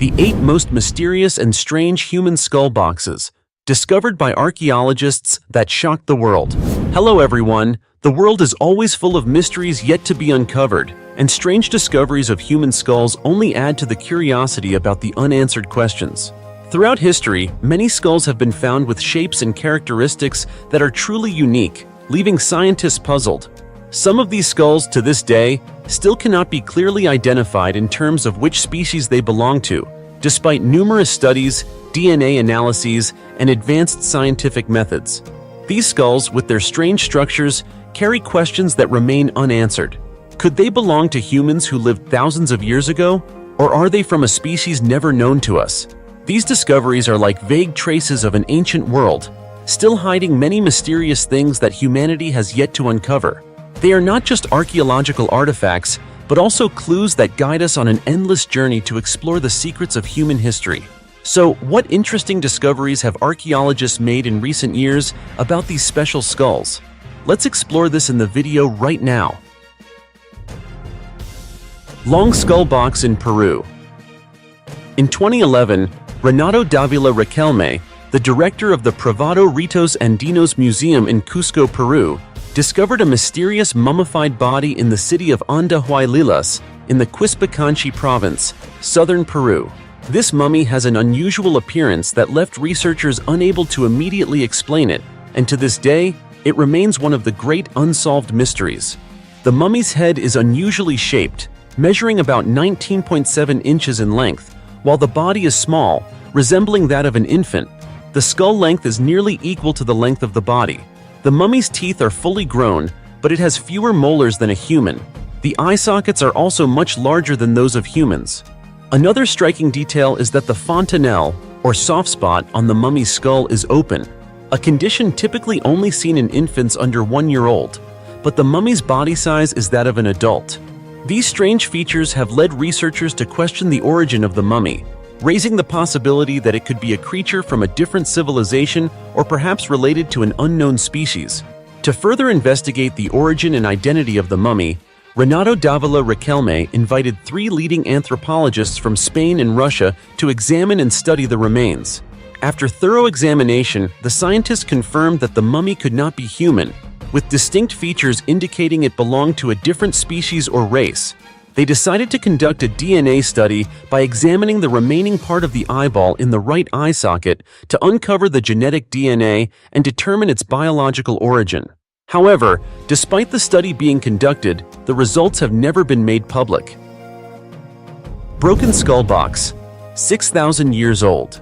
the 8 most mysterious and strange human skull boxes, discovered by archaeologists that shocked the world. Hello everyone, the world is always full of mysteries yet to be uncovered, and strange discoveries of human skulls only add to the curiosity about the unanswered questions. Throughout history, many skulls have been found with shapes and characteristics that are truly unique, leaving scientists puzzled. Some of these skulls, to this day, still cannot be clearly identified in terms of which species they belong to, despite numerous studies, DNA analyses, and advanced scientific methods. These skulls, with their strange structures, carry questions that remain unanswered. Could they belong to humans who lived thousands of years ago? Or are they from a species never known to us? These discoveries are like vague traces of an ancient world, still hiding many mysterious things that humanity has yet to uncover. They are not just archaeological artifacts, but also clues that guide us on an endless journey to explore the secrets of human history. So, what interesting discoveries have archaeologists made in recent years about these special skulls? Let's explore this in the video right now. Long Skull Box in Peru. In 2011, Renato Davila Riquelme, the director of the Privado Ritos Andinos Museum in Cusco, Peru, discovered a mysterious mummified body in the city of Andahuaylilas in the Quispecanchi province, southern Peru. This mummy has an unusual appearance that left researchers unable to immediately explain it, and to this day, it remains one of the great unsolved mysteries. The mummy's head is unusually shaped, measuring about 19.7 inches in length, while the body is small, resembling that of an infant. The skull length is nearly equal to the length of the body. The mummy's teeth are fully grown, but it has fewer molars than a human. The eye sockets are also much larger than those of humans. Another striking detail is that the fontanelle, or soft spot, on the mummy's skull is open, a condition typically only seen in infants under 1 year old, but the mummy's body size is that of an adult. These strange features have led researchers to question the origin of the mummy, raising the possibility that it could be a creature from a different civilization or perhaps related to an unknown species. To further investigate the origin and identity of the mummy, Renato Davila Riquelme invited 3 leading anthropologists from Spain and Russia to examine and study the remains. After thorough examination, the scientists confirmed that the mummy could not be human, with distinct features indicating it belonged to a different species or race. They decided to conduct a DNA study by examining the remaining part of the eyeball in the right eye socket to uncover the genetic DNA and determine its biological origin. However, despite the study being conducted, the results have never been made public. Broken Skull Box, 6,000 years old.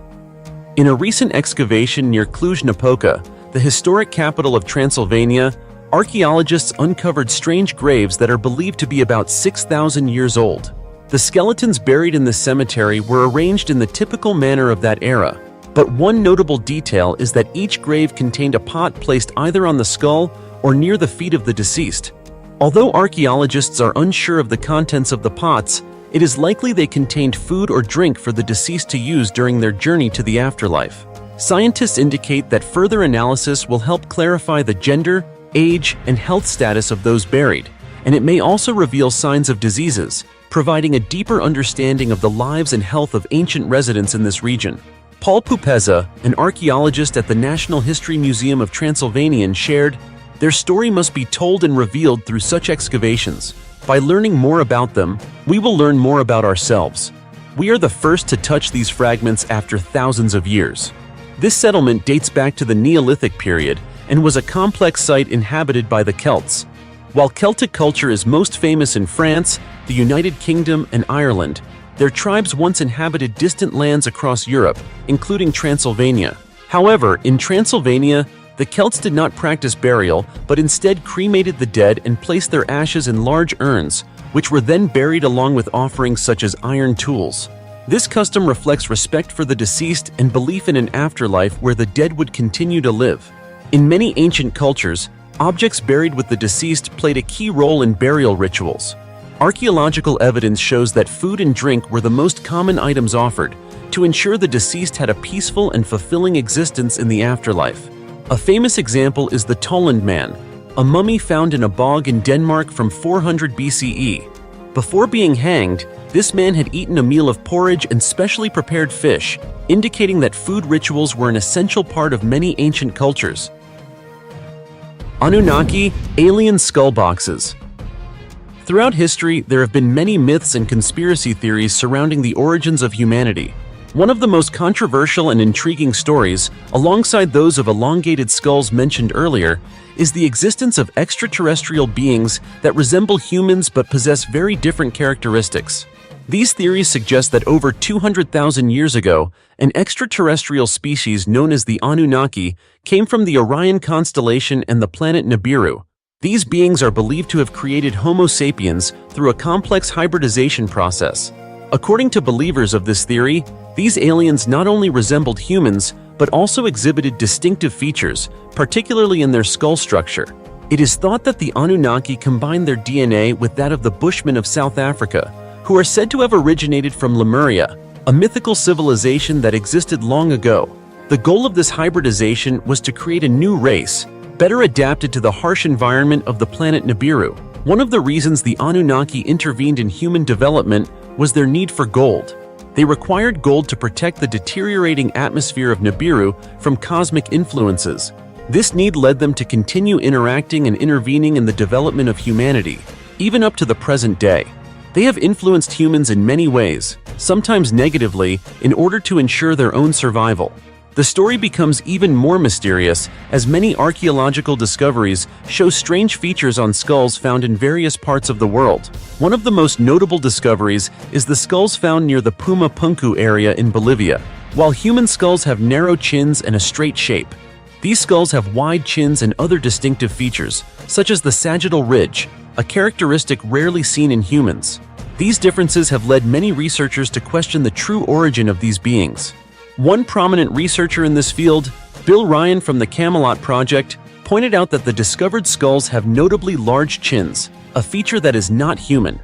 In a recent excavation near Cluj-Napoca, the historic capital of Transylvania, archaeologists uncovered strange graves that are believed to be about 6,000 years old. The skeletons buried in the cemetery were arranged in the typical manner of that era, but one notable detail is that each grave contained a pot placed either on the skull or near the feet of the deceased. Although archaeologists are unsure of the contents of the pots, it is likely they contained food or drink for the deceased to use during their journey to the afterlife. Scientists indicate that further analysis will help clarify the gender, age, and health status of those buried, and it may also reveal signs of diseases, providing a deeper understanding of the lives and health of ancient residents in this region. Paul Pupeza, an archaeologist at the National History Museum of Transylvania, shared, "Their story must be told and revealed through such excavations. By learning more about them, we will learn more about ourselves. We are the first to touch these fragments after thousands of years." This settlement dates back to the Neolithic period and was a complex site inhabited by the Celts. While Celtic culture is most famous in France, the United Kingdom, and Ireland, their tribes once inhabited distant lands across Europe, including Transylvania. However, in Transylvania, the Celts did not practice burial, but instead cremated the dead and placed their ashes in large urns, which were then buried along with offerings such as iron tools. This custom reflects respect for the deceased and belief in an afterlife where the dead would continue to live. In many ancient cultures, objects buried with the deceased played a key role in burial rituals. Archaeological evidence shows that food and drink were the most common items offered to ensure the deceased had a peaceful and fulfilling existence in the afterlife. A famous example is the Toland Man, a mummy found in a bog in Denmark from 400 BCE. Before being hanged, This man had eaten a meal of porridge and specially prepared fish, indicating that food rituals were an essential part of many ancient cultures. Anunnaki, alien skull boxes. Throughout history, there have been many myths and conspiracy theories surrounding the origins of humanity. One of the most controversial and intriguing stories, alongside those of elongated skulls mentioned earlier, is the existence of extraterrestrial beings that resemble humans but possess very different characteristics. These theories suggest that over 200,000 years ago, an extraterrestrial species known as the Anunnaki came from the Orion constellation and the planet Nibiru. These beings are believed to have created Homo sapiens through a complex hybridization process. According to believers of this theory, these aliens not only resembled humans, but also exhibited distinctive features, particularly in their skull structure. It is thought that the Anunnaki combined their DNA with that of the Bushmen of South Africa, who are said to have originated from Lemuria, a mythical civilization that existed long ago. The goal of this hybridization was to create a new race, better adapted to the harsh environment of the planet Nibiru. One of the reasons the Anunnaki intervened in human development was their need for gold. They required gold to protect the deteriorating atmosphere of Nibiru from cosmic influences. This need led them to continue interacting and intervening in the development of humanity, even up to the present day. They have influenced humans in many ways, sometimes negatively, in order to ensure their own survival. The story becomes even more mysterious as many archaeological discoveries show strange features on skulls found in various parts of the world. One of the most notable discoveries is the skulls found near the Puma Punku area in Bolivia. While human skulls have narrow chins and a straight shape, these skulls have wide chins and other distinctive features, such as the sagittal ridge, a characteristic rarely seen in humans. These differences have led many researchers to question the true origin of these beings. One prominent researcher in this field, Bill Ryan from the Camelot Project, pointed out that the discovered skulls have notably large chins, a feature that is not human.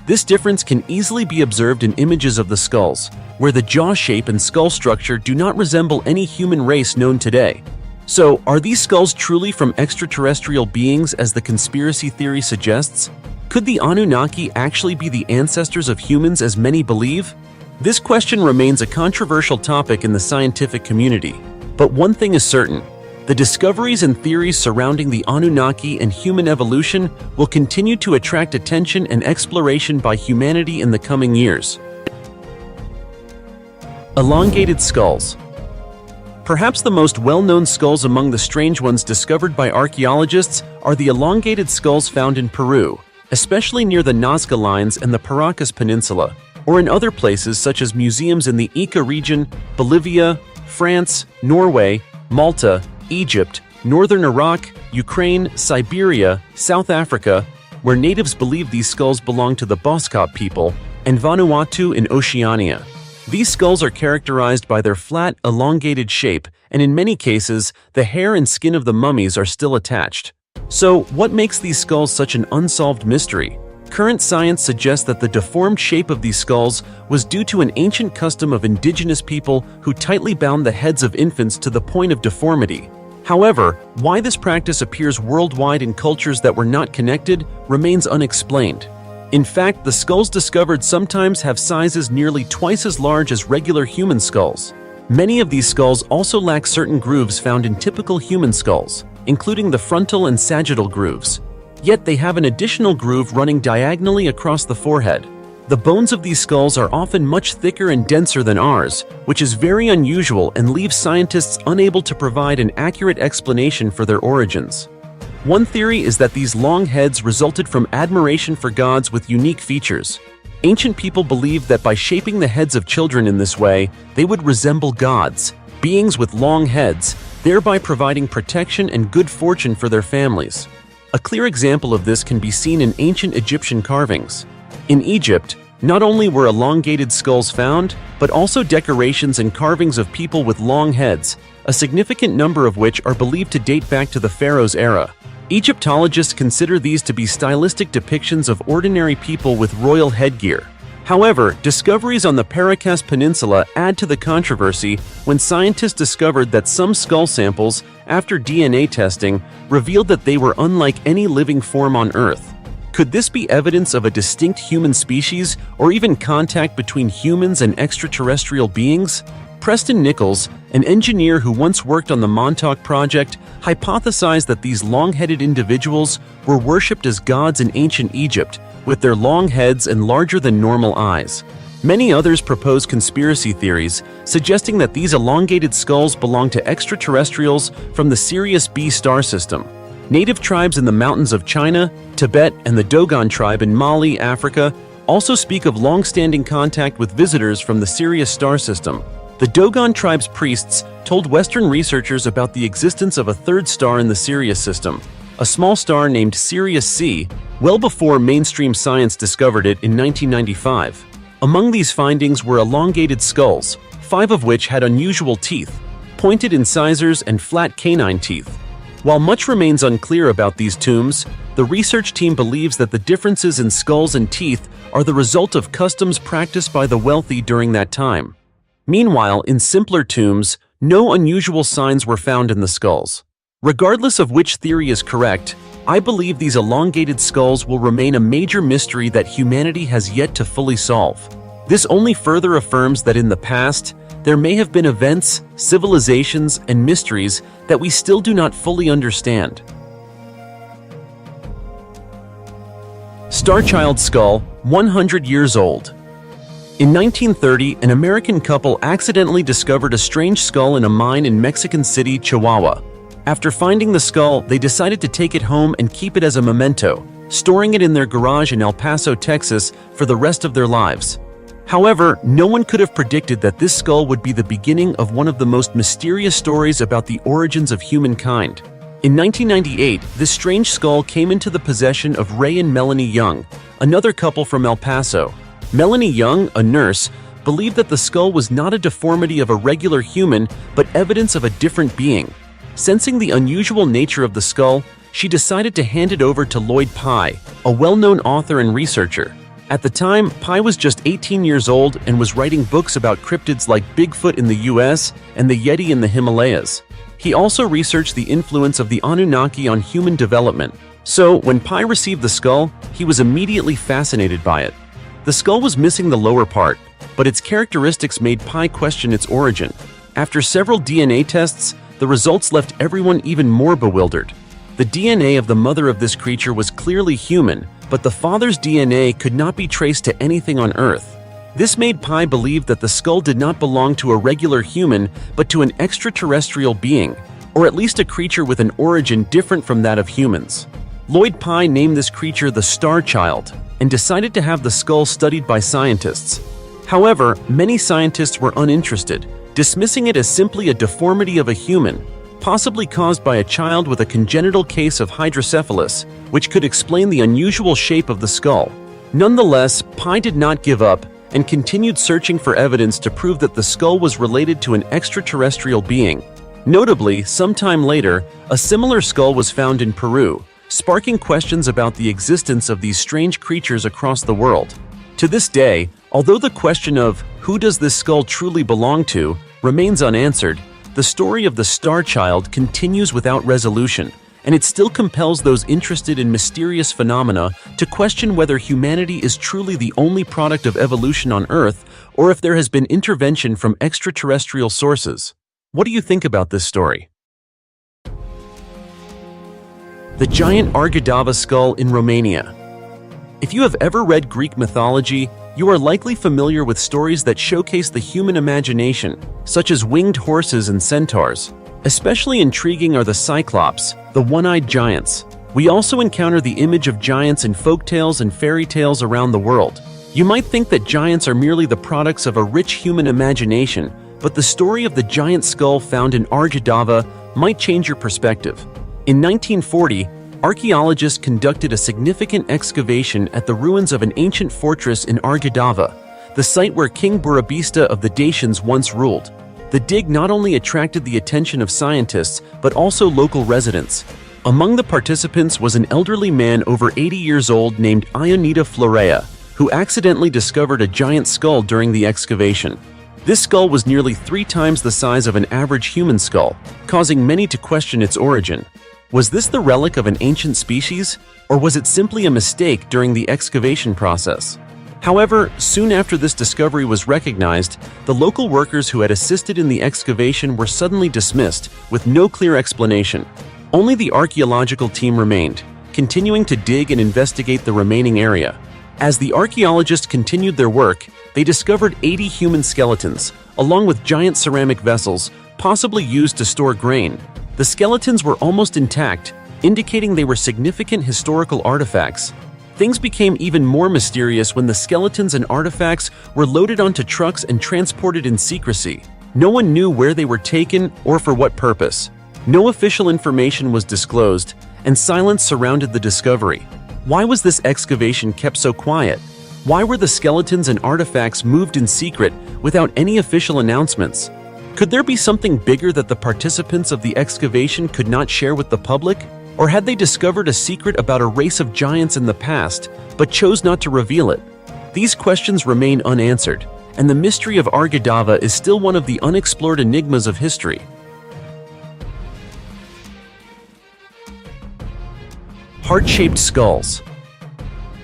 This difference can easily be observed in images of the skulls, where the jaw shape and skull structure do not resemble any human race known today. So, are these skulls truly from extraterrestrial beings as the conspiracy theory suggests? Could the Anunnaki actually be the ancestors of humans as many believe? This question remains a controversial topic in the scientific community. But one thing is certain: the discoveries and theories surrounding the Anunnaki and human evolution will continue to attract attention and exploration by humanity in the coming years. Elongated skulls. Perhaps the most well-known skulls among the strange ones discovered by archaeologists are the elongated skulls found in Peru, especially near the Nazca Lines and the Paracas Peninsula, or in other places such as museums in the Ica region, Bolivia, France, Norway, Malta, Egypt, northern Iraq, Ukraine, Siberia, South Africa, where natives believe these skulls belong to the Boskop people, and Vanuatu in Oceania. These skulls are characterized by their flat, elongated shape, and in many cases, the hair and skin of the mummies are still attached. So, what makes these skulls such an unsolved mystery? Current science suggests that the deformed shape of these skulls was due to an ancient custom of indigenous people who tightly bound the heads of infants to the point of deformity. However, why this practice appears worldwide in cultures that were not connected remains unexplained. In fact, the skulls discovered sometimes have sizes nearly twice as large as regular human skulls. Many of these skulls also lack certain grooves found in typical human skulls, including the frontal and sagittal grooves. Yet they have an additional groove running diagonally across the forehead. The bones of these skulls are often much thicker and denser than ours, which is very unusual and leaves scientists unable to provide an accurate explanation for their origins. One theory is that these long heads resulted from admiration for gods with unique features. Ancient people believed that by shaping the heads of children in this way, they would resemble gods, beings with long heads, thereby providing protection and good fortune for their families. A clear example of this can be seen in ancient Egyptian carvings. In Egypt, not only were elongated skulls found, but also decorations and carvings of people with long heads, a significant number of which are believed to date back to the pharaoh's era. Egyptologists consider these to be stylistic depictions of ordinary people with royal headgear. However, discoveries on the Paracas Peninsula add to the controversy when scientists discovered that some skull samples, after DNA testing, revealed that they were unlike any living form on Earth. Could this be evidence of a distinct human species or even contact between humans and extraterrestrial beings? Preston Nichols, an engineer who once worked on the Montauk project, hypothesized that these long-headed individuals were worshipped as gods in ancient Egypt, with their long heads and larger-than-normal eyes. Many others propose conspiracy theories, suggesting that these elongated skulls belong to extraterrestrials from the Sirius B star system. Native tribes in the mountains of China, Tibet, and the Dogon tribe in Mali, Africa, also speak of long-standing contact with visitors from the Sirius star system. The Dogon tribe's priests told Western researchers about the existence of a third star in the Sirius system, a small star named Sirius C, well before mainstream science discovered it in 1995. Among these findings were elongated skulls, 5 of which had unusual teeth, pointed incisors, and flat canine teeth. While much remains unclear about these tombs, the research team believes that the differences in skulls and teeth are the result of customs practiced by the wealthy during that time. Meanwhile, in simpler tombs, no unusual signs were found in the skulls. Regardless of which theory is correct, I believe these elongated skulls will remain a major mystery that humanity has yet to fully solve. This only further affirms that in the past, there may have been events, civilizations, and mysteries that we still do not fully understand. Starchild skull, 100 years old. In 1930, an American couple accidentally discovered a strange skull in a mine in Mexican City, Chihuahua. After finding the skull, they decided to take it home and keep it as a memento, storing it in their garage in El Paso, Texas, for the rest of their lives. However, no one could have predicted that this skull would be the beginning of one of the most mysterious stories about the origins of humankind. In 1998, this strange skull came into the possession of Ray and Melanie Young, another couple from El Paso. Melanie Young, a nurse, believed that the skull was not a deformity of a regular human, but evidence of a different being. Sensing the unusual nature of the skull, she decided to hand it over to Lloyd Pye, a well-known author and researcher. At the time, Pye was just 18 years old and was writing books about cryptids like Bigfoot in the US and the Yeti in the Himalayas. He also researched the influence of the Anunnaki on human development. So, when Pye received the skull, he was immediately fascinated by it. The skull was missing the lower part, but its characteristics made Pye question its origin. After several DNA tests, the results left everyone even more bewildered. The DNA of the mother of this creature was clearly human, but the father's DNA could not be traced to anything on Earth. This made Pye believe that the skull did not belong to a regular human, but to an extraterrestrial being, or at least a creature with an origin different from that of humans. Lloyd Pye named this creature the Starchild, and decided to have the skull studied by scientists. However, many scientists were uninterested, dismissing it as simply a deformity of a human, possibly caused by a child with a congenital case of hydrocephalus, which could explain the unusual shape of the skull. Nonetheless, Pye did not give up and continued searching for evidence to prove that the skull was related to an extraterrestrial being. Notably, sometime later, a similar skull was found in Peru, sparking questions about the existence of these strange creatures across the world. To this day, although the question of who does this skull truly belong to remains unanswered, the story of the Starchild continues without resolution, and it still compels those interested in mysterious phenomena to question whether humanity is truly the only product of evolution on Earth, or if there has been intervention from extraterrestrial sources. What do you think about this story? The giant Argedava skull in Romania. If you have ever read Greek mythology, you are likely familiar with stories that showcase the human imagination, such as winged horses and centaurs. Especially intriguing are the Cyclops, the one-eyed giants. We also encounter the image of giants in folktales and fairy tales around the world. You might think that giants are merely the products of a rich human imagination, but the story of the giant skull found in Argedava might change your perspective. In 1940, archaeologists conducted a significant excavation at the ruins of an ancient fortress in Argedava, the site where King Burebista of the Dacians once ruled. The dig not only attracted the attention of scientists, but also local residents. Among the participants was an elderly man over 80 years old named Ionita Florea, who accidentally discovered a giant skull during the excavation. This skull was nearly 3 times the size of an average human skull, causing many to question its origin. Was this the relic of an ancient species, or was it simply a mistake during the excavation process? However, soon after this discovery was recognized, the local workers who had assisted in the excavation were suddenly dismissed, with no clear explanation. Only the archaeological team remained, continuing to dig and investigate the remaining area. As the archaeologists continued their work, they discovered 80 human skeletons, along with giant ceramic vessels, possibly used to store grain. The skeletons were almost intact, indicating they were significant historical artifacts. Things became even more mysterious when the skeletons and artifacts were loaded onto trucks and transported in secrecy. No one knew where they were taken or for what purpose. No official information was disclosed, and silence surrounded the discovery. Why was this excavation kept so quiet? Why were the skeletons and artifacts moved in secret without any official announcements? Could there be something bigger that the participants of the excavation could not share with the public? Or had they discovered a secret about a race of giants in the past, but chose not to reveal it? These questions remain unanswered, and the mystery of Argedava is still one of the unexplored enigmas of history. Heart-shaped skulls.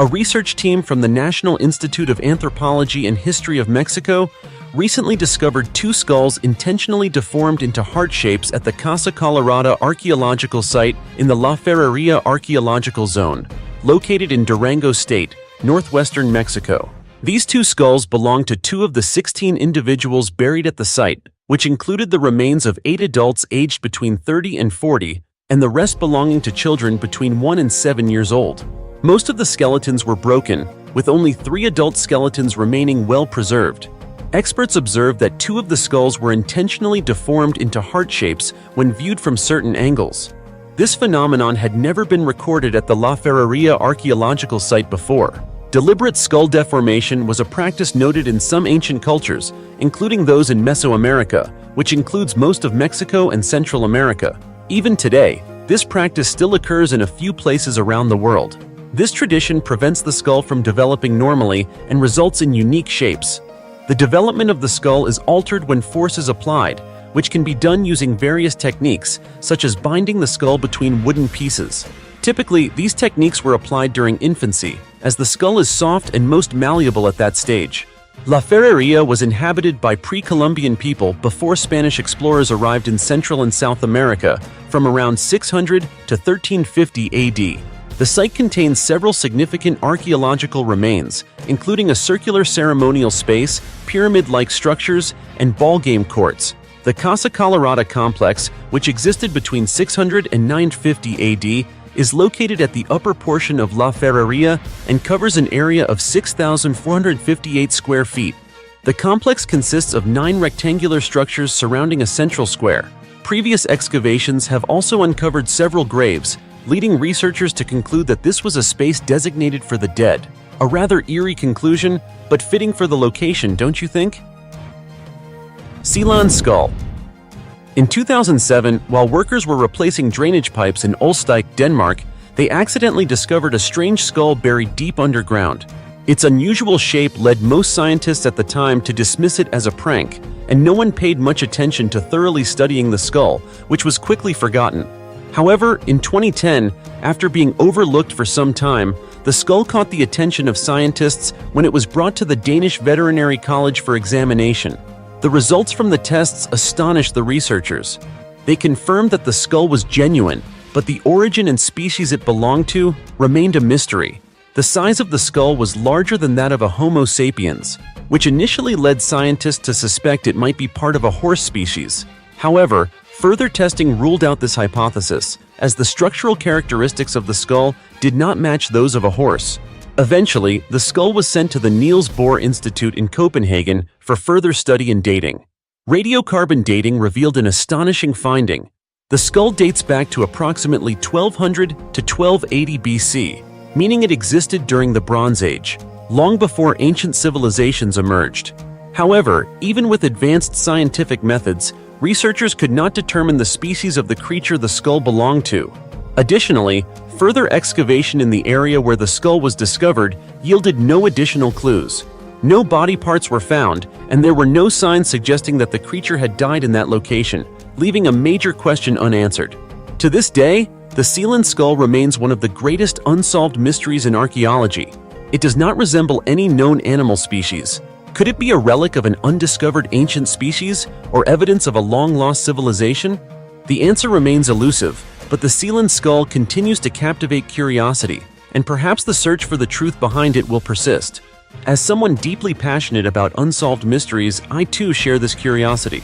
A research team from the National Institute of Anthropology and History of Mexico recently discovered 2 skulls intentionally deformed into heart shapes at the Casa Colorada archaeological site in the La Ferreria archaeological zone, located in Durango State, northwestern Mexico. These 2 skulls belong to 2 of the 16 individuals buried at the site, which included the remains of 8 adults aged between 30 and 40, and the rest belonging to children between 1 and 7 years old. Most of the skeletons were broken, with only 3 adult skeletons remaining well preserved. Experts observed that 2 of the skulls were intentionally deformed into heart shapes when viewed from certain angles. This phenomenon had never been recorded at the La Ferreria archaeological site before. Deliberate skull deformation was a practice noted in some ancient cultures, including those in Mesoamerica, which includes most of Mexico and Central America. Even today, this practice still occurs in a few places around the world. This tradition prevents the skull from developing normally and results in unique shapes. The development of the skull is altered when force is applied, which can be done using various techniques, such as binding the skull between wooden pieces. Typically, these techniques were applied during infancy, as the skull is soft and most malleable at that stage. La Ferreria was inhabited by pre-Columbian people before Spanish explorers arrived in Central and South America from around 600 to 1350 AD. The site contains several significant archaeological remains, including a circular ceremonial space, pyramid-like structures, and ballgame courts. The Casa Colorada complex, which existed between 600 and 950 AD, is located at the upper portion of La Ferreria and covers an area of 6,458 square feet. The complex consists of 9 rectangular structures surrounding a central square. Previous excavations have also uncovered several graves, leading researchers to conclude that this was a space designated for the dead. A rather eerie conclusion, but fitting for the location, don't you think? Sealant skull. In 2007, while workers were replacing drainage pipes in Hallstatt, Denmark, they accidentally discovered a strange skull buried deep underground. Its unusual shape led most scientists at the time to dismiss it as a prank, and no one paid much attention to thoroughly studying the skull, which was quickly forgotten. However, in 2010, after being overlooked for some time, the skull caught the attention of scientists when it was brought to the Danish Veterinary College for examination. The results from the tests astonished the researchers. They confirmed that the skull was genuine, but the origin and species it belonged to remained a mystery. The size of the skull was larger than that of a Homo sapiens, which initially led scientists to suspect it might be part of a horse species. However, further testing ruled out this hypothesis, as the structural characteristics of the skull did not match those of a horse. Eventually, the skull was sent to the Niels Bohr Institute in Copenhagen for further study and dating. Radiocarbon dating revealed an astonishing finding. The skull dates back to approximately 1200 to 1280 BC, meaning it existed during the Bronze Age, long before ancient civilizations emerged. However, even with advanced scientific methods, researchers could not determine the species of the creature the skull belonged to. Additionally, further excavation in the area where the skull was discovered yielded no additional clues. No body parts were found, and there were no signs suggesting that the creature had died in that location, leaving a major question unanswered. To this day, The Sealant skull remains one of the greatest unsolved mysteries in archaeology. It does not resemble any known animal species. Could it be a relic of an undiscovered ancient species or evidence of a long-lost civilization? The answer remains elusive, but the Sealant skull continues to captivate curiosity, and perhaps the search for the truth behind it will persist. As someone deeply passionate about unsolved mysteries, I too share this curiosity.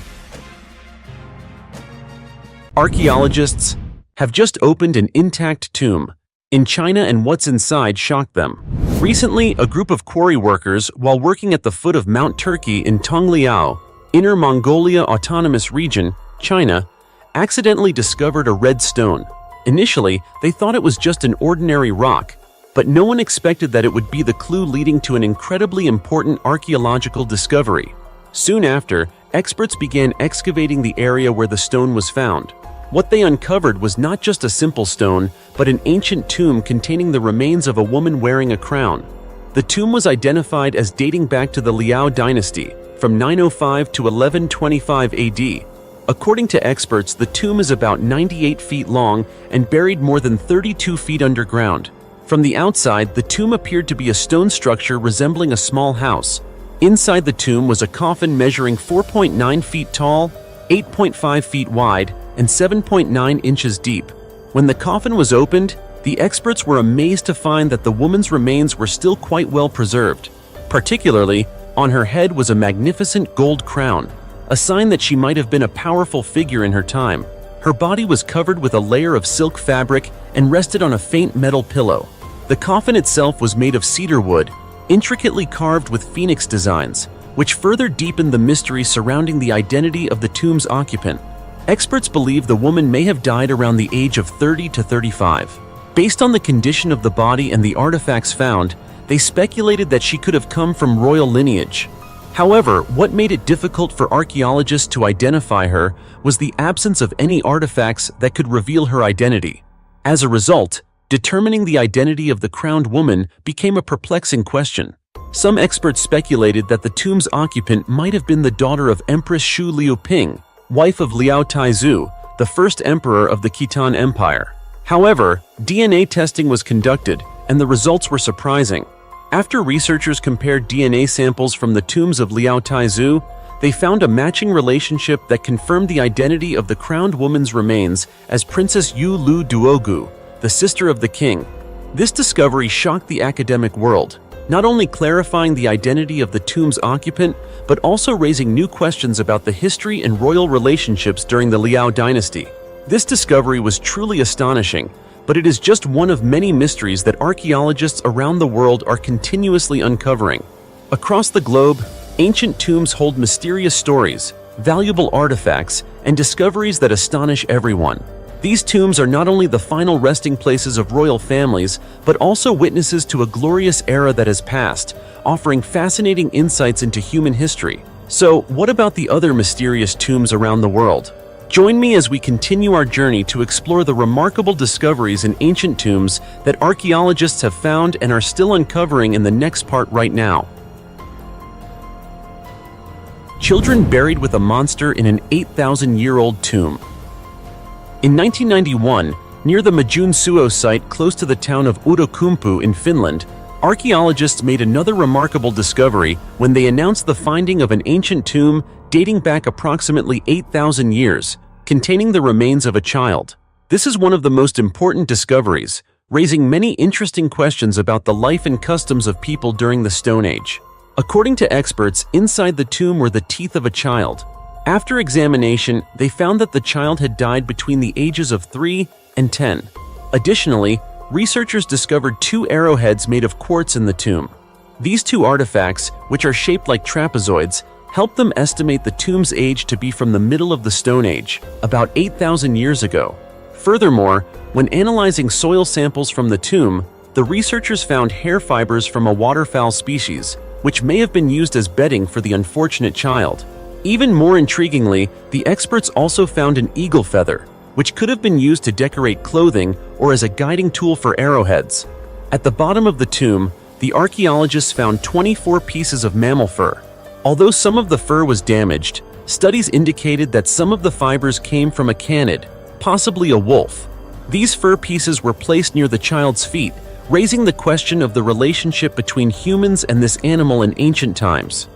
Archaeologists have just opened an intact tomb in China, and what's inside shocked them. Recently, a group of quarry workers, while working at the foot of Mount Turkey in Tongliao, Inner Mongolia Autonomous Region, China, accidentally discovered a red stone. Initially, they thought it was just an ordinary rock, but no one expected that it would be the clue leading to an incredibly important archaeological discovery. Soon after, experts began excavating the area where the stone was found. What they uncovered was not just a simple stone, but an ancient tomb containing the remains of a woman wearing a crown. The tomb was identified as dating back to the Liao dynasty, from 905 to 1125 AD. According to experts, the tomb is about 98 feet long and buried more than 32 feet underground. From the outside, the tomb appeared to be a stone structure resembling a small house. Inside the tomb was a coffin measuring 4.9 feet tall, 8.5 feet wide, and 7.9 inches deep. When the coffin was opened, the experts were amazed to find that the woman's remains were still quite well preserved. Particularly, on her head was a magnificent gold crown, a sign that she might have been a powerful figure in her time. Her body was covered with a layer of silk fabric and rested on a faint metal pillow. The coffin itself was made of cedar wood, intricately carved with phoenix designs, which further deepened the mystery surrounding the identity of the tomb's occupant. Experts believe the woman may have died around the age of 30 to 35. Based on the condition of the body and the artifacts found, they speculated that she could have come from royal lineage. However, what made it difficult for archaeologists to identify her was the absence of any artifacts that could reveal her identity. As a result, determining the identity of the crowned woman became a perplexing question. Some experts speculated that the tomb's occupant might have been the daughter of Empress Shu Liuping, wife of Liao Taizu, the first emperor of the Khitan Empire. However, DNA testing was conducted, and the results were surprising. After researchers compared DNA samples from the tombs of Liao Taizu, they found a matching relationship that confirmed the identity of the crowned woman's remains as Princess Yu Lu Duogu, the sister of the king. This discovery shocked the academic world, not only clarifying the identity of the tomb's occupant, but also raising new questions about the history and royal relationships during the Liao dynasty. This discovery was truly astonishing, but it is just one of many mysteries that archaeologists around the world are continuously uncovering. Across the globe, ancient tombs hold mysterious stories, valuable artifacts, and discoveries that astonish everyone. These tombs are not only the final resting places of royal families, but also witnesses to a glorious era that has passed, offering fascinating insights into human history. So, what about the other mysterious tombs around the world? Join me as we continue our journey to explore the remarkable discoveries in ancient tombs that archaeologists have found and are still uncovering in the next part right now. Children buried with a monster in an 8,000-year-old tomb. In 1991, near the Majunsuo site close to the town of Outokumpu in Finland, archaeologists made another remarkable discovery when they announced the finding of an ancient tomb dating back approximately 8,000 years, containing the remains of a child. This is one of the most important discoveries, raising many interesting questions about the life and customs of people during the Stone Age. According to experts, inside the tomb were the teeth of a child. After examination, they found that the child had died between the ages of 3 and 10. Additionally, researchers discovered 2 arrowheads made of quartz in the tomb. These 2 artifacts, which are shaped like trapezoids, helped them estimate the tomb's age to be from the middle of the Stone Age, about 8,000 years ago. Furthermore, when analyzing soil samples from the tomb, the researchers found hair fibers from a waterfowl species, which may have been used as bedding for the unfortunate child. Even more intriguingly, the experts also found an eagle feather, which could have been used to decorate clothing or as a guiding tool for arrowheads. At the bottom of the tomb, the archaeologists found 24 pieces of mammal fur. Although some of the fur was damaged, studies indicated that some of the fibers came from a canid, possibly a wolf. These fur pieces were placed near the child's feet, raising the question of the relationship between humans and this animal in ancient times.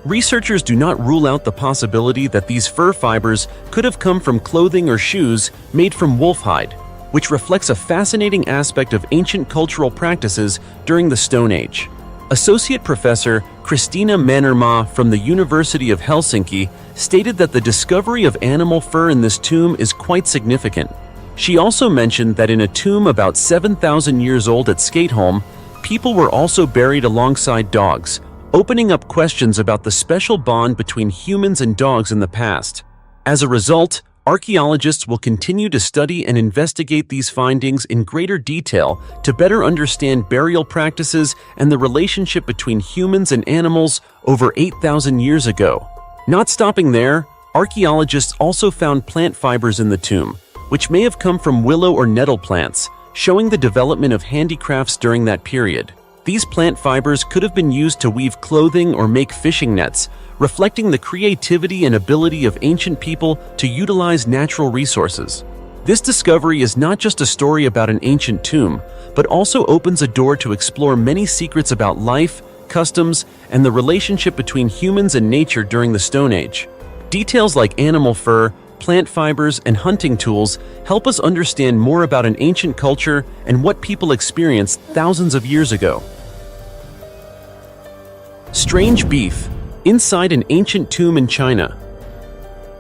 Researchers do not rule out the possibility that these fur fibers could have come from clothing or shoes made from wolf hide, which reflects a fascinating aspect of ancient cultural practices during the Stone Age. Associate Professor Kristina Mannermaa from the University of Helsinki stated that the discovery of animal fur in this tomb is quite significant. She also mentioned that in a tomb about 7,000 years old at Skateholm, people were also buried alongside dogs, opening up questions about the special bond between humans and dogs in the past. As a result, archaeologists will continue to study and investigate these findings in greater detail to better understand burial practices and the relationship between humans and animals over 8,000 years ago. Not stopping there, archaeologists also found plant fibers in the tomb, which may have come from willow or nettle plants, showing the development of handicrafts during that period. These plant fibers could have been used to weave clothing or make fishing nets, reflecting the creativity and ability of ancient people to utilize natural resources. This discovery is not just a story about an ancient tomb, but also opens a door to explore many secrets about life, customs, and the relationship between humans and nature during the Stone Age. Details like animal fur, plant fibers, and hunting tools help us understand more about an ancient culture and what people experienced thousands of years ago. Strange beef inside an ancient tomb in China.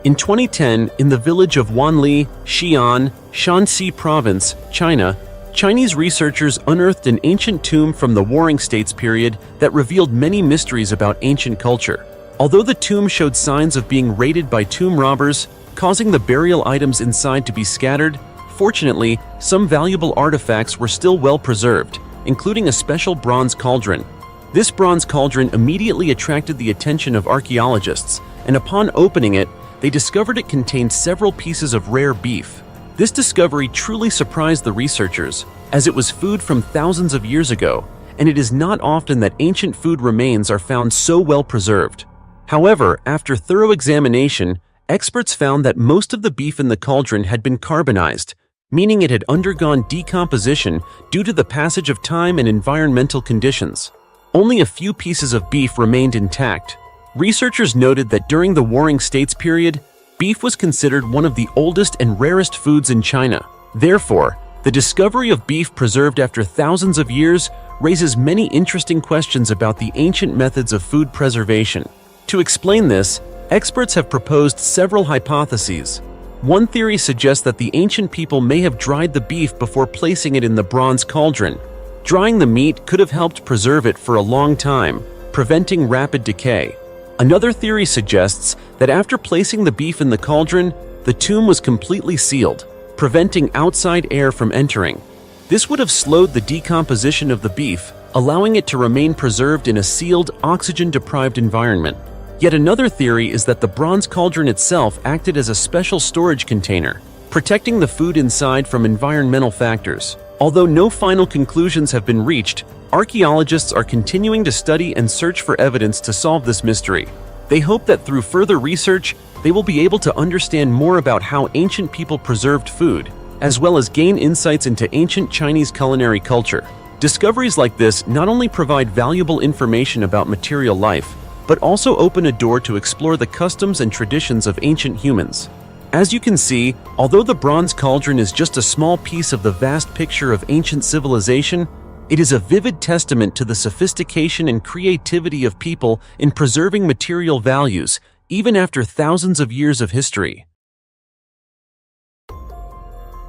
In 2010, in the village of Wanli, Xi'an, Shanxi Province, China, Chinese researchers unearthed an ancient tomb from the Warring States period that revealed many mysteries about ancient culture. Although the tomb showed signs of being raided by tomb robbers, causing the burial items inside to be scattered, fortunately, some valuable artifacts were still well preserved, including a special bronze cauldron. This bronze cauldron immediately attracted the attention of archaeologists, and upon opening it, they discovered it contained several pieces of rare beef. This discovery truly surprised the researchers, as it was food from thousands of years ago, and it is not often that ancient food remains are found so well preserved. However, after thorough examination, experts found that most of the beef in the cauldron had been carbonized, meaning it had undergone decomposition due to the passage of time and environmental conditions. Only a few pieces of beef remained intact. Researchers noted that during the Warring States period, beef was considered one of the oldest and rarest foods in China. Therefore, the discovery of beef preserved after thousands of years raises many interesting questions about the ancient methods of food preservation. To explain this, experts have proposed several hypotheses. One theory suggests that the ancient people may have dried the beef before placing it in the bronze cauldron. Drying the meat could have helped preserve it for a long time, preventing rapid decay. Another theory suggests that after placing the beef in the cauldron, the tomb was completely sealed, preventing outside air from entering. This would have slowed the decomposition of the beef, allowing it to remain preserved in a sealed, oxygen-deprived environment. Yet another theory is that the bronze cauldron itself acted as a special storage container, protecting the food inside from environmental factors. Although no final conclusions have been reached, archaeologists are continuing to study and search for evidence to solve this mystery. They hope that through further research, they will be able to understand more about how ancient people preserved food, as well as gain insights into ancient Chinese culinary culture. Discoveries like this not only provide valuable information about material life, but also open a door to explore the customs and traditions of ancient humans. As you can see, although the bronze cauldron is just a small piece of the vast picture of ancient civilization, it is a vivid testament to the sophistication and creativity of people in preserving material values, even after thousands of years of history.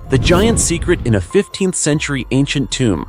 The giant secret in a 15th century ancient tomb.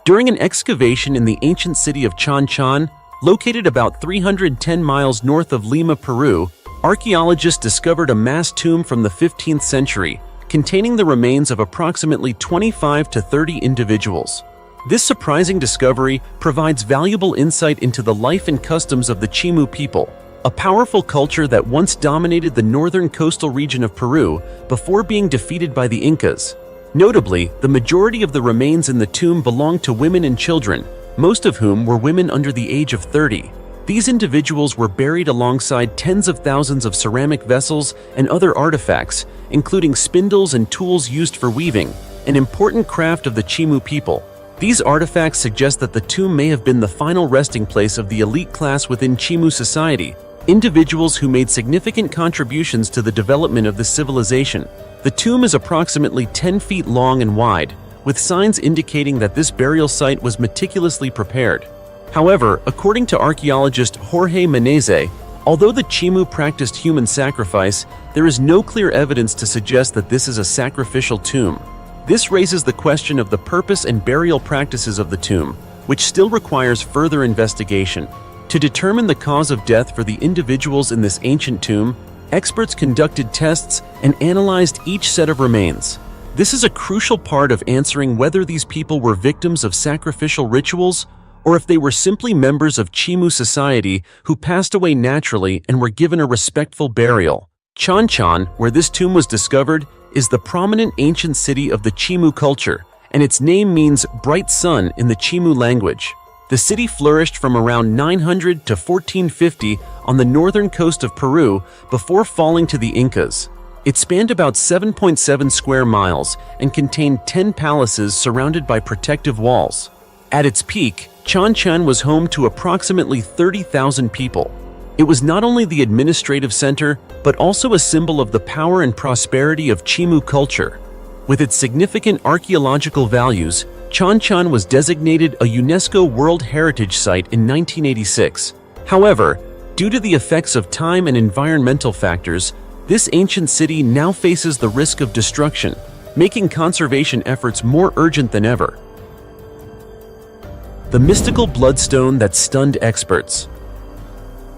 During an excavation in the ancient city of Chan, located about 310 miles north of Lima, Peru, archaeologists discovered a mass tomb from the 15th century, containing the remains of approximately 25 to 30 individuals. This surprising discovery provides valuable insight into the life and customs of the Chimu people, a powerful culture that once dominated the northern coastal region of Peru before being defeated by the Incas. Notably, the majority of the remains in the tomb belonged to women and children, most of whom were women under the age of 30. These individuals were buried alongside tens of thousands of ceramic vessels and other artifacts, including spindles and tools used for weaving, an important craft of the Chimu people. These artifacts suggest that the tomb may have been the final resting place of the elite class within Chimu society, individuals who made significant contributions to the development of this civilization. The tomb is approximately 10 feet long and wide, with signs indicating that this burial site was meticulously prepared. However, according to archaeologist Jorge Menezes, although the Chimu practiced human sacrifice, there is no clear evidence to suggest that this is a sacrificial tomb. This raises the question of the purpose and burial practices of the tomb, which still requires further investigation. To determine the cause of death for the individuals in this ancient tomb, experts conducted tests and analyzed each set of remains. This is a crucial part of answering whether these people were victims of sacrificial rituals or if they were simply members of Chimu society who passed away naturally and were given a respectful burial. Chanchan, where this tomb was discovered, is the prominent ancient city of the Chimu culture, and its name means bright sun in the Chimu language. The city flourished from around 900 to 1450 on the northern coast of Peru before falling to the Incas. It spanned about 7.7 square miles and contained 10 palaces surrounded by protective walls. At its peak, Chanchan was home to approximately 30,000 people. It was not only the administrative center, but also a symbol of the power and prosperity of Chimu culture. With its significant archaeological values, Chanchan was designated a UNESCO World Heritage Site in 1986. However, due to the effects of time and environmental factors, this ancient city now faces the risk of destruction, making conservation efforts more urgent than ever. The mystical bloodstone that stunned experts.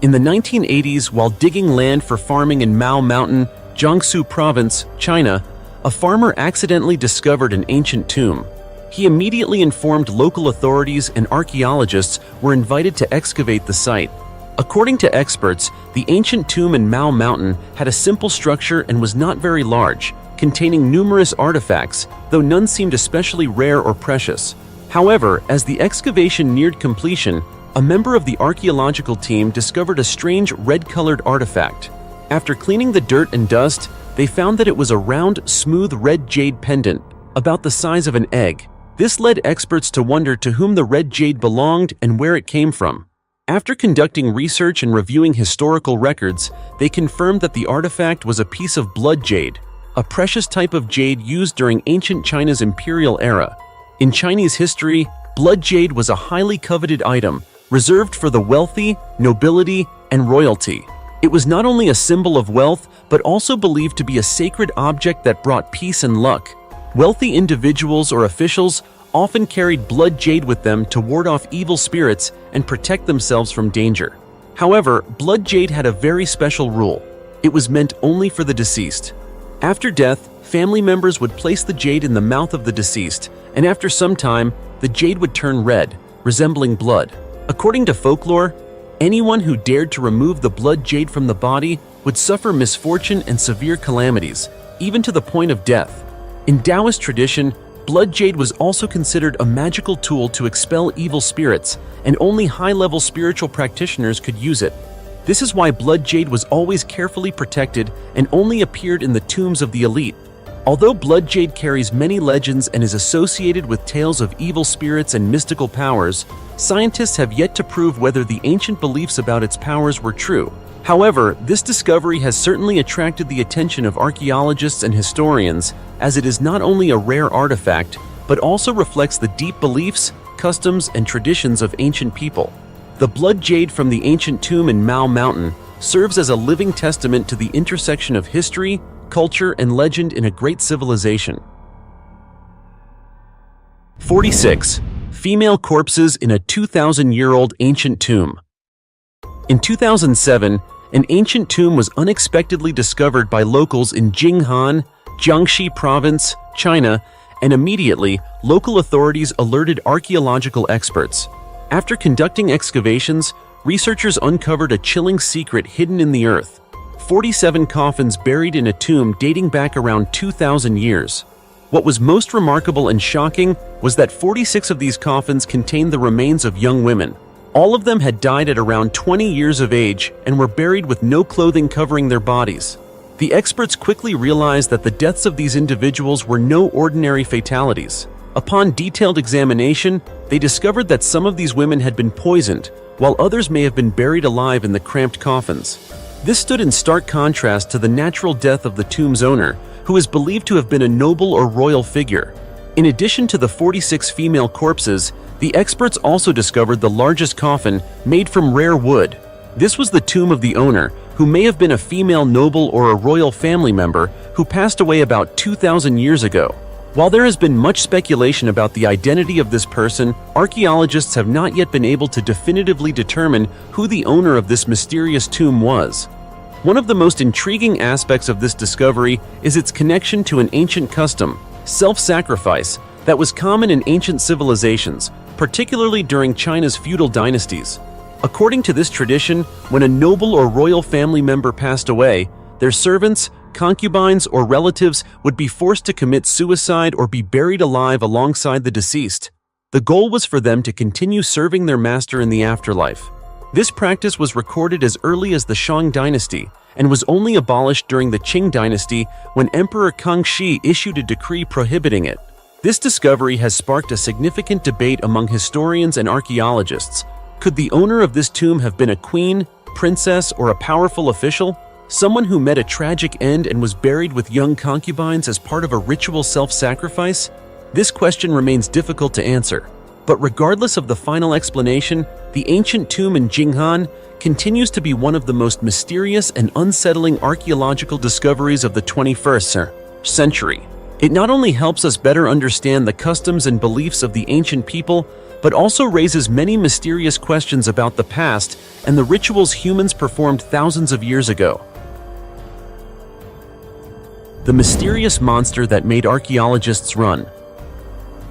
In the 1980s, while digging land for farming in Mao Mountain, Jiangsu Province, China, a farmer accidentally discovered an ancient tomb. He immediately informed local authorities, and archaeologists were invited to excavate the site. According to experts, the ancient tomb in Mao Mountain had a simple structure and was not very large, containing numerous artifacts, though none seemed especially rare or precious. However, as the excavation neared completion, a member of the archaeological team discovered a strange red-colored artifact. After cleaning the dirt and dust, they found that it was a round, smooth red jade pendant, about the size of an egg. This led experts to wonder to whom the red jade belonged and where it came from. After conducting research and reviewing historical records, they confirmed that the artifact was a piece of blood jade, a precious type of jade used during ancient China's imperial era. In Chinese history, blood jade was a highly coveted item, reserved for the wealthy, nobility, and royalty. It was not only a symbol of wealth, but also believed to be a sacred object that brought peace and luck. Wealthy individuals or officials often carried blood jade with them to ward off evil spirits and protect themselves from danger. However, blood jade had a very special rule. It was meant only for the deceased. After death, family members would place the jade in the mouth of the deceased, and after some time, the jade would turn red, resembling blood. According to folklore, anyone who dared to remove the blood jade from the body would suffer misfortune and severe calamities, even to the point of death. In Taoist tradition, blood jade was also considered a magical tool to expel evil spirits, and only high-level spiritual practitioners could use it. This is why blood jade was always carefully protected and only appeared in the tombs of the elite. Although blood jade carries many legends and is associated with tales of evil spirits and mystical powers, scientists have yet to prove whether the ancient beliefs about its powers were true. However, this discovery has certainly attracted the attention of archaeologists and historians, as it is not only a rare artifact, but also reflects the deep beliefs, customs, and traditions of ancient people. The blood jade from the ancient tomb in Mao Mountain serves as a living testament to the intersection of history, culture, and legend in a great civilization. 46. Female corpses in a 2,000-year-old ancient tomb. In 2007, an ancient tomb was unexpectedly discovered by locals in Jinghan, Jiangxi Province, China, and immediately, local authorities alerted archaeological experts. After conducting excavations, researchers uncovered a chilling secret hidden in the earth: 47 coffins buried in a tomb dating back around 2,000 years. What was most remarkable and shocking was that 46 of these coffins contained the remains of young women. All of them had died at around 20 years of age and were buried with no clothing covering their bodies. The experts quickly realized that the deaths of these individuals were no ordinary fatalities. Upon detailed examination, they discovered that some of these women had been poisoned, while others may have been buried alive in the cramped coffins. This stood in stark contrast to the natural death of the tomb's owner, who is believed to have been a noble or royal figure. In addition to the 46 female corpses, the experts also discovered the largest coffin made from rare wood. This was the tomb of the owner, who may have been a female noble or a royal family member who passed away about 2,000 years ago. While there has been much speculation about the identity of this person, archaeologists have not yet been able to definitively determine who the owner of this mysterious tomb was. One of the most intriguing aspects of this discovery is its connection to an ancient custom, self-sacrifice, that was common in ancient civilizations, particularly during China's feudal dynasties. According to this tradition, when a noble or royal family member passed away, their servants, concubines, or relatives would be forced to commit suicide or be buried alive alongside the deceased. The goal was for them to continue serving their master in the afterlife. This practice was recorded as early as the Shang dynasty and was only abolished during the Qing dynasty when Emperor Kangxi issued a decree prohibiting it. This discovery has sparked a significant debate among historians and archaeologists. Could the owner of this tomb have been a queen, princess, or a powerful official? Someone who met a tragic end and was buried with young concubines as part of a ritual self-sacrifice? This question remains difficult to answer. But regardless of the final explanation, the ancient tomb in Jinghan continues to be one of the most mysterious and unsettling archaeological discoveries of the 21st century. It not only helps us better understand the customs and beliefs of the ancient people, but also raises many mysterious questions about the past and the rituals humans performed thousands of years ago. The mysterious monster that made archaeologists run.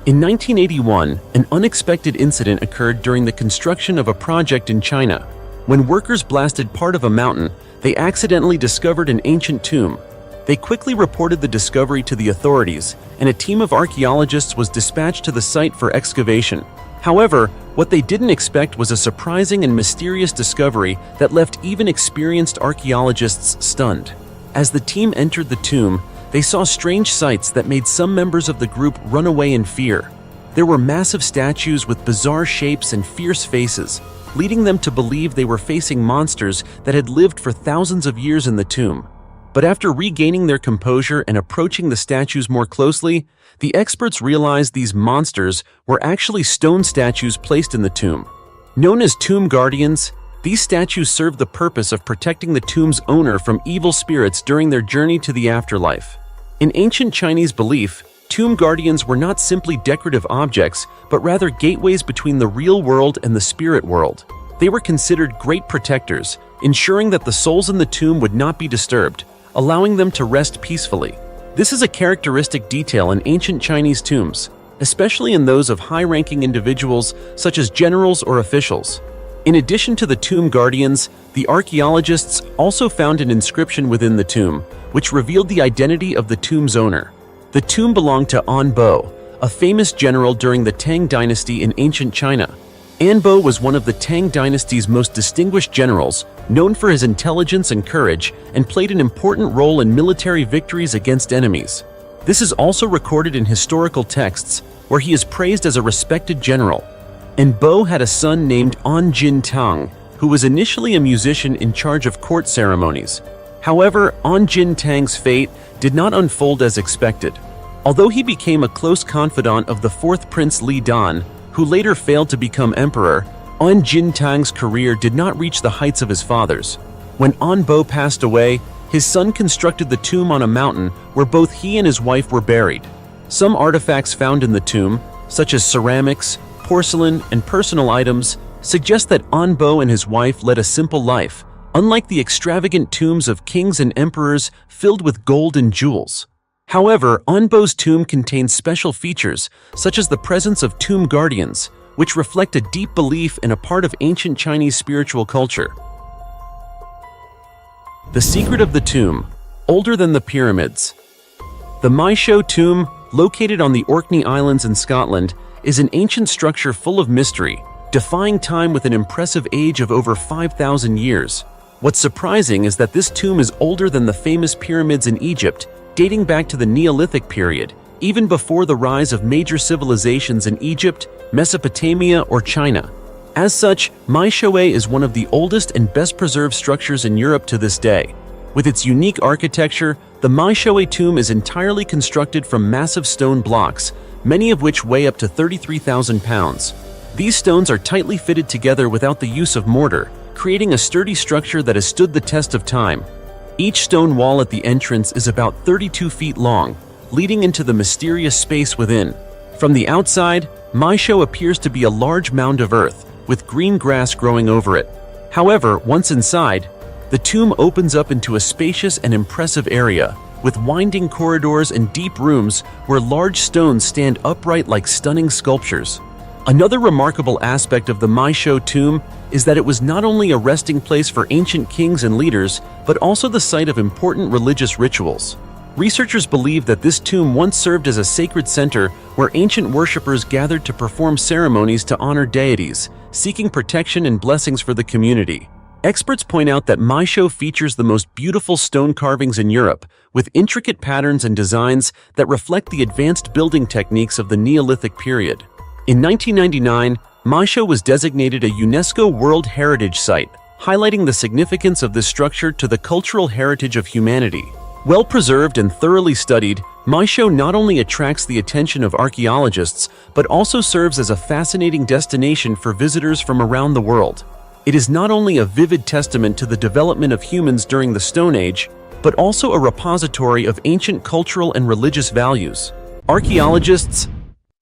In 1981, an unexpected incident occurred during the construction of a project in China. When workers blasted part of a mountain, they accidentally discovered an ancient tomb. They quickly reported the discovery to the authorities, and a team of archaeologists was dispatched to the site for excavation. However, what they didn't expect was a surprising and mysterious discovery that left even experienced archaeologists stunned. As the team entered the tomb, they saw strange sights that made some members of the group run away in fear. There were massive statues with bizarre shapes and fierce faces, leading them to believe they were facing monsters that had lived for thousands of years in the tomb. But after regaining their composure and approaching the statues more closely, the experts realized these monsters were actually stone statues placed in the tomb. Known as tomb guardians, these statues served the purpose of protecting the tomb's owner from evil spirits during their journey to the afterlife. In ancient Chinese belief, tomb guardians were not simply decorative objects, but rather gateways between the real world and the spirit world. They were considered great protectors, ensuring that the souls in the tomb would not be disturbed, allowing them to rest peacefully. This is a characteristic detail in ancient Chinese tombs, especially in those of high-ranking individuals such as generals or officials. In addition to the tomb guardians, the archaeologists also found an inscription within the tomb, which revealed the identity of the tomb's owner. The tomb belonged to Anbo, a famous general during the Tang dynasty in ancient China. Anbo was one of the Tang dynasty's most distinguished generals, known for his intelligence and courage, and played an important role in military victories against enemies. This is also recorded in historical texts, where he is praised as a respected general. Anbo had a son named An Jin Tang, who was initially a musician in charge of court ceremonies. However, An Jin Tang's fate did not unfold as expected. Although he became a close confidant of the fourth prince Li Dan, who later failed to become emperor, An Jin Tang's career did not reach the heights of his father's. When Anbo passed away, his son constructed the tomb on a mountain where both he and his wife were buried. Some artifacts found in the tomb, such as ceramics, porcelain, and personal items, suggest that Anbo and his wife led a simple life, unlike the extravagant tombs of kings and emperors filled with gold and jewels. However, Anbo's tomb contains special features, such as the presence of tomb guardians, which reflect a deep belief in a part of ancient Chinese spiritual culture. The secret of the tomb, older than the pyramids. The Maisho tomb, located on the Orkney Islands in Scotland, is an ancient structure full of mystery, defying time with an impressive age of over 5,000 years. What's surprising is that this tomb is older than the famous pyramids in Egypt, dating back to the Neolithic period, even before the rise of major civilizations in Egypt, Mesopotamia, or China. As such, Maishowe is one of the oldest and best-preserved structures in Europe to this day. With its unique architecture, the Maishowe tomb is entirely constructed from massive stone blocks, many of which weigh up to 33,000 pounds. These stones are tightly fitted together without the use of mortar, creating a sturdy structure that has stood the test of time. Each stone wall at the entrance is about 32 feet long, leading into the mysterious space within. From the outside, Maisho appears to be a large mound of earth, with green grass growing over it. However, once inside, the tomb opens up into a spacious and impressive area, with winding corridors and deep rooms where large stones stand upright like stunning sculptures. Another remarkable aspect of the Maisho tomb is that it was not only a resting place for ancient kings and leaders, but also the site of important religious rituals. Researchers believe that this tomb once served as a sacred center where ancient worshippers gathered to perform ceremonies to honor deities, seeking protection and blessings for the community. Experts point out that Maisho features the most beautiful stone carvings in Europe, with intricate patterns and designs that reflect the advanced building techniques of the Neolithic period. In 1999, Maisho was designated a UNESCO World Heritage Site, highlighting the significance of this structure to the cultural heritage of humanity. Well preserved and thoroughly studied, Maisho not only attracts the attention of archaeologists, but also serves as a fascinating destination for visitors from around the world. It is not only a vivid testament to the development of humans during the Stone Age, but also a repository of ancient cultural and religious values. Archaeologists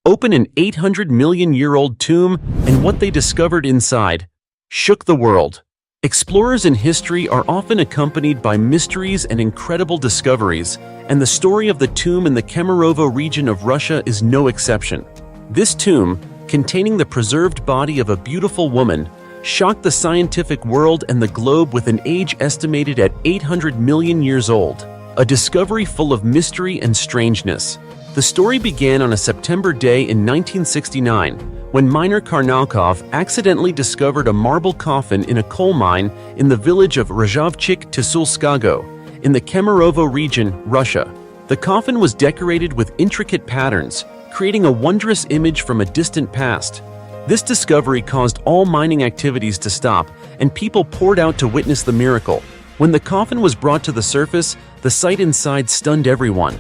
open an 800-million-year-old tomb, and what they discovered inside shook the world. Explorers in history are often accompanied by mysteries and incredible discoveries, and the story of the tomb in the Kemerovo region of Russia is no exception. This tomb, containing the preserved body of a beautiful woman, shocked the scientific world and the globe with an age estimated at 800 million years old, a discovery full of mystery and strangeness. The story began on a September day in 1969, when miner Karnaukov accidentally discovered a marble coffin in a coal mine in the village of Rozhovchik Tsulskago, in the Kemerovo region, Russia. The coffin was decorated with intricate patterns, creating a wondrous image from a distant past. This discovery caused all mining activities to stop, and people poured out to witness the miracle. When the coffin was brought to the surface, the sight inside stunned everyone.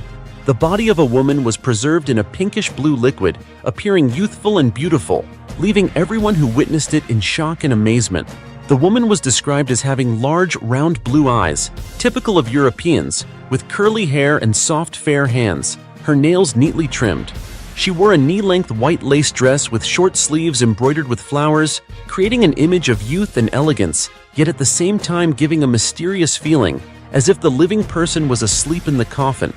The body of a woman was preserved in a pinkish-blue liquid, appearing youthful and beautiful, leaving everyone who witnessed it in shock and amazement. The woman was described as having large, round blue eyes, typical of Europeans, with curly hair and soft, fair hands, her nails neatly trimmed. She wore a knee-length white lace dress with short sleeves embroidered with flowers, creating an image of youth and elegance, yet at the same time giving a mysterious feeling, as if the living person was asleep in the coffin.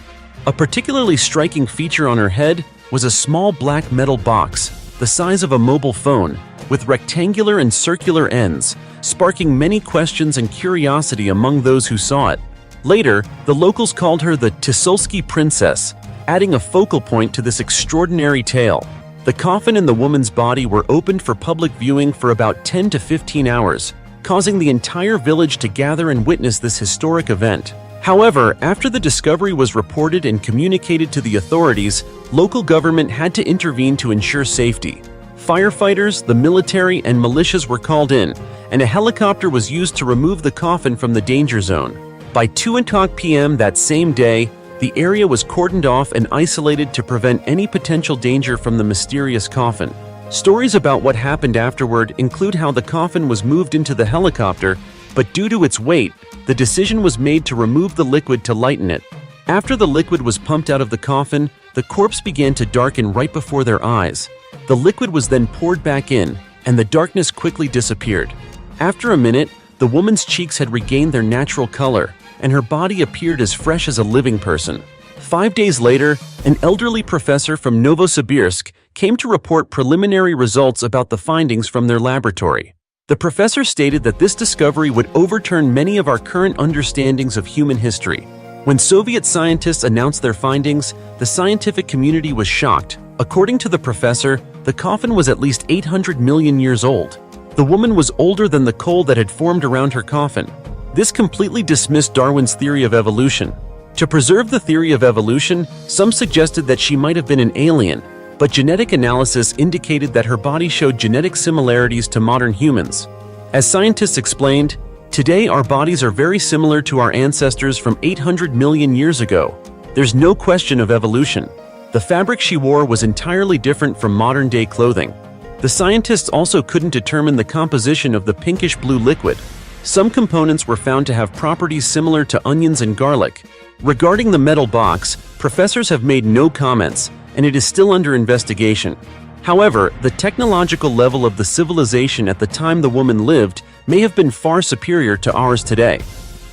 A particularly striking feature on her head was a small black metal box, the size of a mobile phone, with rectangular and circular ends, sparking many questions and curiosity among those who saw it. Later, the locals called her the Tsulski Princess, adding a focal point to this extraordinary tale. The coffin and the woman's body were opened for public viewing for about 10 to 15 hours, causing the entire village to gather and witness this historic event. However, after the discovery was reported and communicated to the authorities, local government had to intervene to ensure safety. Firefighters, the military, and militias were called in, and a helicopter was used to remove the coffin from the danger zone. By 2:00 p.m. that same day, the area was cordoned off and isolated to prevent any potential danger from the mysterious coffin. Stories about what happened afterward include how the coffin was moved into the helicopter, but due to its weight, the decision was made to remove the liquid to lighten it. After the liquid was pumped out of the coffin, the corpse began to darken right before their eyes. The liquid was then poured back in, and the darkness quickly disappeared. After a minute, the woman's cheeks had regained their natural color, and her body appeared as fresh as a living person. 5 days later, an elderly professor from Novosibirsk came to report preliminary results about the findings from their laboratory. The professor stated that this discovery would overturn many of our current understandings of human history. When Soviet scientists announced their findings, the scientific community was shocked. According to the professor, the coffin was at least 800 million years old. The woman was older than the coal that had formed around her coffin. This completely dismissed Darwin's theory of evolution. To preserve the theory of evolution, some suggested that she might have been an alien, but genetic analysis indicated that her body showed genetic similarities to modern humans. As scientists explained, today our bodies are very similar to our ancestors from 800 million years ago. There's no question of evolution. The fabric she wore was entirely different from modern-day clothing. The scientists also couldn't determine the composition of the pinkish-blue liquid. Some components were found to have properties similar to onions and garlic. Regarding the metal box, professors have made no comments, and it is still under investigation. However, the technological level of the civilization at the time the woman lived may have been far superior to ours today.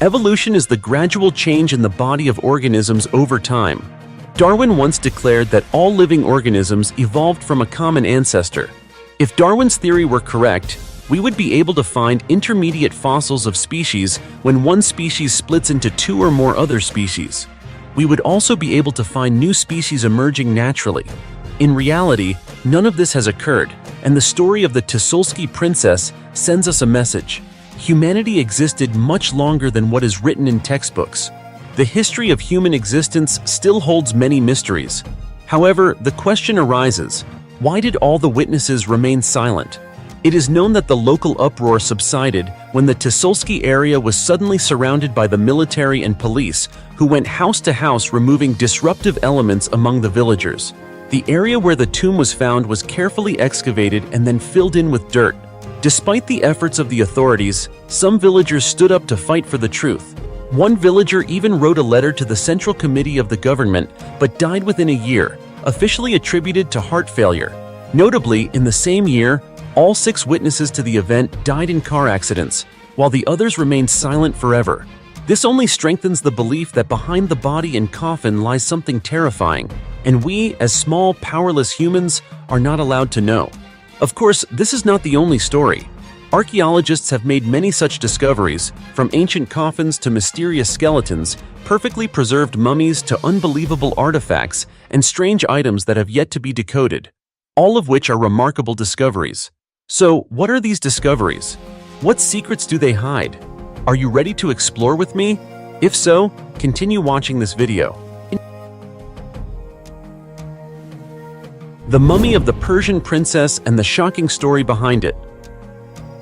Evolution is the gradual change in the body of organisms over time. Darwin once declared that all living organisms evolved from a common ancestor. If Darwin's theory were correct, we would be able to find intermediate fossils of species when one species splits into two or more other species. We would also be able to find new species emerging naturally. In reality, none of this has occurred, and the story of the Tusolsky princess sends us a message. Humanity existed much longer than what is written in textbooks. The history of human existence still holds many mysteries. However, the question arises, why did all the witnesses remain silent? It is known that the local uproar subsided when the Tusolsky area was suddenly surrounded by the military and police, who went house to house removing disruptive elements among the villagers. The area where the tomb was found was carefully excavated and then filled in with dirt. Despite the efforts of the authorities, some villagers stood up to fight for the truth. One villager even wrote a letter to the Central Committee of the government, but died within a year, officially attributed to heart failure. Notably, in the same year, all 6 witnesses to the event died in car accidents, while the others remained silent forever. This only strengthens the belief that behind the body and coffin lies something terrifying, and we, as small, powerless humans, are not allowed to know. Of course, this is not the only story. Archaeologists have made many such discoveries, from ancient coffins to mysterious skeletons, perfectly preserved mummies to unbelievable artifacts, and strange items that have yet to be decoded, all of which are remarkable discoveries. So, what are these discoveries? What secrets do they hide? Are you ready to explore with me? If so, continue watching this video. The mummy of the Persian princess and the shocking story behind it.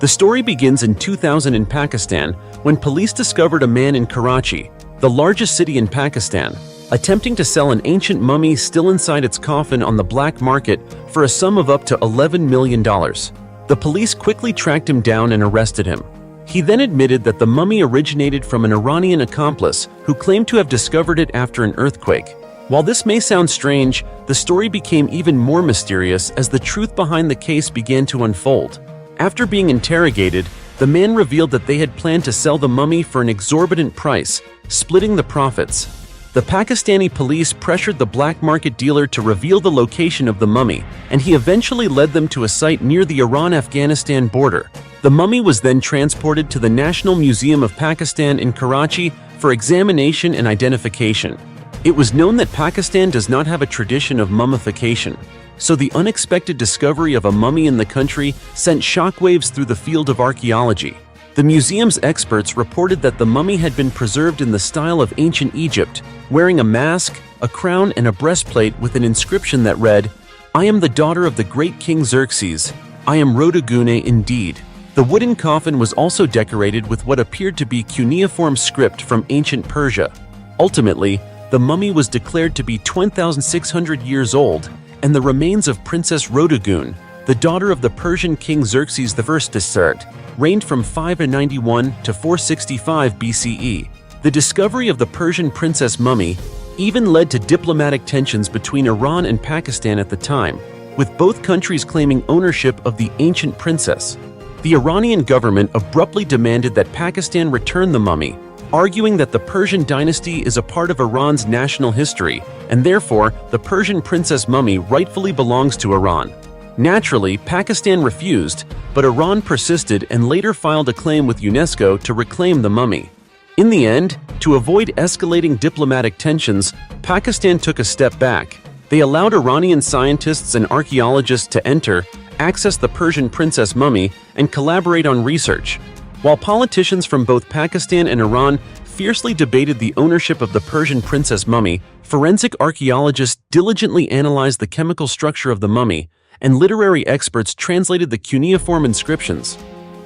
The story begins in 2000 in Pakistan when police discovered a man in Karachi, the largest city in Pakistan, attempting to sell an ancient mummy still inside its coffin on the black market for a sum of up to $11 million. The police quickly tracked him down and arrested him. He then admitted that the mummy originated from an Iranian accomplice who claimed to have discovered it after an earthquake. While this may sound strange, the story became even more mysterious as the truth behind the case began to unfold. After being interrogated, the man revealed that they had planned to sell the mummy for an exorbitant price, splitting the profits. The Pakistani police pressured the black market dealer to reveal the location of the mummy, and he eventually led them to a site near the Iran-Afghanistan border. The mummy was then transported to the National Museum of Pakistan in Karachi for examination and identification. It was known that Pakistan does not have a tradition of mummification, so the unexpected discovery of a mummy in the country sent shockwaves through the field of archaeology. The museum's experts reported that the mummy had been preserved in the style of ancient Egypt, wearing a mask, a crown, and a breastplate with an inscription that read, "I am the daughter of the great King Xerxes. I am Rodogune indeed." The wooden coffin was also decorated with what appeared to be cuneiform script from ancient Persia. Ultimately, the mummy was declared to be 2,600 years old, and the remains of Princess Rodogune, the daughter of the Persian king Xerxes I, reigned from 591 to 465 BCE. The discovery of the Persian princess mummy even led to diplomatic tensions between Iran and Pakistan at the time, with both countries claiming ownership of the ancient princess. The Iranian government abruptly demanded that Pakistan return the mummy, arguing that the Persian dynasty is a part of Iran's national history, and therefore the Persian princess mummy rightfully belongs to Iran. Naturally, Pakistan refused, but Iran persisted and later filed a claim with UNESCO to reclaim the mummy. In the end, to avoid escalating diplomatic tensions, Pakistan took a step back. They allowed Iranian scientists and archaeologists to enter, access the Persian princess mummy, and collaborate on research. While politicians from both Pakistan and Iran fiercely debated the ownership of the Persian princess mummy, forensic archaeologists diligently analyzed the chemical structure of the mummy, and literary experts translated the cuneiform inscriptions.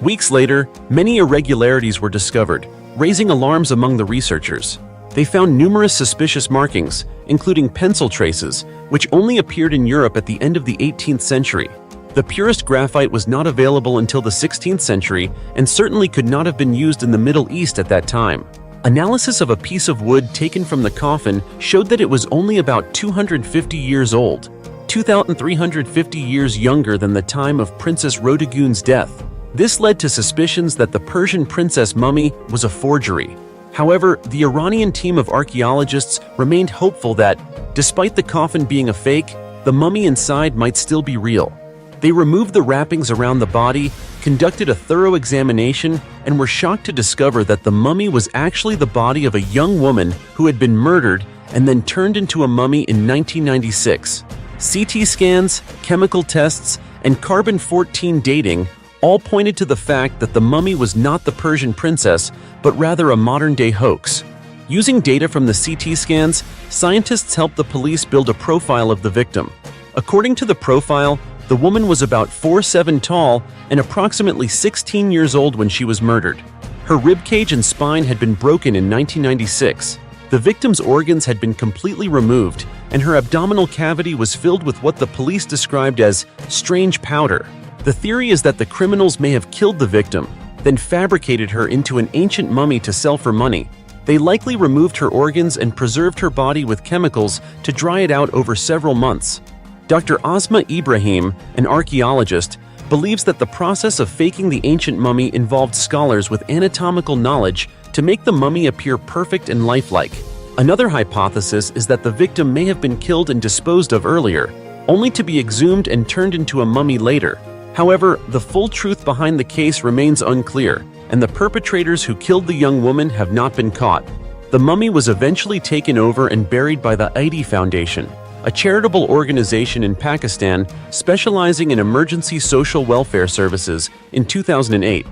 Weeks later, many irregularities were discovered, raising alarms among the researchers. They found numerous suspicious markings, including pencil traces, which only appeared in Europe at the end of the 18th century. The purest graphite was not available until the 16th century and certainly could not have been used in the Middle East at that time. Analysis of a piece of wood taken from the coffin showed that it was only about 250 years old, 2,350 years younger than the time of Princess Rodegun's death. This led to suspicions that the Persian princess mummy was a forgery. However, the Iranian team of archaeologists remained hopeful that, despite the coffin being a fake, the mummy inside might still be real. They removed the wrappings around the body, conducted a thorough examination, and were shocked to discover that the mummy was actually the body of a young woman who had been murdered and then turned into a mummy in 1996. CT scans, chemical tests, and carbon-14 dating all pointed to the fact that the mummy was not the Persian princess, but rather a modern-day hoax. Using data from the CT scans, scientists helped the police build a profile of the victim. According to the profile, the woman was about 4'7" tall and approximately 16 years old when she was murdered. Her ribcage and spine had been broken in 1996. The victim's organs had been completely removed, and her abdominal cavity was filled with what the police described as strange powder. The theory is that the criminals may have killed the victim, then fabricated her into an ancient mummy to sell for money. They likely removed her organs and preserved her body with chemicals to dry it out over several months. Dr. Asma Ibrahim, an archaeologist, believes that the process of faking the ancient mummy involved scholars with anatomical knowledge to make the mummy appear perfect and lifelike. Another hypothesis is that the victim may have been killed and disposed of earlier, only to be exhumed and turned into a mummy later. However, the full truth behind the case remains unclear, and the perpetrators who killed the young woman have not been caught. The mummy was eventually taken over and buried by the Aidi Foundation, a charitable organization in Pakistan specializing in emergency social welfare services, in 2008.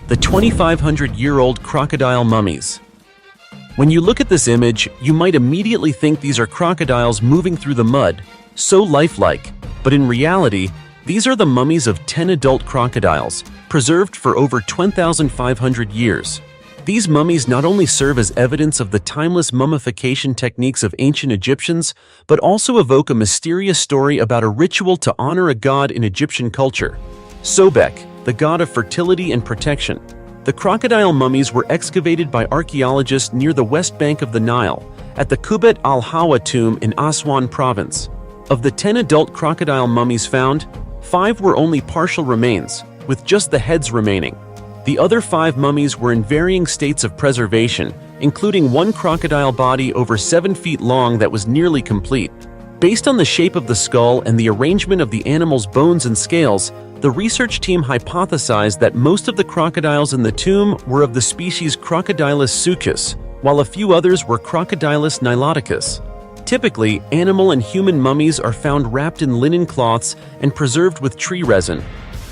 The 2,500-year-old crocodile mummies. When you look at this image, you might immediately think these are crocodiles moving through the mud, so lifelike, but in reality, these are the mummies of 10 adult crocodiles, preserved for over 10,500 years. These mummies not only serve as evidence of the timeless mummification techniques of ancient Egyptians, but also evoke a mysterious story about a ritual to honor a god in Egyptian culture, Sobek, the god of fertility and protection. The crocodile mummies were excavated by archaeologists near the west bank of the Nile, at the Kubet al-Hawa tomb in Aswan province. Of the 10 adult crocodile mummies found, 5 were only partial remains, with just the heads remaining. The other 5 mummies were in varying states of preservation, including one crocodile body over 7 feet long that was nearly complete. Based on the shape of the skull and the arrangement of the animal's bones and scales, the research team hypothesized that most of the crocodiles in the tomb were of the species Crocodilus suchus, while a few others were Crocodilus niloticus. Typically, animal and human mummies are found wrapped in linen cloths and preserved with tree resin.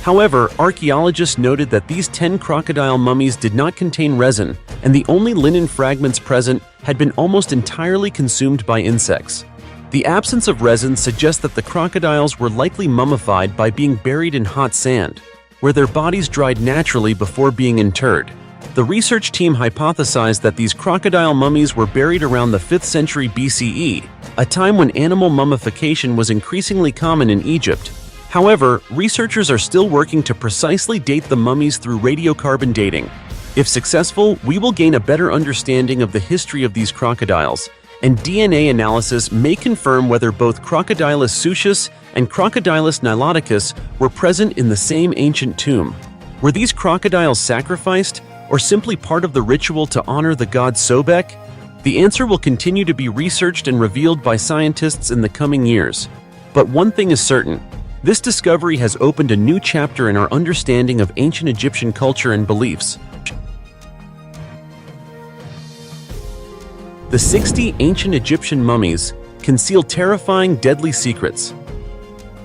However, archaeologists noted that these 10 crocodile mummies did not contain resin, and the only linen fragments present had been almost entirely consumed by insects. The absence of resin suggests that the crocodiles were likely mummified by being buried in hot sand, where their bodies dried naturally before being interred. The research team hypothesized that these crocodile mummies were buried around the 5th century BCE, a time when animal mummification was increasingly common in Egypt. However, researchers are still working to precisely date the mummies through radiocarbon dating. If successful, we will gain a better understanding of the history of these crocodiles, and DNA analysis may confirm whether both Crocodilus suchus and Crocodilus niloticus were present in the same ancient tomb. Were these crocodiles sacrificed, or simply part of the ritual to honor the god Sobek? The answer will continue to be researched and revealed by scientists in the coming years. But one thing is certain: this discovery has opened a new chapter in our understanding of ancient Egyptian culture and beliefs. The 60 ancient Egyptian mummies conceal terrifying, deadly secrets.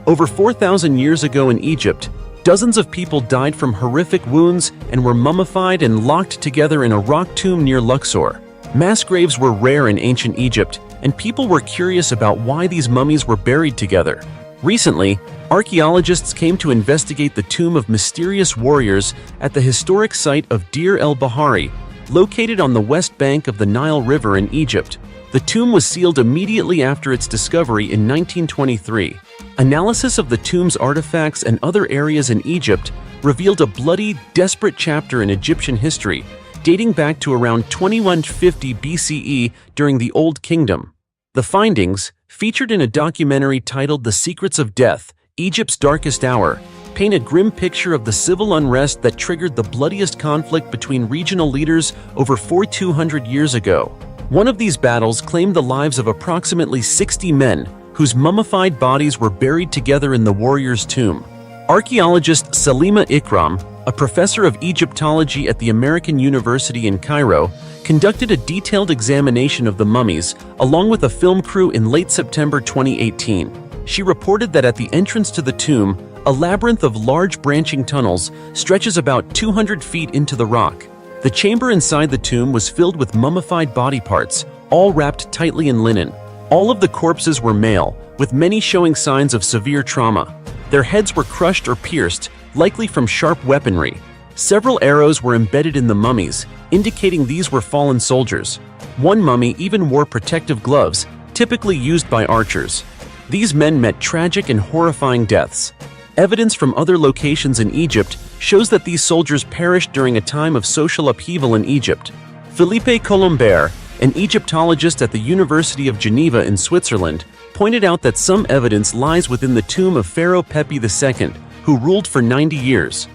Over 4,000 years ago in Egypt, dozens of people died from horrific wounds and were mummified and locked together in a rock tomb near Luxor. Mass graves were rare in ancient Egypt, and people were curious about why these mummies were buried together. Recently, archaeologists came to investigate the tomb of mysterious warriors at the historic site of Deir el-Bahari, located on the west bank of the Nile River in Egypt. The tomb was sealed immediately after its discovery in 1923. Analysis of the tomb's artifacts and other areas in Egypt revealed a bloody, desperate chapter in Egyptian history, dating back to around 2150 BCE during the Old Kingdom. The findings, featured in a documentary titled The Secrets of Death, Egypt's Darkest Hour, paint a grim picture of the civil unrest that triggered the bloodiest conflict between regional leaders over 4,200 years ago. One of these battles claimed the lives of approximately 60 men, whose mummified bodies were buried together in the warrior's tomb. Archaeologist Salima Ikram, a professor of Egyptology at the American University in Cairo, conducted a detailed examination of the mummies along with a film crew in late September 2018. She reported that at the entrance to the tomb, a labyrinth of large branching tunnels stretches about 200 feet into the rock. The chamber inside the tomb was filled with mummified body parts, all wrapped tightly in linen. All of the corpses were male, with many showing signs of severe trauma. Their heads were crushed or pierced, likely from sharp weaponry. Several arrows were embedded in the mummies, indicating these were fallen soldiers. One mummy even wore protective gloves, typically used by archers. These men met tragic and horrifying deaths. Evidence from other locations in Egypt shows that these soldiers perished during a time of social upheaval in Egypt. Philippe Colombert, an Egyptologist at the University of Geneva in Switzerland, pointed out that some evidence lies within the tomb of Pharaoh Pepi II, who ruled for 90 years.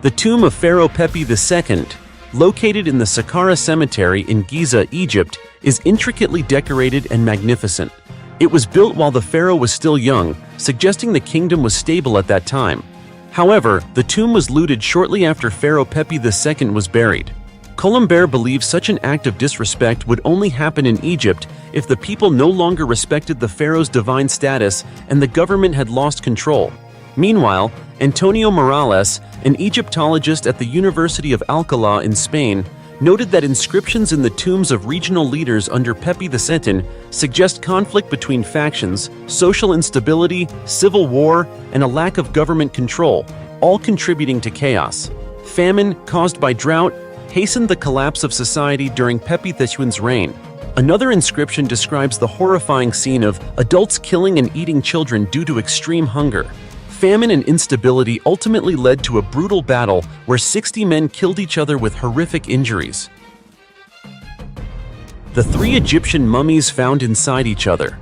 The tomb of Pharaoh Pepi II, located in the Saqqara Cemetery in Giza, Egypt, is intricately decorated and magnificent. It was built while the pharaoh was still young, suggesting the kingdom was stable at that time. However, the tomb was looted shortly after Pharaoh Pepi II was buried. Colombert believes such an act of disrespect would only happen in Egypt if the people no longer respected the pharaoh's divine status and the government had lost control. Meanwhile, Antonio Morales, an Egyptologist at the University of Alcalá in Spain, noted that inscriptions in the tombs of regional leaders under Pepi II suggest conflict between factions, social instability, civil war, and a lack of government control, all contributing to chaos. Famine, caused by drought, hastened the collapse of society during Pepi II's reign. Another inscription describes the horrifying scene of adults killing and eating children due to extreme hunger. Famine and instability ultimately led to a brutal battle where 60 men killed each other with horrific injuries. The three Egyptian mummies found inside each other.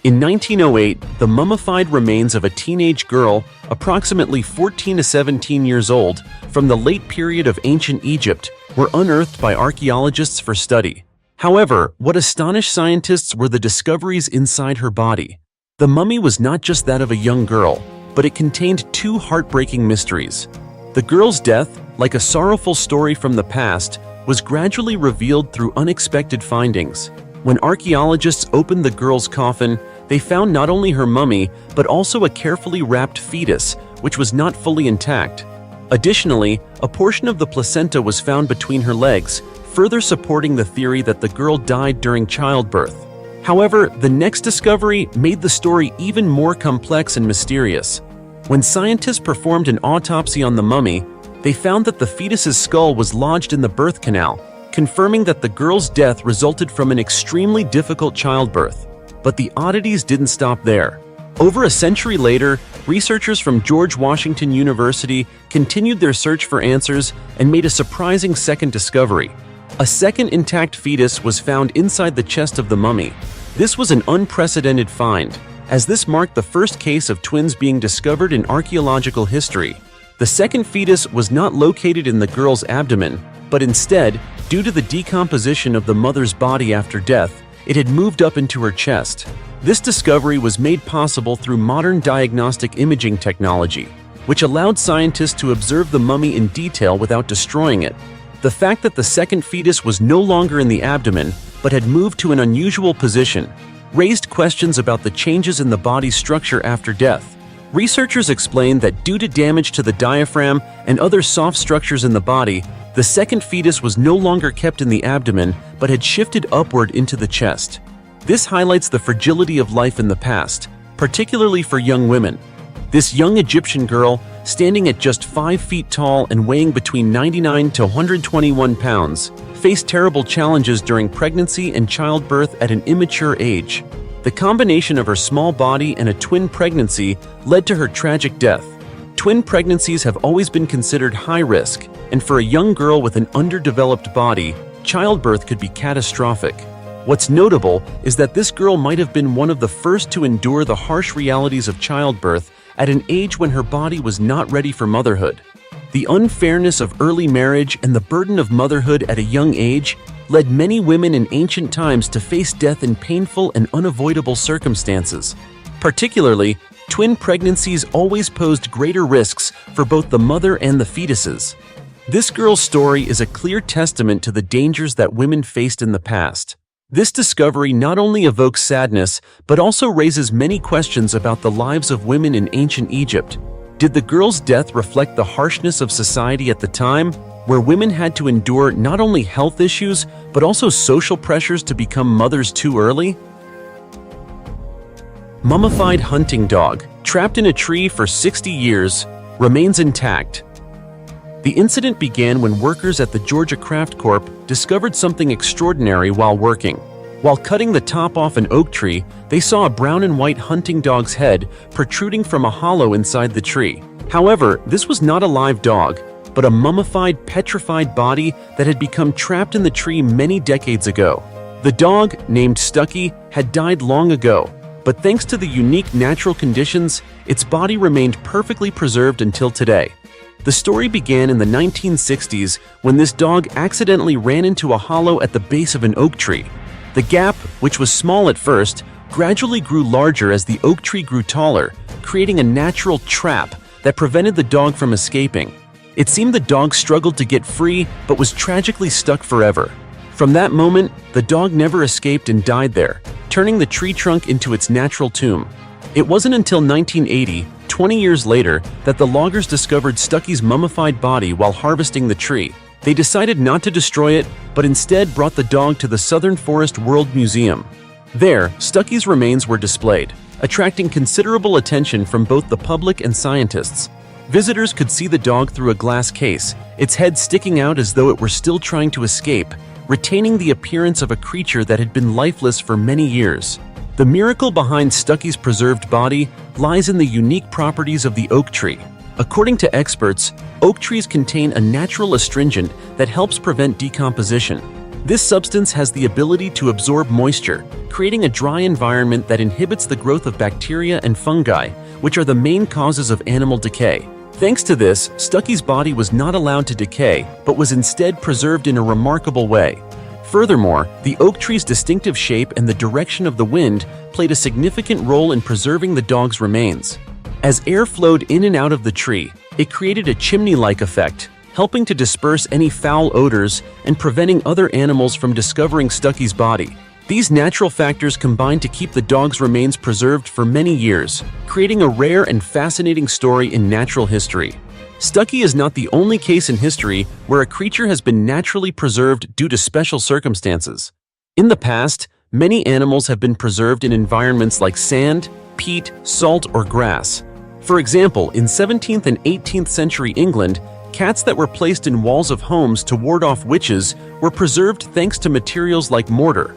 In 1908, the mummified remains of a teenage girl, approximately 14 to 17 years old, from the late period of ancient Egypt, were unearthed by archaeologists for study. However, what astonished scientists were the discoveries inside her body. The mummy was not just that of a young girl, but it contained two heartbreaking mysteries. The girl's death, like a sorrowful story from the past, was gradually revealed through unexpected findings. When archaeologists opened the girl's coffin, they found not only her mummy, but also a carefully wrapped fetus, which was not fully intact. Additionally, a portion of the placenta was found between her legs, further supporting the theory that the girl died during childbirth. However, the next discovery made the story even more complex and mysterious. When scientists performed an autopsy on the mummy, they found that the fetus's skull was lodged in the birth canal, confirming that the girl's death resulted from an extremely difficult childbirth. But the oddities didn't stop there. Over a century later, researchers from George Washington University continued their search for answers and made a surprising second discovery. A second intact fetus was found inside the chest of the mummy. This was an unprecedented find, as this marked the first case of twins being discovered in archaeological history. The second fetus was not located in the girl's abdomen, but instead, due to the decomposition of the mother's body after death, it had moved up into her chest. This discovery was made possible through modern diagnostic imaging technology, which allowed scientists to observe the mummy in detail without destroying it. The fact that the second fetus was no longer in the abdomen, but had moved to an unusual position, raised questions about the changes in the body's structure after death. Researchers explained that due to damage to the diaphragm and other soft structures in the body, the second fetus was no longer kept in the abdomen but had shifted upward into the chest. This highlights the fragility of life in the past, particularly for young women. This young Egyptian girl, standing at just 5 feet tall and weighing between 99 to 121 pounds, faced terrible challenges during pregnancy and childbirth at an immature age. The combination of her small body and a twin pregnancy led to her tragic death. Twin pregnancies have always been considered high risk, and for a young girl with an underdeveloped body, childbirth could be catastrophic. What's notable is that this girl might have been one of the first to endure the harsh realities of childbirth at an age when her body was not ready for motherhood. The unfairness of early marriage and the burden of motherhood at a young age led many women in ancient times to face death in painful and unavoidable circumstances. Particularly, twin pregnancies always posed greater risks for both the mother and the fetuses. This girl's story is a clear testament to the dangers that women faced in the past. This discovery not only evokes sadness, but also raises many questions about the lives of women in ancient Egypt. Did the girl's death reflect the harshness of society at the time, where women had to endure not only health issues, but also social pressures to become mothers too early? Mummified hunting dog, trapped in a tree for 60 years, remains intact. The incident began when workers at the Georgia Craft Corp discovered something extraordinary while working. While cutting the top off an oak tree, they saw a brown and white hunting dog's head protruding from a hollow inside the tree. However, this was not a live dog, but a mummified, petrified body that had become trapped in the tree many decades ago. The dog, named Stucky, had died long ago, but thanks to the unique natural conditions, its body remained perfectly preserved until today. The story began in the 1960s when this dog accidentally ran into a hollow at the base of an oak tree. The gap, which was small at first, gradually grew larger as the oak tree grew taller, creating a natural trap that prevented the dog from escaping. It seemed the dog struggled to get free but was tragically stuck forever. From that moment, the dog never escaped and died there, turning the tree trunk into its natural tomb. It wasn't until 1980, 20 years later, that the loggers discovered Stucky's mummified body while harvesting the tree. They decided not to destroy it, but instead brought the dog to the Southern Forest World Museum. There, Stucky's remains were displayed, attracting considerable attention from both the public and scientists. Visitors could see the dog through a glass case, its head sticking out as though it were still trying to escape, retaining the appearance of a creature that had been lifeless for many years. The miracle behind Stucky's preserved body lies in the unique properties of the oak tree. According to experts, oak trees contain a natural astringent that helps prevent decomposition. This substance has the ability to absorb moisture, creating a dry environment that inhibits the growth of bacteria and fungi, which are the main causes of animal decay. Thanks to this, Stucky's body was not allowed to decay, but was instead preserved in a remarkable way. Furthermore, the oak tree's distinctive shape and the direction of the wind played a significant role in preserving the dog's remains. As air flowed in and out of the tree, it created a chimney-like effect, helping to disperse any foul odors and preventing other animals from discovering Stucky's body. These natural factors combined to keep the dog's remains preserved for many years, creating a rare and fascinating story in natural history. Stucky is not the only case in history where a creature has been naturally preserved due to special circumstances. In the past, many animals have been preserved in environments like sand, peat, salt, or grass. For example, in 17th and 18th century England, cats that were placed in walls of homes to ward off witches were preserved thanks to materials like mortar.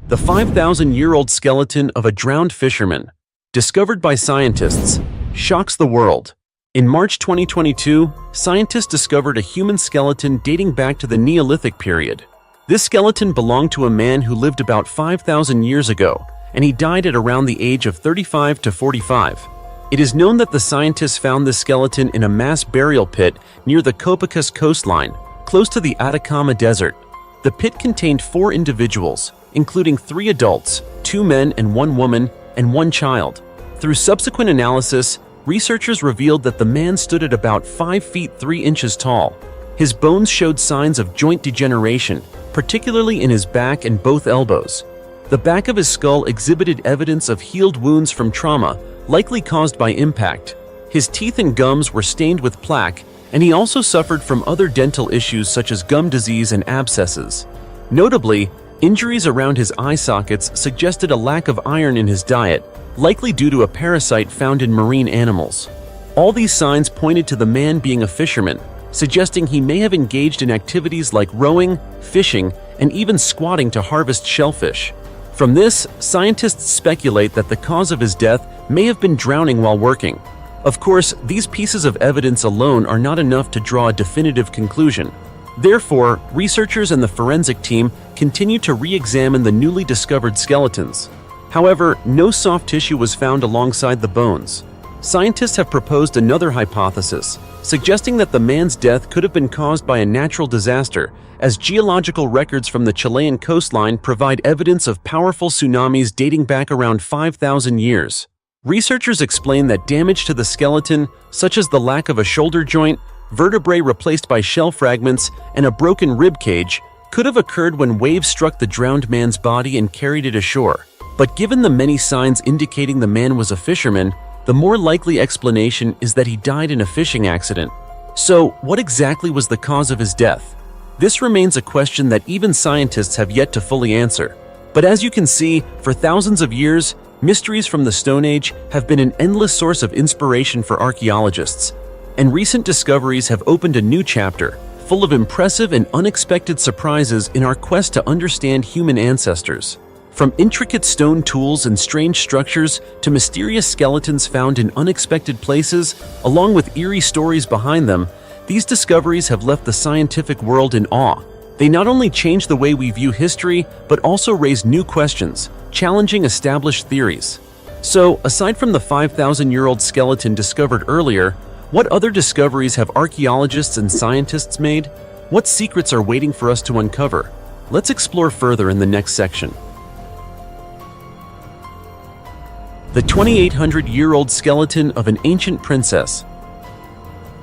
The 5,000-year-old skeleton of a drowned fisherman, discovered by scientists, shocks the world. In March 2022, scientists discovered a human skeleton dating back to the Neolithic period. This skeleton belonged to a man who lived about 5,000 years ago, and he died at around the age of 35 to 45. It is known that the scientists found this skeleton in a mass burial pit near the Paracas coastline, close to the Atacama Desert. The pit contained 4 individuals, including 3 adults, 2 men and 1 woman, and 1 child. Through subsequent analysis, researchers revealed that the man stood at about 5 feet 3 inches tall. His bones showed signs of joint degeneration, particularly in his back and both elbows. The back of his skull exhibited evidence of healed wounds from trauma, likely caused by impact. His teeth and gums were stained with plaque, and he also suffered from other dental issues such as gum disease and abscesses. Notably, injuries around his eye sockets suggested a lack of iron in his diet, likely due to a parasite found in marine animals. All these signs pointed to the man being a fisherman, suggesting he may have engaged in activities like rowing, fishing, and even squatting to harvest shellfish. From this, scientists speculate that the cause of his death may have been drowning while working. Of course, these pieces of evidence alone are not enough to draw a definitive conclusion. Therefore, researchers and the forensic team continue to re-examine the newly discovered skeletons. However, no soft tissue was found alongside the bones. Scientists have proposed another hypothesis, suggesting that the man's death could have been caused by a natural disaster, as geological records from the Chilean coastline provide evidence of powerful tsunamis dating back around 5,000 years. Researchers explain that damage to the skeleton, such as the lack of a shoulder joint, vertebrae replaced by shell fragments, and a broken rib cage, could have occurred when waves struck the drowned man's body and carried it ashore. But given the many signs indicating the man was a fisherman, the more likely explanation is that he died in a fishing accident. So, what exactly was the cause of his death? This remains a question that even scientists have yet to fully answer. But as you can see, for thousands of years, mysteries from the Stone Age have been an endless source of inspiration for archaeologists. And recent discoveries have opened a new chapter, full of impressive and unexpected surprises in our quest to understand human ancestors. From intricate stone tools and strange structures to mysterious skeletons found in unexpected places, along with eerie stories behind them, these discoveries have left the scientific world in awe. They not only change the way we view history, but also raise new questions, challenging established theories. So, aside from the 5,000-year-old skeleton discovered earlier, what other discoveries have archaeologists and scientists made? What secrets are waiting for us to uncover? Let's explore further in the next section. The 2,800-year-old skeleton of an ancient princess.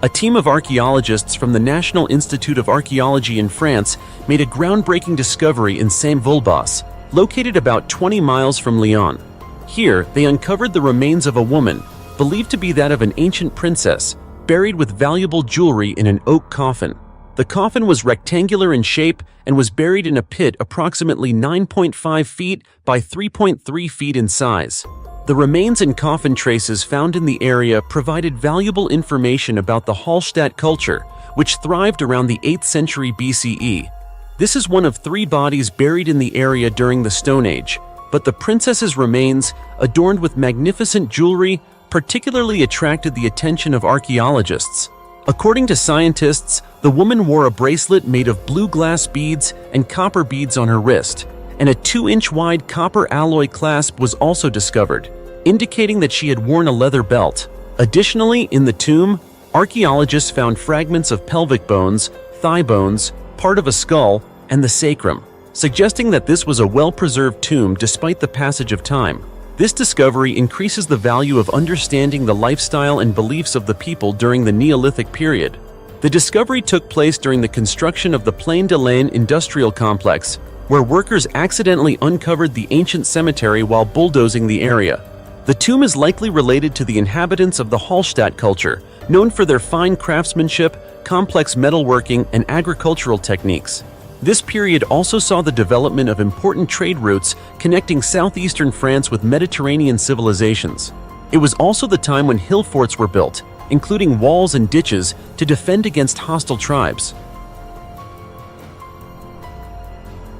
A team of archaeologists from the National Institute of Archaeology in France made a groundbreaking discovery in Saint-Vulbas, located about 20 miles from Lyon. Here, they uncovered the remains of a woman, believed to be that of an ancient princess, buried with valuable jewelry in an oak coffin. The coffin was rectangular in shape and was buried in a pit approximately 9.5 feet by 3.3 feet in size. The remains and coffin traces found in the area provided valuable information about the Hallstatt culture, which thrived around the 8th century BCE. This is one of 3 bodies buried in the area during the Stone Age, but the princess's remains, adorned with magnificent jewelry, particularly attracted the attention of archaeologists. According to scientists, the woman wore a bracelet made of blue glass beads and copper beads on her wrist, and a 2-inch wide copper alloy clasp was also discovered, indicating that she had worn a leather belt. Additionally, in the tomb, archaeologists found fragments of pelvic bones, thigh bones, part of a skull, and the sacrum, suggesting that this was a well-preserved tomb despite the passage of time. This discovery increases the value of understanding the lifestyle and beliefs of the people during the Neolithic period. The discovery took place during the construction of the Plaine de Laine industrial complex, where workers accidentally uncovered the ancient cemetery while bulldozing the area. The tomb is likely related to the inhabitants of the Hallstatt culture, known for their fine craftsmanship, complex metalworking, and agricultural techniques. This period also saw the development of important trade routes connecting southeastern France with Mediterranean civilizations. It was also the time when hill forts were built, including walls and ditches, to defend against hostile tribes.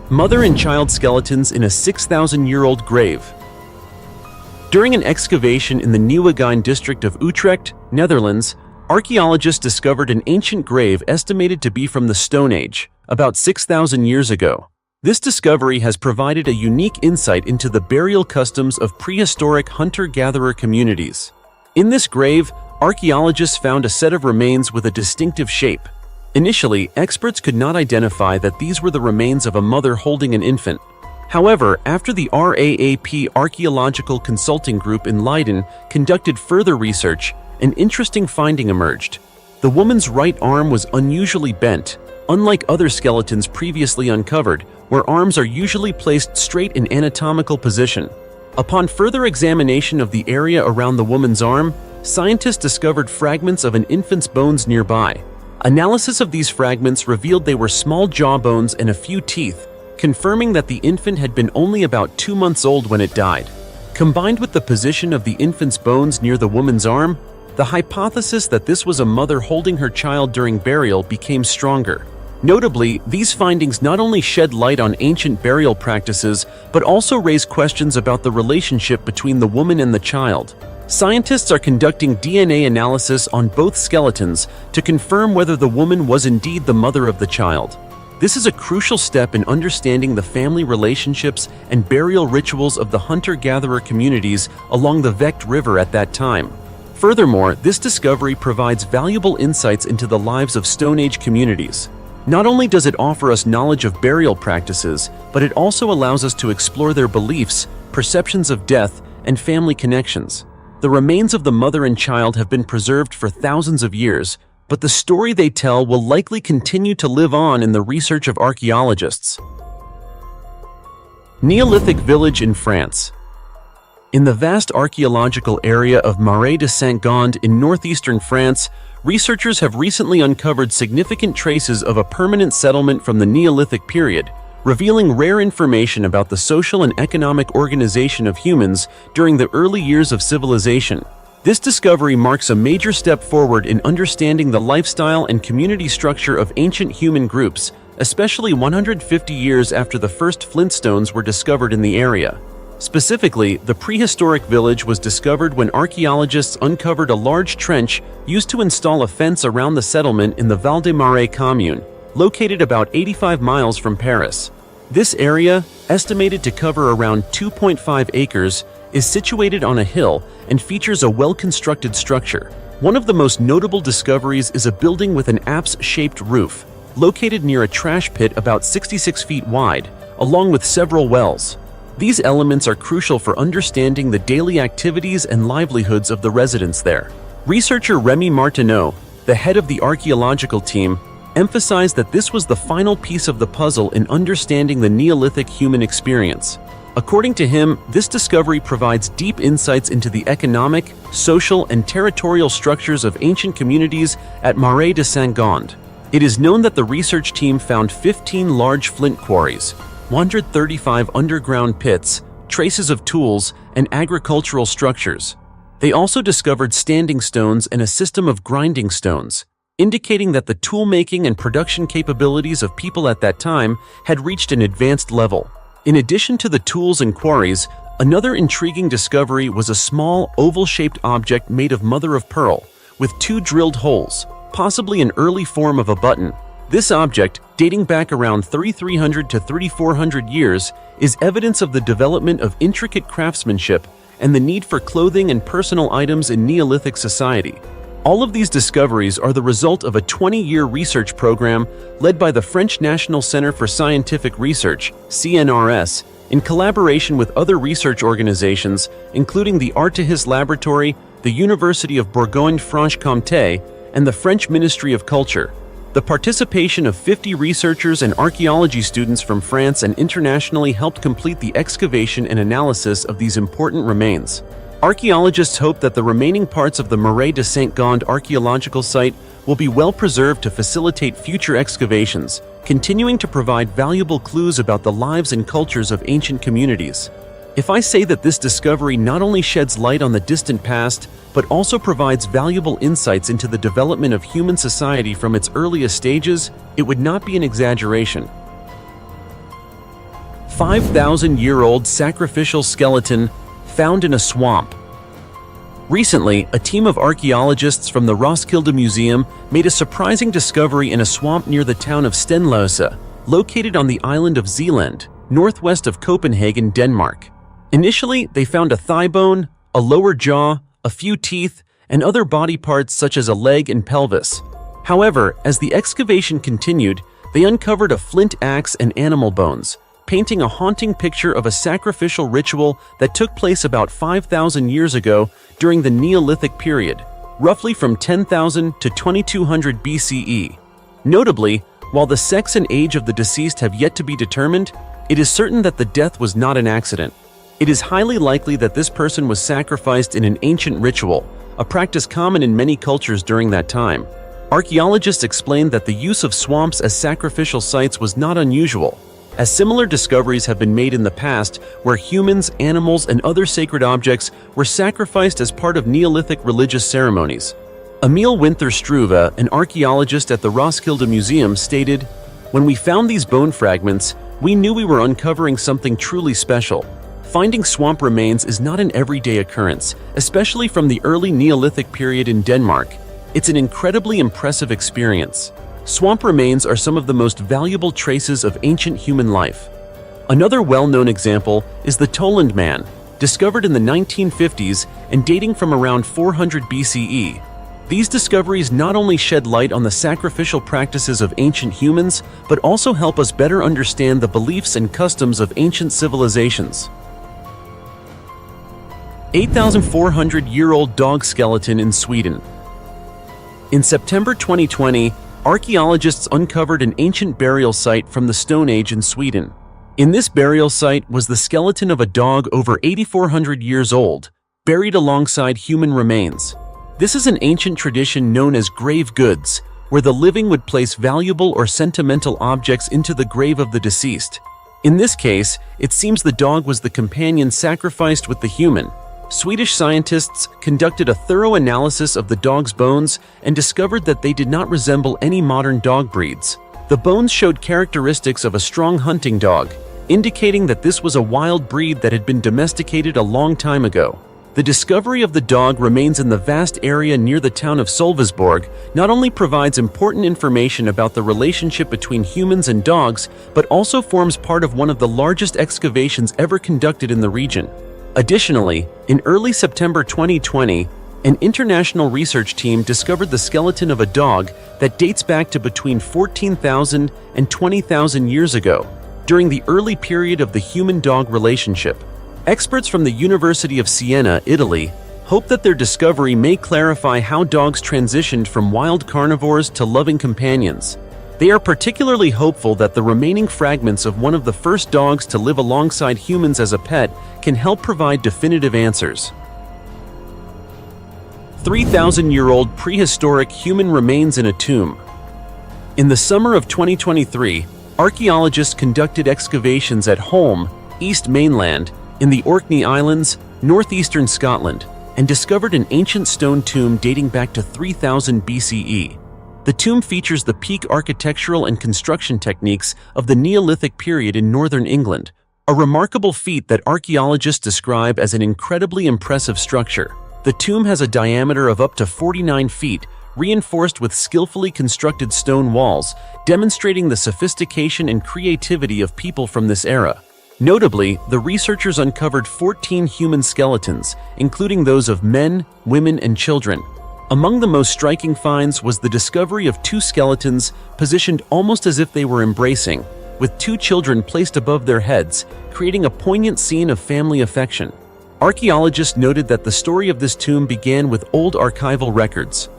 Mother and child skeletons in a 6,000-year-old grave. During an excavation in the Nieuwegein district of Utrecht, Netherlands, archaeologists discovered an ancient grave estimated to be from the Stone Age, about 6,000 years ago. This discovery has provided a unique insight into the burial customs of prehistoric hunter-gatherer communities. In this grave, archaeologists found a set of remains with a distinctive shape. Initially, experts could not identify that these were the remains of a mother holding an infant. However, after the RAAP Archaeological Consulting Group in Leiden conducted further research, an interesting finding emerged. The woman's right arm was unusually bent, unlike other skeletons previously uncovered, where arms are usually placed straight in anatomical position. Upon further examination of the area around the woman's arm, scientists discovered fragments of an infant's bones nearby. Analysis of these fragments revealed they were small jaw bones and a few teeth, confirming that the infant had been only about 2 months old when it died. Combined with the position of the infant's bones near the woman's arm, the hypothesis that this was a mother holding her child during burial became stronger. Notably, these findings not only shed light on ancient burial practices, but also raise questions about the relationship between the woman and the child. Scientists are conducting DNA analysis on both skeletons to confirm whether the woman was indeed the mother of the child. This is a crucial step in understanding the family relationships and burial rituals of the hunter-gatherer communities along the Vecht River at that time. Furthermore, this discovery provides valuable insights into the lives of Stone Age communities. Not only does it offer us knowledge of burial practices, but it also allows us to explore their beliefs, perceptions of death, and family connections. The remains of the mother and child have been preserved for thousands of years, but the story they tell will likely continue to live on in the research of archaeologists. Neolithic village in France. In the vast archaeological area of Marais de Saint-Gond in northeastern France, researchers have recently uncovered significant traces of a permanent settlement from the Neolithic period, revealing rare information about the social and economic organization of humans during the early years of civilization. This discovery marks a major step forward in understanding the lifestyle and community structure of ancient human groups, especially 150 years after the first flintstones were discovered in the area. Specifically, the prehistoric village was discovered when archaeologists uncovered a large trench used to install a fence around the settlement in the Val de Marais commune, located about 85 miles from Paris. This area, estimated to cover around 2.5 acres, is situated on a hill and features a well-constructed structure. One of the most notable discoveries is a building with an apse-shaped roof, located near a trash pit about 66 feet wide, along with several wells. These elements are crucial for understanding the daily activities and livelihoods of the residents there. Researcher Remy Martineau, the head of the archaeological team, emphasized that this was the final piece of the puzzle in understanding the Neolithic human experience. According to him, this discovery provides deep insights into the economic, social, and territorial structures of ancient communities at Marais de Saint-Gond. It is known that the research team found 15 large flint quarries, 135 underground pits, traces of tools, and agricultural structures. They also discovered standing stones and a system of grinding stones, indicating that the tool-making and production capabilities of people at that time had reached an advanced level. In addition to the tools and quarries, another intriguing discovery was a small, oval-shaped object made of mother-of-pearl, with 2 drilled holes, possibly an early form of a button. This object, dating back around 3300 to 3400 years, is evidence of the development of intricate craftsmanship and the need for clothing and personal items in Neolithic society. All of these discoveries are the result of a 20-year research program led by the French National Center for Scientific Research, CNRS, in collaboration with other research organizations, including the Artehis Laboratory, the University of Bourgogne-Franche-Comté, and the French Ministry of Culture. The participation of 50 researchers and archaeology students from France and internationally helped complete the excavation and analysis of these important remains. Archaeologists hope that the remaining parts of the Marais de Saint-Gond archaeological site will be well preserved to facilitate future excavations, continuing to provide valuable clues about the lives and cultures of ancient communities. If I say that this discovery not only sheds light on the distant past, but also provides valuable insights into the development of human society from its earliest stages, it would not be an exaggeration. 5,000-year-old sacrificial skeleton found in a swamp. Recently, a team of archaeologists from the Roskilde Museum made a surprising discovery in a swamp near the town of Stenløse, located on the island of Sealant, northwest of Copenhagen, Denmark. Initially, they found a thigh bone, a lower jaw, a few teeth, and other body parts such as a leg and pelvis. However, as the excavation continued, they uncovered a flint axe and animal bones, painting a haunting picture of a sacrificial ritual that took place about 5,000 years ago during the Neolithic period. roughly from 10,000 to 2200 BCE. Notably, while the sex and age of the deceased have yet to be determined, it is certain that the death was not an accident. It is highly likely that this person was sacrificed in an ancient ritual, a practice common in many cultures during that time. Archaeologists explained that the use of swamps as sacrificial sites was not unusual, as similar discoveries have been made in the past where humans, animals, and other sacred objects were sacrificed as part of Neolithic religious ceremonies. Emil Winther Struve, an archaeologist at the Roskilde Museum, stated, "When we found these bone fragments, we knew we were uncovering something truly special. Finding swamp remains is not an everyday occurrence, especially from the early Neolithic period in Denmark. It's an incredibly impressive experience. Swamp remains are some of the most valuable traces of ancient human life." Another well-known example is the Toland Man, discovered in the 1950s and dating from around 400 BCE. These discoveries not only shed light on the sacrificial practices of ancient humans, but also help us better understand the beliefs and customs of ancient civilizations. 8,400-year-old dog skeleton in Sweden. In September 2020, archaeologists uncovered an ancient burial site from the Stone Age in Sweden. In this burial site was the skeleton of a dog over 8,400 years old, buried alongside human remains. This is an ancient tradition known as grave goods, where the living would place valuable or sentimental objects into the grave of the deceased. In this case, it seems the dog was the companion sacrificed with the human. Swedish scientists conducted a thorough analysis of the dog's bones and discovered that they did not resemble any modern dog breeds. The bones showed characteristics of a strong hunting dog, indicating that this was a wild breed that had been domesticated a long time ago. The discovery of the dog remains in the vast area near the town of Sölvesborg not only provides important information about the relationship between humans and dogs, but also forms part of one of the largest excavations ever conducted in the region. Additionally, in early September 2020, an international research team discovered the skeleton of a dog that dates back to between 14,000 and 20,000 years ago, during the early period of the human-dog relationship. Experts from the University of Siena, Italy, hope that their discovery may clarify how dogs transitioned from wild carnivores to loving companions. They are particularly hopeful that the remaining fragments of one of the first dogs to live alongside humans as a pet can help provide definitive answers. 3,000-year-old prehistoric human remains in a tomb. In the summer of 2023, archaeologists conducted excavations at Holm, East Mainland, in the Orkney Islands, northeastern Scotland, and discovered an ancient stone tomb dating back to 3000 BCE. The tomb features the peak architectural and construction techniques of the Neolithic period in northern England, a remarkable feat that archaeologists describe as an incredibly impressive structure. The tomb has a diameter of up to 49 feet, reinforced with skillfully constructed stone walls, demonstrating the sophistication and creativity of people from this era. Notably, the researchers uncovered 14 human skeletons, including those of men, women, and children. Among the most striking finds was the discovery of 2 skeletons positioned almost as if they were embracing, with 2 children placed above their heads, creating a poignant scene of family affection. Archaeologists noted that the story of this tomb began with old archival records.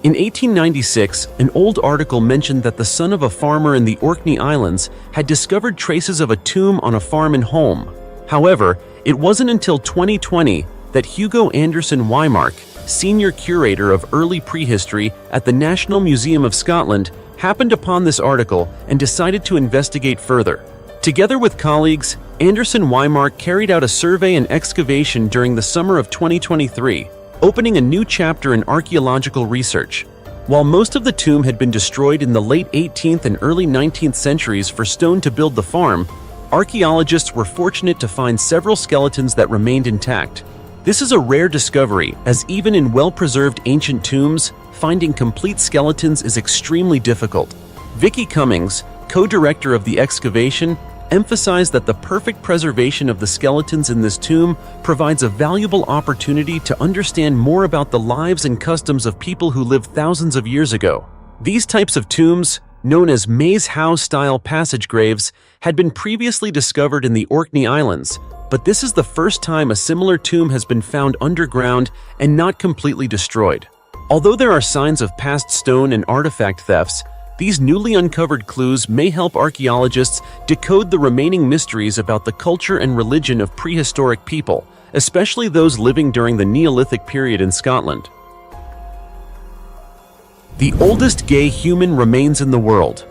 In 1896, an old article mentioned that the son of a farmer in the Orkney Islands had discovered traces of a tomb on a farm in Holm. However, it wasn't until 2020 that Hugo Anderson Weimark, senior curator of early prehistory at the National Museum of Scotland, happened upon this article and decided to investigate further. Together with colleagues, Anderson Weimark carried out a survey and excavation during the summer of 2023, opening a new chapter in archaeological research. While most of the tomb had been destroyed in the late 18th and early 19th centuries for stone to build the farm, archaeologists were fortunate to find several skeletons that remained intact. This is a rare discovery, as even in well-preserved ancient tombs, finding complete skeletons is extremely difficult. Vicky Cummings, co-director of the excavation, emphasized that the perfect preservation of the skeletons in this tomb provides a valuable opportunity to understand more about the lives and customs of people who lived thousands of years ago. These types of tombs, known as maze house-style passage graves, had been previously discovered in the Orkney Islands, but this is the first time a similar tomb has been found underground and not completely destroyed. Although there are signs of past stone and artifact thefts, these newly uncovered clues may help archaeologists decode the remaining mysteries about the culture and religion of prehistoric people, especially those living during the Neolithic period in Scotland. The oldest gay human remains in the world.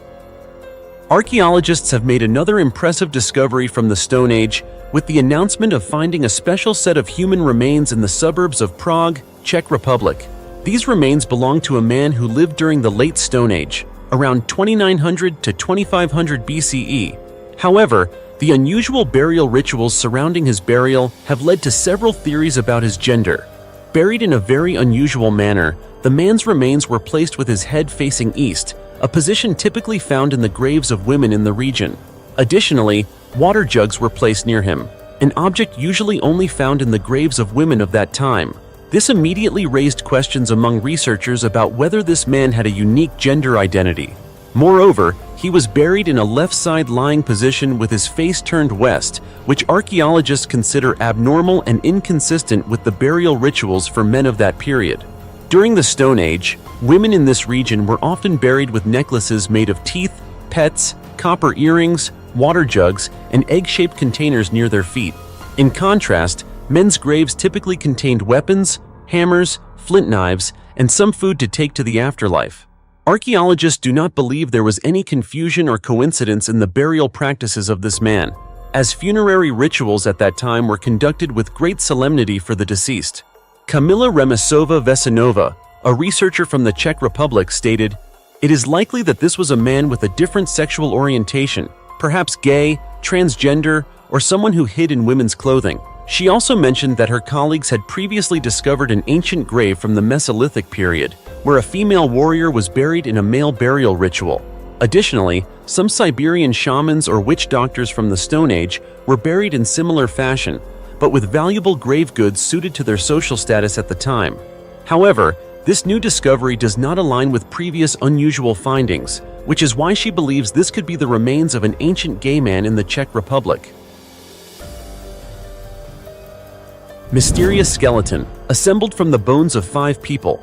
Archaeologists have made another impressive discovery from the Stone Age with the announcement of finding a special set of human remains in the suburbs of Prague, Czech Republic. These remains belong to a man who lived during the Late Stone Age, around 2900 to 2500 BCE. However, the unusual burial rituals surrounding his burial have led to several theories about his gender. Buried in a very unusual manner, the man's remains were placed with his head facing east, a position typically found in the graves of women in the region. Additionally, water jugs were placed near him, an object usually only found in the graves of women of that time. This immediately raised questions among researchers about whether this man had a unique gender identity. Moreover, he was buried in a left-side lying position with his face turned west, which archaeologists consider abnormal and inconsistent with the burial rituals for men of that period. During the Stone Age, women in this region were often buried with necklaces made of teeth, pets, copper earrings, water jugs, and egg-shaped containers near their feet. In contrast, men's graves typically contained weapons, hammers, flint knives, and some food to take to the afterlife. Archaeologists do not believe there was any confusion or coincidence in the burial practices of this man, as funerary rituals at that time were conducted with great solemnity for the deceased. Kamila Remisova-Vesenova, a researcher from the Czech Republic, stated, "It is likely that this was a man with a different sexual orientation, perhaps gay, transgender, or someone who hid in women's clothing." She also mentioned that her colleagues had previously discovered an ancient grave from the Mesolithic period, where a female warrior was buried in a male burial ritual. Additionally, some Siberian shamans or witch doctors from the Stone Age were buried in similar fashion, but with valuable grave goods suited to their social status at the time. However, this new discovery does not align with previous unusual findings, which is why she believes this could be the remains of an ancient gay man in the Czech Republic. Mysterious skeleton, assembled from the bones of 5 people.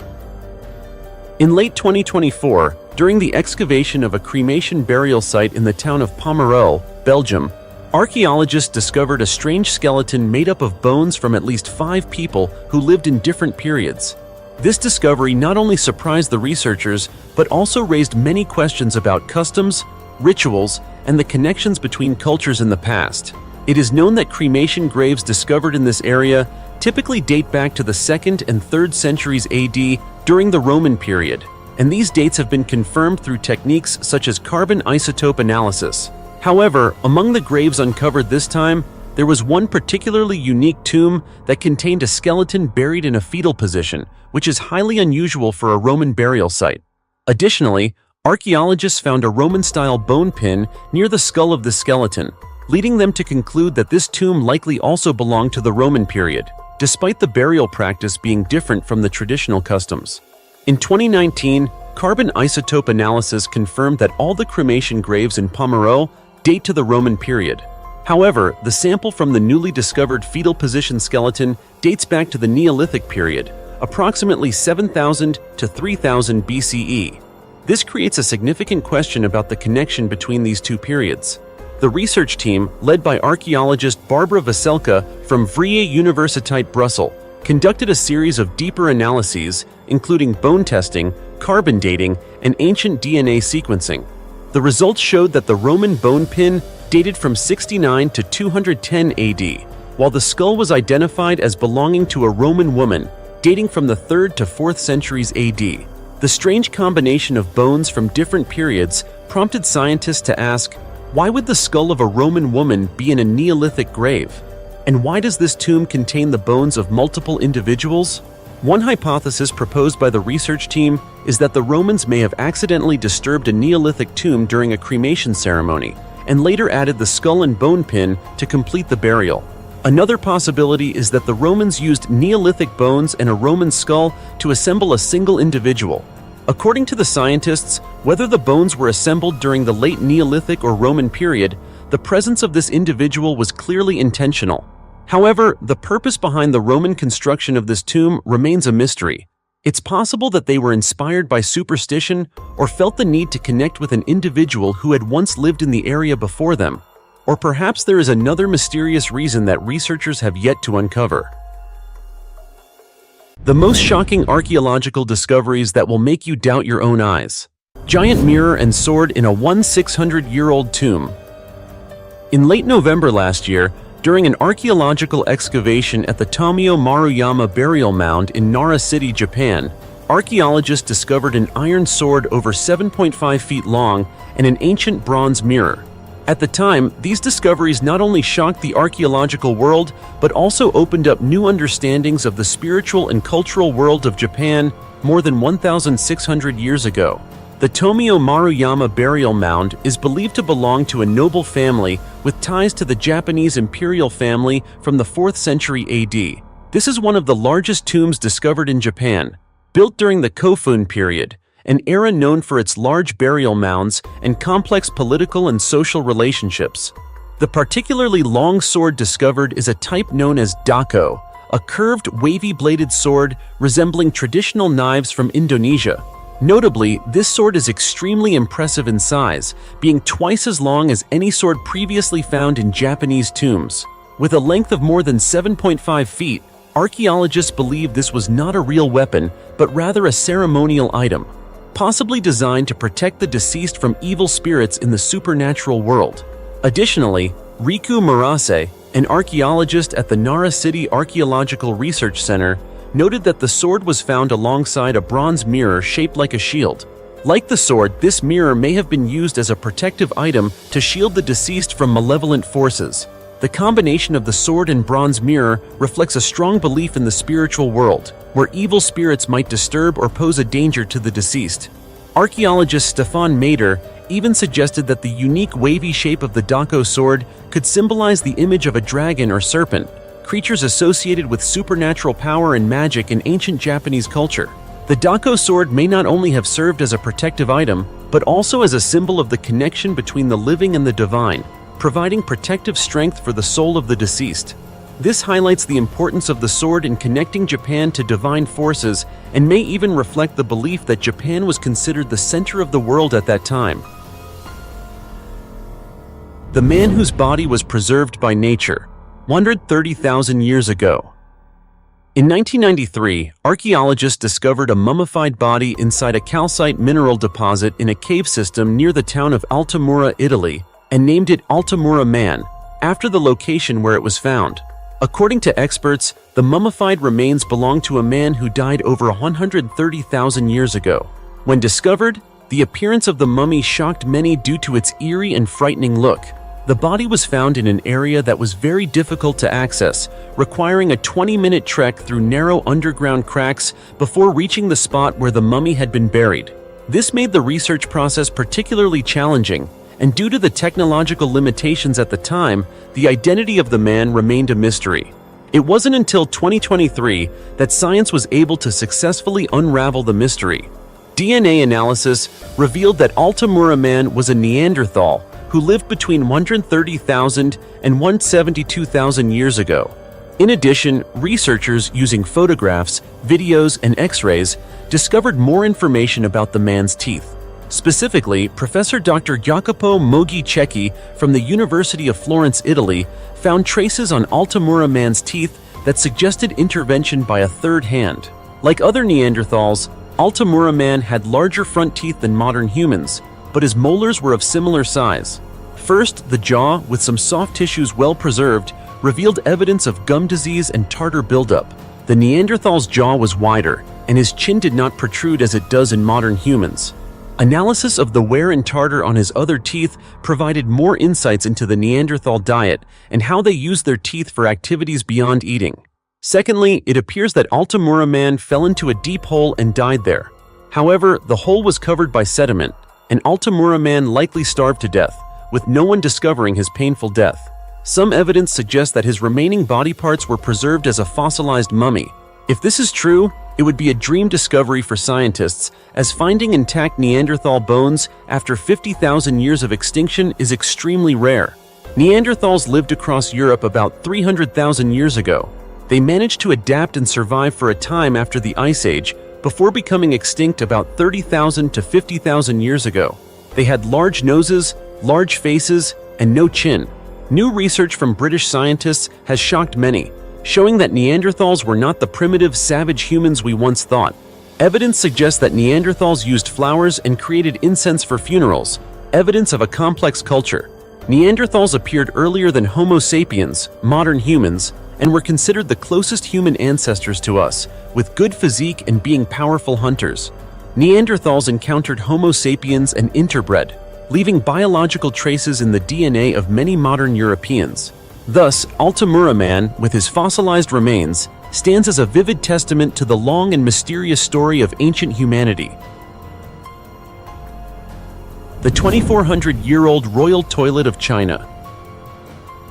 In late 2024, during the excavation of a cremation burial site in the town of Pomereux, Belgium, archaeologists discovered a strange skeleton made up of bones from at least 5 people who lived in different periods. This discovery not only surprised the researchers, but also raised many questions about customs, rituals, and the connections between cultures in the past. It is known that cremation graves discovered in this area typically date back to the 2nd and 3rd centuries AD during the Roman period, and these dates have been confirmed through techniques such as carbon isotope analysis. However, among the graves uncovered this time, there was one particularly unique tomb that contained a skeleton buried in a fetal position, which is highly unusual for a Roman burial site. Additionally, archaeologists found a Roman-style bone pin near the skull of the skeleton, leading them to conclude that this tomb likely also belonged to the Roman period, despite the burial practice being different from the traditional customs. In 2019, carbon isotope analysis confirmed that all the cremation graves in Pomereux date to the Roman period. However, the sample from the newly discovered fetal position skeleton dates back to the Neolithic period, approximately 7000 to 3000 BCE. This creates a significant question about the connection between these two periods. The research team, led by archaeologist Barbara Veselka from Vrije Universiteit Brussels, conducted a series of deeper analyses, including bone testing, carbon dating, and ancient DNA sequencing. The results showed that the Roman bone pin dated from 69 to 210 AD, while the skull was identified as belonging to a Roman woman, dating from the 3rd to 4th centuries AD. The strange combination of bones from different periods prompted scientists to ask, why would the skull of a Roman woman be in a Neolithic grave? And why does this tomb contain the bones of multiple individuals? One hypothesis proposed by the research team is that the Romans may have accidentally disturbed a Neolithic tomb during a cremation ceremony, and later added the skull and bone pin to complete the burial. Another possibility is that the Romans used Neolithic bones and a Roman skull to assemble a single individual. According to the scientists, whether the bones were assembled during the late Neolithic or Roman period, the presence of this individual was clearly intentional. However, the purpose behind the Roman construction of this tomb remains a mystery. It's possible that they were inspired by superstition or felt the need to connect with an individual who had once lived in the area before them. Or perhaps there is another mysterious reason that researchers have yet to uncover. The most shocking archaeological discoveries that will make you doubt your own eyes. Giant mirror and sword in a 1,600-year-old tomb. In late November last year, during an archaeological excavation at the Tomio Maruyama burial mound in Nara City, Japan, archaeologists discovered an iron sword over 7.5 feet long and an ancient bronze mirror. At the time, these discoveries not only shocked the archaeological world, but also opened up new understandings of the spiritual and cultural world of Japan more than 1,600 years ago. The Tomio Maruyama burial mound is believed to belong to a noble family with ties to the Japanese imperial family from the 4th century AD. This is one of the largest tombs discovered in Japan, built during the Kofun period, an era known for its large burial mounds and complex political and social relationships. The particularly long sword discovered is a type known as dako, a curved, wavy-bladed sword resembling traditional knives from Indonesia. Notably, this sword is extremely impressive in size, being twice as long as any sword previously found in Japanese tombs. With a length of more than 7.5 feet, archaeologists believe this was not a real weapon, but rather a ceremonial item, possibly designed to protect the deceased from evil spirits in the supernatural world. Additionally, Riku Murase, an archaeologist at the Nara City Archaeological Research Center, noted that the sword was found alongside a bronze mirror shaped like a shield. Like the sword, this mirror may have been used as a protective item to shield the deceased from malevolent forces. The combination of the sword and bronze mirror reflects a strong belief in the spiritual world, where evil spirits might disturb or pose a danger to the deceased. Archaeologist Stefan Mader even suggested that the unique wavy shape of the dako sword could symbolize the image of a dragon or serpent, creatures associated with supernatural power and magic in ancient Japanese culture. The dako sword may not only have served as a protective item, but also as a symbol of the connection between the living and the divine, providing protective strength for the soul of the deceased. This highlights the importance of the sword in connecting Japan to divine forces and may even reflect the belief that Japan was considered the center of the world at that time. The man whose body was preserved by nature, 130,000 years ago. In 1993, archaeologists discovered a mummified body inside a calcite mineral deposit in a cave system near the town of Altamura, Italy, and named it Altamura Man, after the location where it was found. According to experts, the mummified remains belong to a man who died over 130,000 years ago. When discovered, the appearance of the mummy shocked many due to its eerie and frightening look. The body was found in an area that was very difficult to access, requiring a 20-minute trek through narrow underground cracks before reaching the spot where the mummy had been buried. This made the research process particularly challenging, and due to the technological limitations at the time, the identity of the man remained a mystery. It wasn't until 2023 that science was able to successfully unravel the mystery. DNA analysis revealed that Altamura Man was a Neanderthal who lived between 130,000 and 172,000 years ago. In addition, researchers using photographs, videos, and X-rays discovered more information about the man's teeth. Specifically, Professor Dr. Jacopo Moggi from the University of Florence, Italy, found traces on Altamura Man's teeth that suggested intervention by a third hand. Like other Neanderthals, Altamura Man had larger front teeth than modern humans, but his molars were of similar size. First, the jaw, with some soft tissues well preserved, revealed evidence of gum disease and tartar buildup. The Neanderthal's jaw was wider, and his chin did not protrude as it does in modern humans. Analysis of the wear and tartar on his other teeth provided more insights into the Neanderthal diet and how they used their teeth for activities beyond eating. Secondly, it appears that Altamura Man fell into a deep hole and died there. However, the hole was covered by sediment, and Altamura Man likely starved to death, with no one discovering his painful death. Some evidence suggests that his remaining body parts were preserved as a fossilized mummy. If this is true, it would be a dream discovery for scientists, as finding intact Neanderthal bones after 50,000 years of extinction is extremely rare. Neanderthals lived across Europe about 300,000 years ago. They managed to adapt and survive for a time after the Ice Age, before becoming extinct about 30,000 to 50,000 years ago. They had large noses, large faces, and no chin. New research from British scientists has shocked many, showing that Neanderthals were not the primitive, savage humans we once thought. Evidence suggests that Neanderthals used flowers and created incense for funerals, evidence of a complex culture. Neanderthals appeared earlier than Homo sapiens, modern humans, and were considered the closest human ancestors to us, with good physique and being powerful hunters. Neanderthals encountered Homo sapiens and interbred, leaving biological traces in the DNA of many modern Europeans. Thus, Altamura Man, with his fossilized remains, stands as a vivid testament to the long and mysterious story of ancient humanity. The 2,400-year-old Royal Toilet of China.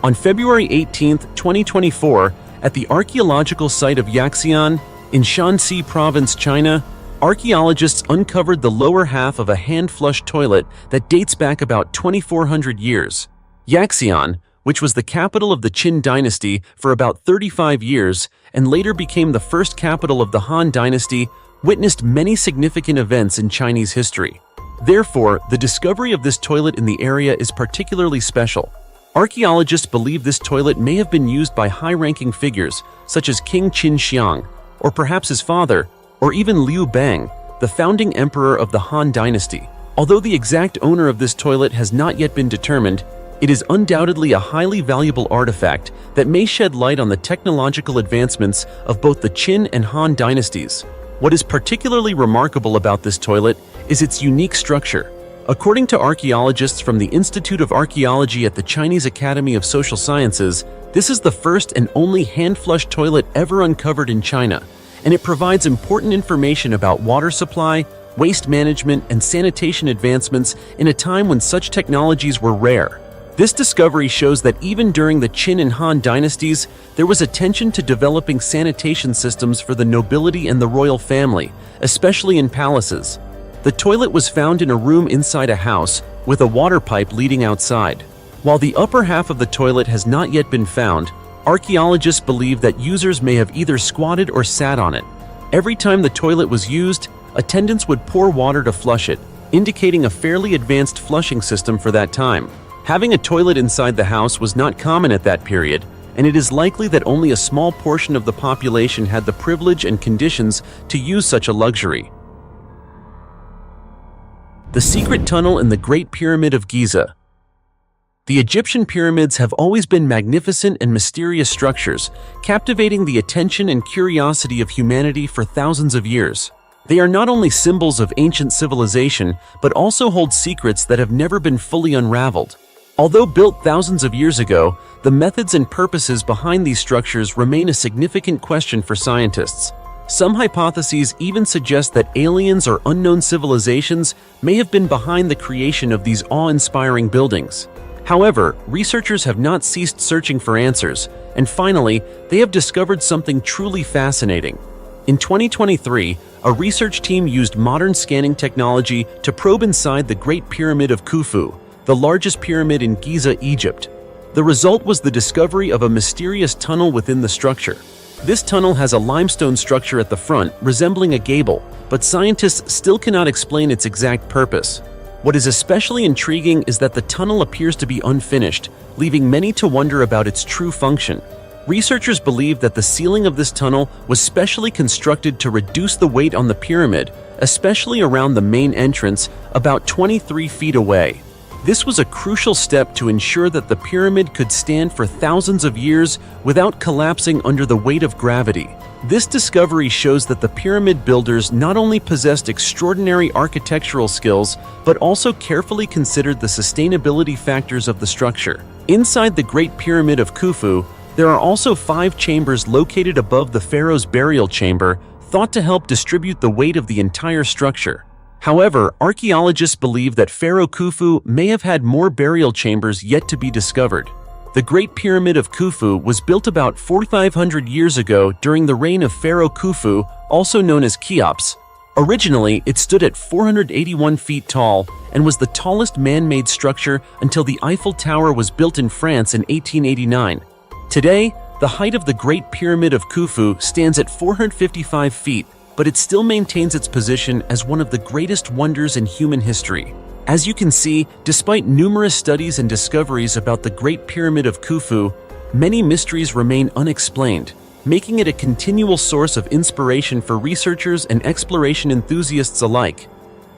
On February 18, 2024, at the archaeological site of Yaxian in Shanxi Province, China, archaeologists uncovered the lower half of a hand-flush toilet that dates back about 2,400 years. Yaxian, which was the capital of the Qin dynasty for about 35 years and later became the first capital of the Han dynasty, witnessed many significant events in Chinese history. Therefore, the discovery of this toilet in the area is particularly special. Archaeologists believe this toilet may have been used by high-ranking figures such as King Qin Xiang, or perhaps his father, or even Liu Bang, the founding emperor of the Han dynasty. Although the exact owner of this toilet has not yet been determined, it is undoubtedly a highly valuable artifact that may shed light on the technological advancements of both the Qin and Han dynasties. What is particularly remarkable about this toilet is its unique structure. According to archaeologists from the Institute of Archaeology at the Chinese Academy of Social Sciences, this is the first and only hand-flush toilet ever uncovered in China, and it provides important information about water supply, waste management, and sanitation advancements in a time when such technologies were rare. This discovery shows that even during the Qin and Han dynasties, there was attention to developing sanitation systems for the nobility and the royal family, especially in palaces. The toilet was found in a room inside a house, with a water pipe leading outside. While the upper half of the toilet has not yet been found, archaeologists believe that users may have either squatted or sat on it. Every time the toilet was used, attendants would pour water to flush it, indicating a fairly advanced flushing system for that time. Having a toilet inside the house was not common at that period, and it is likely that only a small portion of the population had the privilege and conditions to use such a luxury. The secret tunnel in the Great Pyramid of Giza. The Egyptian pyramids have always been magnificent and mysterious structures, captivating the attention and curiosity of humanity for thousands of years. They are not only symbols of ancient civilization, but also hold secrets that have never been fully unraveled. Although built thousands of years ago, the methods and purposes behind these structures remain a significant question for scientists. Some hypotheses even suggest that aliens or unknown civilizations may have been behind the creation of these awe-inspiring buildings. However, researchers have not ceased searching for answers, and finally, they have discovered something truly fascinating. In 2023, a research team used modern scanning technology to probe inside the Great Pyramid of Khufu, the largest pyramid in Giza, Egypt. The result was the discovery of a mysterious tunnel within the structure. This tunnel has a limestone structure at the front, resembling a gable, but scientists still cannot explain its exact purpose. What is especially intriguing is that the tunnel appears to be unfinished, leaving many to wonder about its true function. Researchers believe that the ceiling of this tunnel was specially constructed to reduce the weight on the pyramid, especially around the main entrance, about 23 feet away. This was a crucial step to ensure that the pyramid could stand for thousands of years without collapsing under the weight of gravity. This discovery shows that the pyramid builders not only possessed extraordinary architectural skills, but also carefully considered the sustainability factors of the structure. Inside the Great Pyramid of Khufu, there are also 5 chambers located above the pharaoh's burial chamber, thought to help distribute the weight of the entire structure. However, archaeologists believe that Pharaoh Khufu may have had more burial chambers yet to be discovered. The Great Pyramid of Khufu was built about 4,500 years ago during the reign of Pharaoh Khufu, also known as Cheops. Originally, it stood at 481 feet tall and was the tallest man-made structure until the Eiffel Tower was built in France in 1889. Today, the height of the Great Pyramid of Khufu stands at 455 feet, but it still maintains its position as one of the greatest wonders in human history. As you can see, despite numerous studies and discoveries about the Great Pyramid of Khufu, many mysteries remain unexplained, making it a continual source of inspiration for researchers and exploration enthusiasts alike.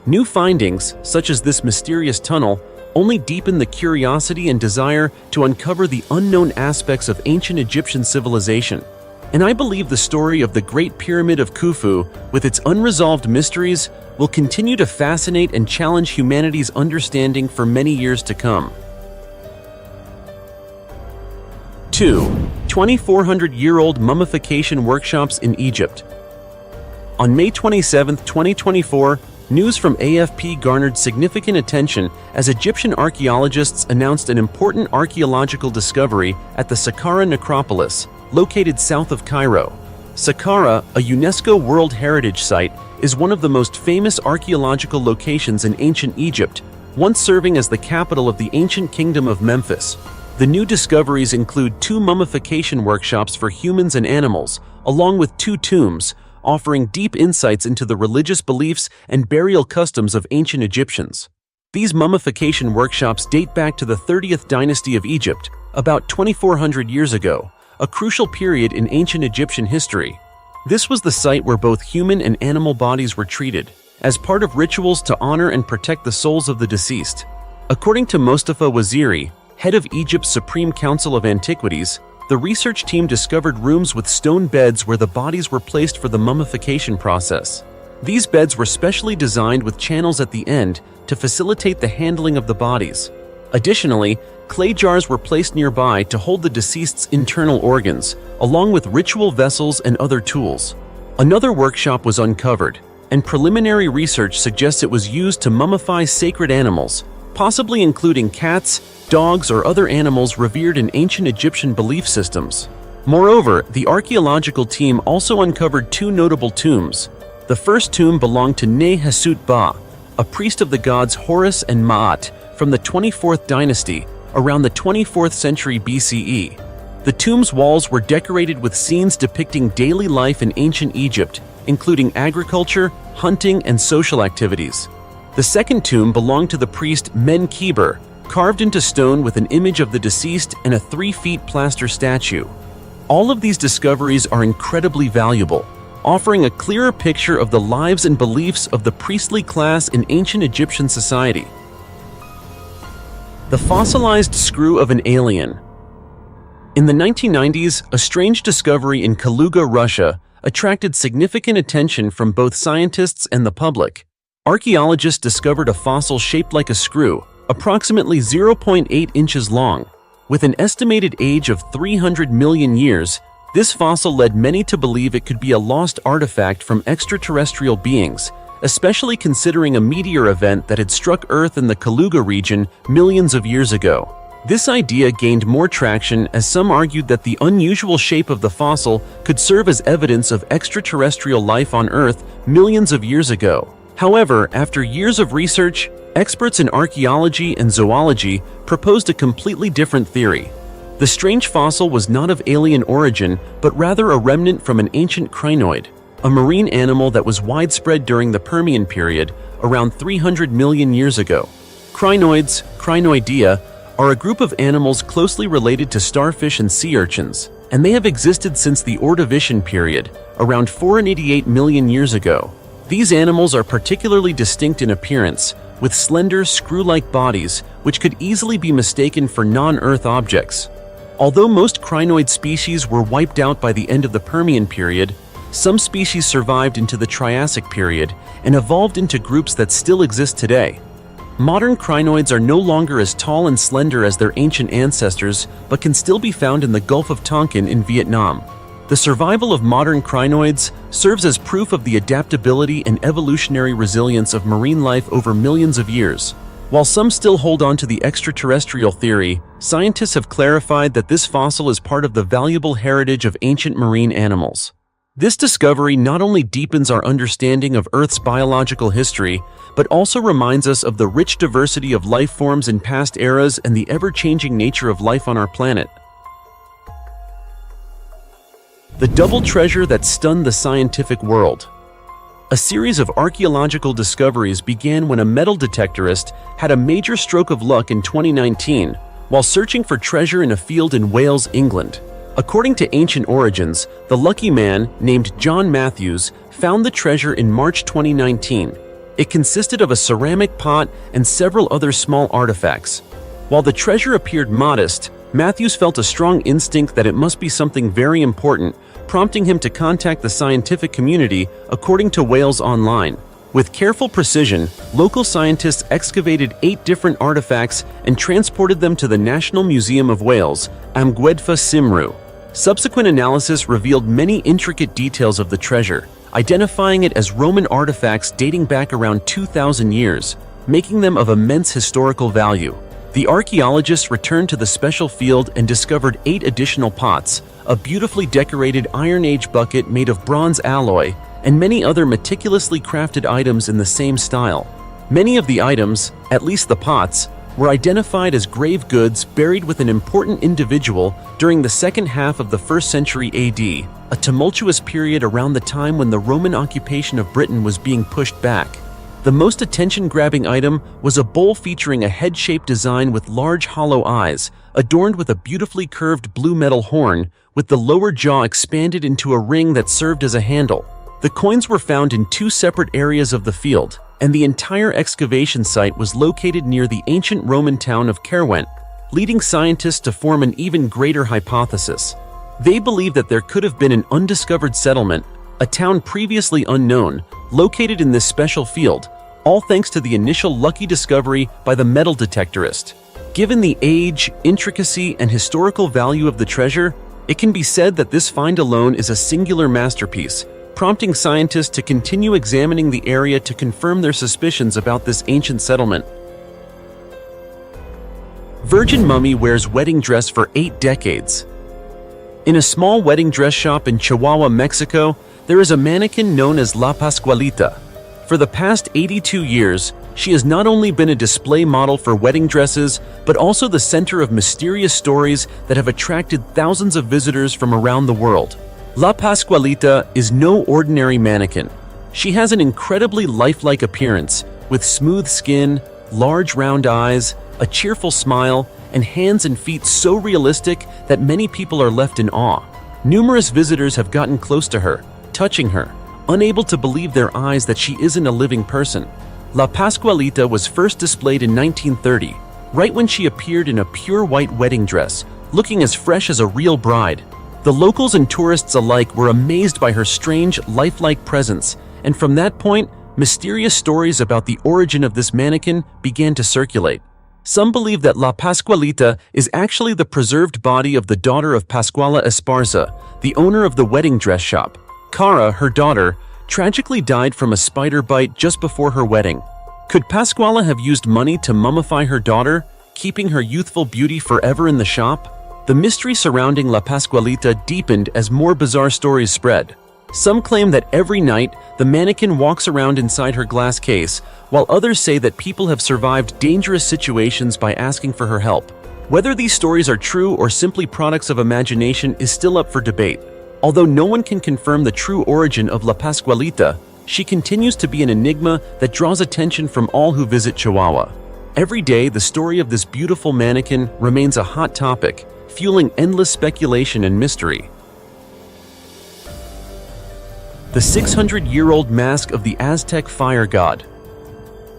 New findings, such as this mysterious tunnel, only deepen the curiosity and desire to uncover the unknown aspects of ancient Egyptian civilization. And I believe the story of the Great Pyramid of Khufu, with its unresolved mysteries, will continue to fascinate and challenge humanity's understanding for many years to come. 2. 2,400-year-old mummification workshops in Egypt. On May 27, 2024, news from AFP garnered significant attention as Egyptian archaeologists announced an important archaeological discovery at the Saqqara necropolis, located south of Cairo. Saqqara, a UNESCO World Heritage Site, is one of the most famous archaeological locations in ancient Egypt, once serving as the capital of the ancient kingdom of Memphis. The new discoveries include 2 mummification workshops for humans and animals, along with 2 tombs, offering deep insights into the religious beliefs and burial customs of ancient Egyptians. These mummification workshops date back to the 30th dynasty of Egypt, about 2,400 years ago, a crucial period in ancient Egyptian history. This was the site where both human and animal bodies were treated, as part of rituals to honor and protect the souls of the deceased. According to Mustafa Waziri, head of Egypt's Supreme Council of Antiquities, the research team discovered rooms with stone beds where the bodies were placed for the mummification process. These beds were specially designed with channels at the end to facilitate the handling of the bodies. Additionally, clay jars were placed nearby to hold the deceased's internal organs, along with ritual vessels and other tools. Another workshop was uncovered, and preliminary research suggests it was used to mummify sacred animals, possibly including cats, dogs, or other animals revered in ancient Egyptian belief systems. Moreover, the archaeological team also uncovered 2 notable tombs. The first tomb belonged to Ne-Hassut-Ba, a priest of the gods Horus and Ma'at from the 24th dynasty, around the 24th century BCE. The tomb's walls were decorated with scenes depicting daily life in ancient Egypt, including agriculture, hunting, and social activities. The second tomb belonged to the priest Men-Kheper, carved into stone with an image of the deceased and a 3-foot plaster statue. All of these discoveries are incredibly valuable, offering a clearer picture of the lives and beliefs of the priestly class in ancient Egyptian society. The fossilized screw of an alien. In the 1990s, a strange discovery in Kaluga, Russia, attracted significant attention from both scientists and the public. Archaeologists discovered a fossil shaped like a screw, approximately 0.8 inches long. With an estimated age of 300 million years, this fossil led many to believe it could be a lost artifact from extraterrestrial beings, especially considering a meteor event that had struck Earth in the Kaluga region millions of years ago. This idea gained more traction as some argued that the unusual shape of the fossil could serve as evidence of extraterrestrial life on Earth millions of years ago. However, after years of research, experts in archaeology and zoology proposed a completely different theory. The strange fossil was not of alien origin, but rather a remnant from an ancient crinoid, a marine animal that was widespread during the Permian period, around 300 million years ago. Crinoids, Crinoidea, are a group of animals closely related to starfish and sea urchins, and they have existed since the Ordovician period, around 488 million years ago. These animals are particularly distinct in appearance, with slender, screw-like bodies, which could easily be mistaken for non-Earth objects. Although most crinoid species were wiped out by the end of the Permian period, some species survived into the Triassic period and evolved into groups that still exist today. Modern crinoids are no longer as tall and slender as their ancient ancestors, but can still be found in the Gulf of Tonkin in Vietnam. The survival of modern crinoids serves as proof of the adaptability and evolutionary resilience of marine life over millions of years. While some still hold on to the extraterrestrial theory, scientists have clarified that this fossil is part of the valuable heritage of ancient marine animals. This discovery not only deepens our understanding of Earth's biological history, but also reminds us of the rich diversity of life forms in past eras and the ever-changing nature of life on our planet. The double treasure that stunned the scientific world. A series of archaeological discoveries began when a metal detectorist had a major stroke of luck in 2019 while searching for treasure in a field in Wales, England. According to ancient origins, the lucky man, named John Matthews, found the treasure in March 2019. It consisted of a ceramic pot and several other small artifacts. While the treasure appeared modest, Matthews felt a strong instinct that it must be something very important, prompting him to contact the scientific community, according to Wales Online. With careful precision, local scientists excavated 8 different artifacts and transported them to the National Museum of Wales, Amgueddfa Cymru. Subsequent analysis revealed many intricate details of the treasure, identifying it as Roman artifacts dating back around 2,000 years, making them of immense historical value. The archaeologists returned to the special field and discovered 8 additional pots, a beautifully decorated Iron Age bucket made of bronze alloy, and many other meticulously crafted items in the same style. Many of the items, at least the pots, were identified as grave goods buried with an important individual during the second half of the 1st century AD, a tumultuous period around the time when the Roman occupation of Britain was being pushed back. The most attention-grabbing item was a bowl featuring a head-shaped design with large hollow eyes, adorned with a beautifully curved blue metal horn, with the lower jaw expanded into a ring that served as a handle. The coins were found in 2 separate areas of the field, and the entire excavation site was located near the ancient Roman town of Caerwent, leading scientists to form an even greater hypothesis. They believe that there could have been an undiscovered settlement, a town previously unknown, located in this special field, all thanks to the initial lucky discovery by the metal detectorist. Given the age, intricacy, and historical value of the treasure, it can be said that this find alone is a singular masterpiece, prompting scientists to continue examining the area to confirm their suspicions about this ancient settlement. Virgin mummy wears wedding dress for 8 decades. In a small wedding dress shop in Chihuahua, Mexico, there is a mannequin known as La Pascualita. For the past 82 years, she has not only been a display model for wedding dresses, but also the center of mysterious stories that have attracted thousands of visitors from around the world. La Pascualita is no ordinary mannequin. She has an incredibly lifelike appearance, with smooth skin, large round eyes, a cheerful smile, and hands and feet so realistic that many people are left in awe. Numerous visitors have gotten close to her, touching her, unable to believe their eyes that she isn't a living person. La Pascualita was first displayed in 1930, right when she appeared in a pure white wedding dress, looking as fresh as a real bride. The locals and tourists alike were amazed by her strange, lifelike presence, and from that point, mysterious stories about the origin of this mannequin began to circulate. Some believe that La Pascualita is actually the preserved body of the daughter of Pascuala Esparza, the owner of the wedding dress shop. Cara, her daughter, tragically died from a spider bite just before her wedding. Could Pascuala have used money to mummify her daughter, keeping her youthful beauty forever in the shop? The mystery surrounding La Pascualita deepened as more bizarre stories spread. Some claim that every night, the mannequin walks around inside her glass case, while others say that people have survived dangerous situations by asking for her help. Whether these stories are true or simply products of imagination is still up for debate. Although no one can confirm the true origin of La Pascualita, she continues to be an enigma that draws attention from all who visit Chihuahua. Every day, the story of this beautiful mannequin remains a hot topic, fueling endless speculation and mystery. The 600-year-old mask of the Aztec fire god.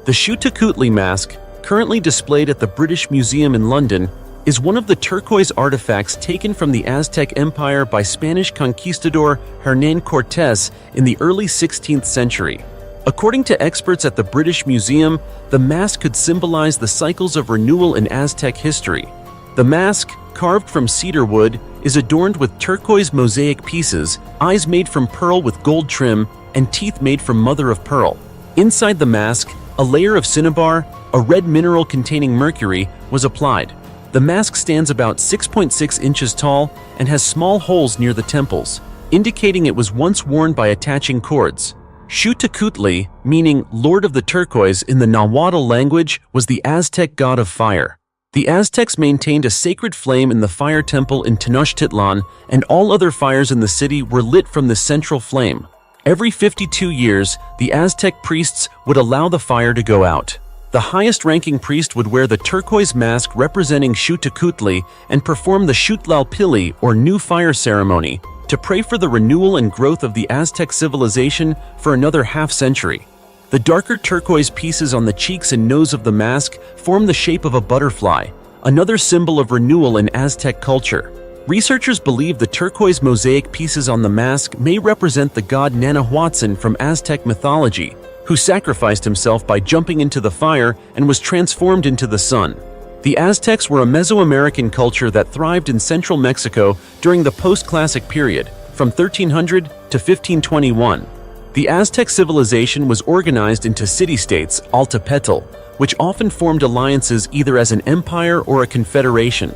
The Xiuhtlacutli mask, currently displayed at the British Museum in London, is one of the turquoise artifacts taken from the Aztec Empire by Spanish conquistador Hernán Cortés in the early 16th century. According to experts at the British Museum, the mask could symbolize the cycles of renewal in Aztec history. The mask, carved from cedar wood, is adorned with turquoise mosaic pieces, eyes made from pearl with gold trim, and teeth made from mother of pearl. Inside the mask, a layer of cinnabar, a red mineral containing mercury, was applied. The mask stands about 6.6 inches tall and has small holes near the temples, indicating it was once worn by attaching cords. Xiuhtlacutli, meaning Lord of the Turquoise in the Nahuatl language, was the Aztec god of fire. The Aztecs maintained a sacred flame in the fire temple in Tenochtitlan, and all other fires in the city were lit from this central flame. Every 52 years, the Aztec priests would allow the fire to go out. The highest-ranking priest would wear the turquoise mask representing Xiuhtecutli and perform the Xiuhtlalpili, or new fire ceremony, to pray for the renewal and growth of the Aztec civilization for another half-century. The darker turquoise pieces on the cheeks and nose of the mask form the shape of a butterfly, another symbol of renewal in Aztec culture. Researchers believe the turquoise mosaic pieces on the mask may represent the god Nanahuatzin from Aztec mythology, who sacrificed himself by jumping into the fire and was transformed into the sun. The Aztecs were a Mesoamerican culture that thrived in central Mexico during the post-classic period, from 1300 to 1521. The Aztec civilization was organized into city-states, Altepetl, which often formed alliances either as an empire or a confederation.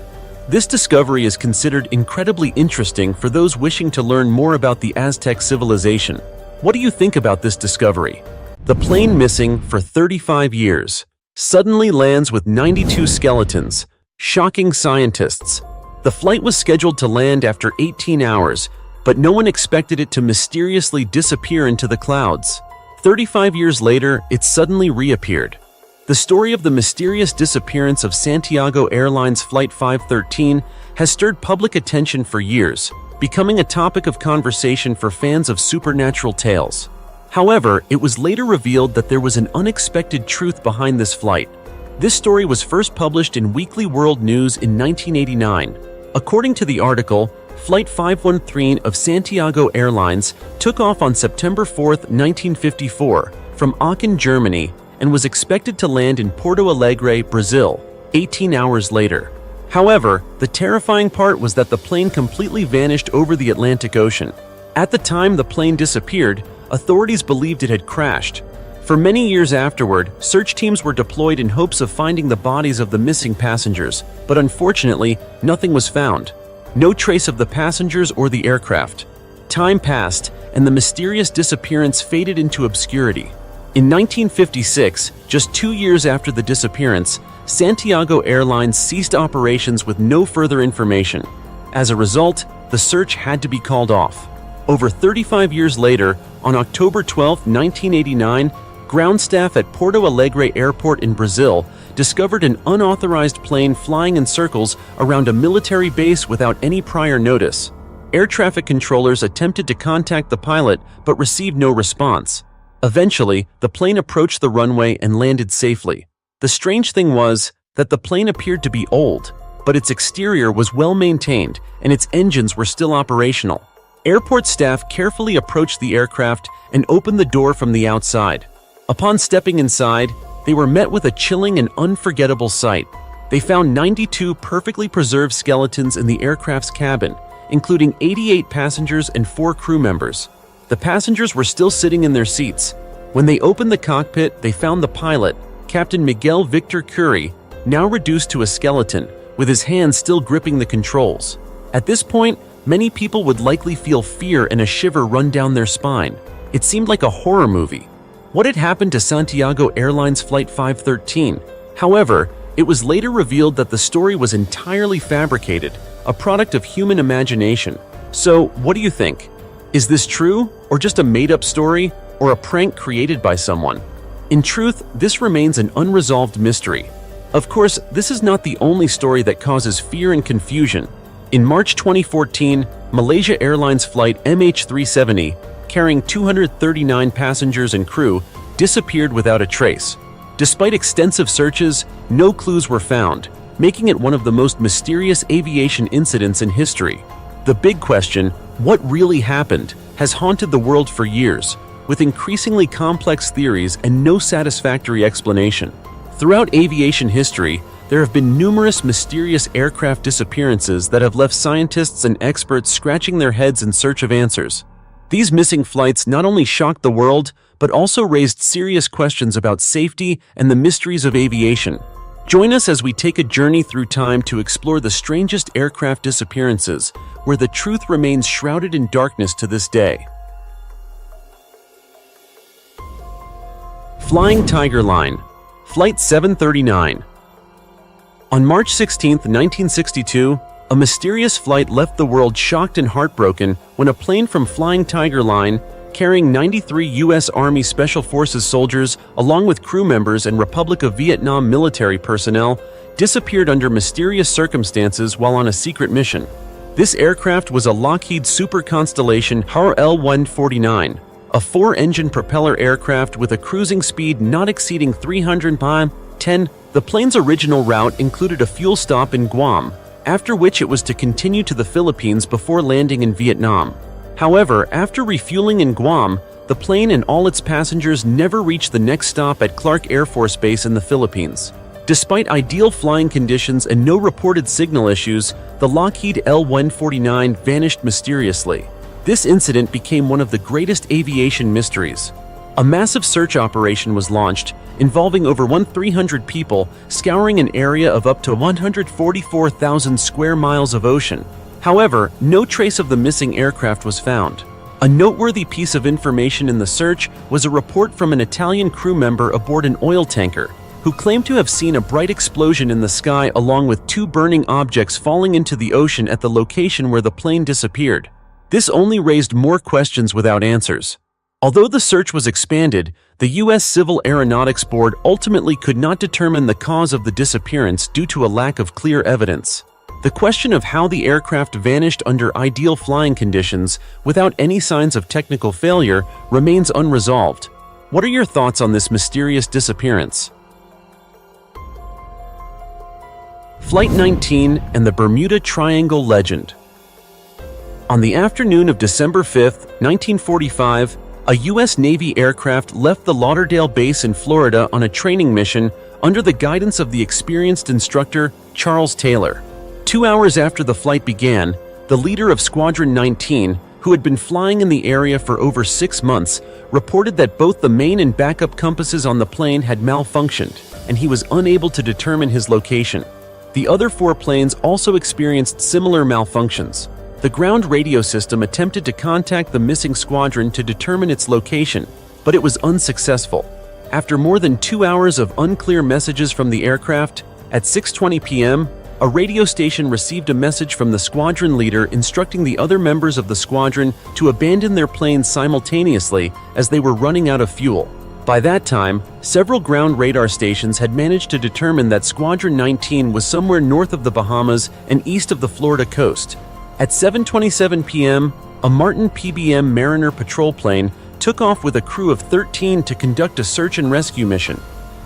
This discovery is considered incredibly interesting for those wishing to learn more about the Aztec civilization. What do you think about this discovery? The plane missing for 35 years suddenly lands with 92 skeletons, shocking scientists. The flight was scheduled to land after 18 hours, but no one expected it to mysteriously disappear into the clouds. 35 years later, it suddenly reappeared. The story of the mysterious disappearance of Santiago Airlines Flight 513 has stirred public attention for years, becoming a topic of conversation for fans of supernatural tales. However, it was later revealed that there was an unexpected truth behind this flight. This story was first published in Weekly World News in 1989. According to the article, Flight 513 of Santiago Airlines took off on September 4, 1954, from Aachen, Germany, and was expected to land in Porto Alegre, Brazil, 18 hours later. However, the terrifying part was that the plane completely vanished over the Atlantic Ocean. At the time the plane disappeared, authorities believed it had crashed. For many years afterward, search teams were deployed in hopes of finding the bodies of the missing passengers, but unfortunately, nothing was found. No trace of the passengers or the aircraft. Time passed, and the mysterious disappearance faded into obscurity. In 1956, just 2 years after the disappearance, Santiago Airlines ceased operations with no further information. As a result, the search had to be called off. Over 35 years later, on October 12, 1989, ground staff at Porto Alegre Airport in Brazil discovered an unauthorized plane flying in circles around a military base without any prior notice. Air traffic controllers attempted to contact the pilot but received no response. Eventually, the plane approached the runway and landed safely. The strange thing was that the plane appeared to be old, but its exterior was well maintained and its engines were still operational. Airport staff carefully approached the aircraft and opened the door from the outside. Upon stepping inside, they were met with a chilling and unforgettable sight. They found 92 perfectly preserved skeletons in the aircraft's cabin, including 88 passengers and 4 crew members. The passengers were still sitting in their seats. When they opened the cockpit, they found the pilot, Captain Miguel Victor Curie, now reduced to a skeleton, with his hands still gripping the controls. At this point, many people would likely feel fear and a shiver run down their spine. It seemed like a horror movie. What had happened to Santiago Airlines Flight 513? However, it was later revealed that the story was entirely fabricated, a product of human imagination. So, what do you think? Is this true, or just a made-up story, or a prank created by someone? In truth, this remains an unresolved mystery. Of course, this is not the only story that causes fear and confusion. In March 2014, Malaysia Airlines flight MH370, carrying 239 passengers and crew, disappeared without a trace. Despite extensive searches, no clues were found, making it one of the most mysterious aviation incidents in history. The big question, what really happened, has haunted the world for years, with increasingly complex theories and no satisfactory explanation. Throughout aviation history, there have been numerous mysterious aircraft disappearances that have left scientists and experts scratching their heads in search of answers. These missing flights not only shocked the world, but also raised serious questions about safety and the mysteries of aviation. Join us as we take a journey through time to explore the strangest aircraft disappearances, where the truth remains shrouded in darkness to this day. Flying Tiger Line, Flight 739. On March 16, 1962, a mysterious flight left the world shocked and heartbroken when a plane from Flying Tiger Line, carrying 93 U.S. Army Special Forces soldiers along with crew members and Republic of Vietnam military personnel, disappeared under mysterious circumstances while on a secret mission. This aircraft was a Lockheed Super Constellation HAR-L-149, a 4-engine propeller aircraft with a cruising speed not exceeding 300 mph. The plane's original route included a fuel stop in Guam, after which it was to continue to the Philippines before landing in Vietnam. However, after refueling in Guam, the plane and all its passengers never reached the next stop at Clark Air Force Base in the Philippines. Despite ideal flying conditions and no reported signal issues, the Lockheed L-149 vanished mysteriously. This incident became one of the greatest aviation mysteries. A massive search operation was launched, involving over 300 people, scouring an area of up to 144,000 square miles of ocean. However, no trace of the missing aircraft was found. A noteworthy piece of information in the search was a report from an Italian crew member aboard an oil tanker, who claimed to have seen a bright explosion in the sky along with 2 burning objects falling into the ocean at the location where the plane disappeared. This only raised more questions without answers. Although the search was expanded, the U.S. Civil Aeronautics Board ultimately could not determine the cause of the disappearance due to a lack of clear evidence. The question of how the aircraft vanished under ideal flying conditions without any signs of technical failure remains unresolved. What are your thoughts on this mysterious disappearance? Flight 19 and the Bermuda Triangle legend. On the afternoon of December 5, 1945, a U.S. Navy aircraft left the Lauderdale base in Florida on a training mission under the guidance of the experienced instructor, Charles Taylor. 2 hours after the flight began, the leader of Squadron 19, who had been flying in the area for over 6 months, reported that both the main and backup compasses on the plane had malfunctioned, and he was unable to determine his location. The other 4 planes also experienced similar malfunctions. The ground radio system attempted to contact the missing squadron to determine its location, but it was unsuccessful. After more than 2 hours of unclear messages from the aircraft, at 6:20 p.m., a radio station received a message from the squadron leader instructing the other members of the squadron to abandon their planes simultaneously as they were running out of fuel. By that time, several ground radar stations had managed to determine that Squadron 19 was somewhere north of the Bahamas and east of the Florida coast. At 7:27 p.m., a Martin PBM Mariner patrol plane took off with a crew of 13 to conduct a search and rescue mission.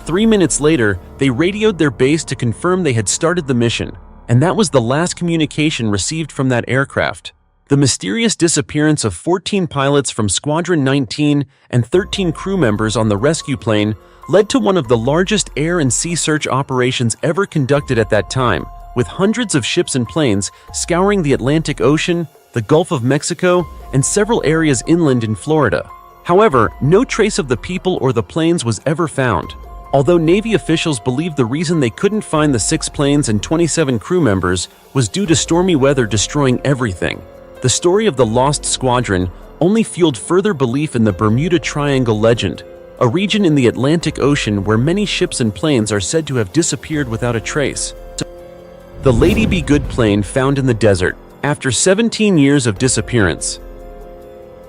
3 minutes later, they radioed their base to confirm they had started the mission, and that was the last communication received from that aircraft. The mysterious disappearance of 14 pilots from Squadron 19 and 13 crew members on the rescue plane led to one of the largest air and sea search operations ever conducted at that time, with hundreds of ships and planes scouring the Atlantic Ocean, the Gulf of Mexico, and several areas inland in Florida. However, no trace of the people or the planes was ever found. Although Navy officials believed the reason they couldn't find the 6 planes and 27 crew members was due to stormy weather destroying everything, the story of the lost squadron only fueled further belief in the Bermuda Triangle legend, a region in the Atlantic Ocean where many ships and planes are said to have disappeared without a trace. The Lady Be Good plane found in the desert after 17 years of disappearance.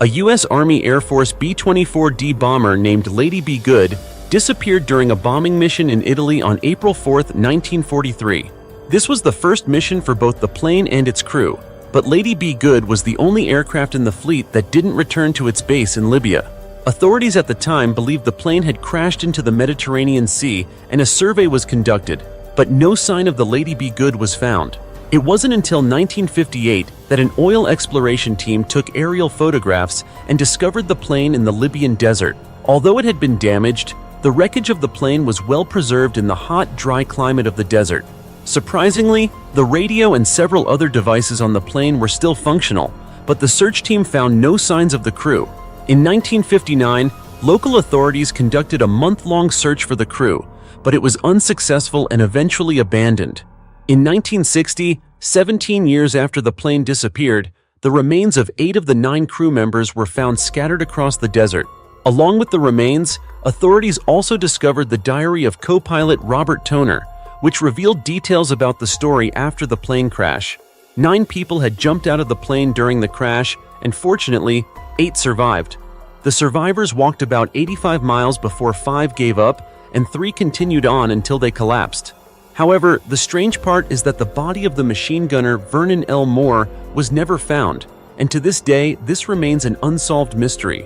A U.S. Army Air Force B-24D bomber named Lady Be Good disappeared during a bombing mission in Italy on April 4, 1943. This was the first mission for both the plane and its crew, but Lady Be Good was the only aircraft in the fleet that didn't return to its base in Libya. Authorities at the time believed the plane had crashed into the Mediterranean Sea and a survey was conducted, but no sign of the Lady Be Good was found. It wasn't until 1958 that an oil exploration team took aerial photographs and discovered the plane in the Libyan desert. Although it had been damaged, the wreckage of the plane was well preserved in the hot, dry climate of the desert. Surprisingly, the radio and several other devices on the plane were still functional, but the search team found no signs of the crew. In 1959, local authorities conducted a month-long search for the crew, but it was unsuccessful and eventually abandoned. In 1960, 17 years after the plane disappeared, the remains of 8 of the 9 crew members were found scattered across the desert. Along with the remains, authorities also discovered the diary of co-pilot Robert Toner, which revealed details about the story after the plane crash. 9 people had jumped out of the plane during the crash, and fortunately, 8 survived. The survivors walked about 85 miles before 5 gave up and 3 continued on until they collapsed. However, the strange part is that the body of the machine gunner Vernon L. Moore was never found, and to this day, this remains an unsolved mystery.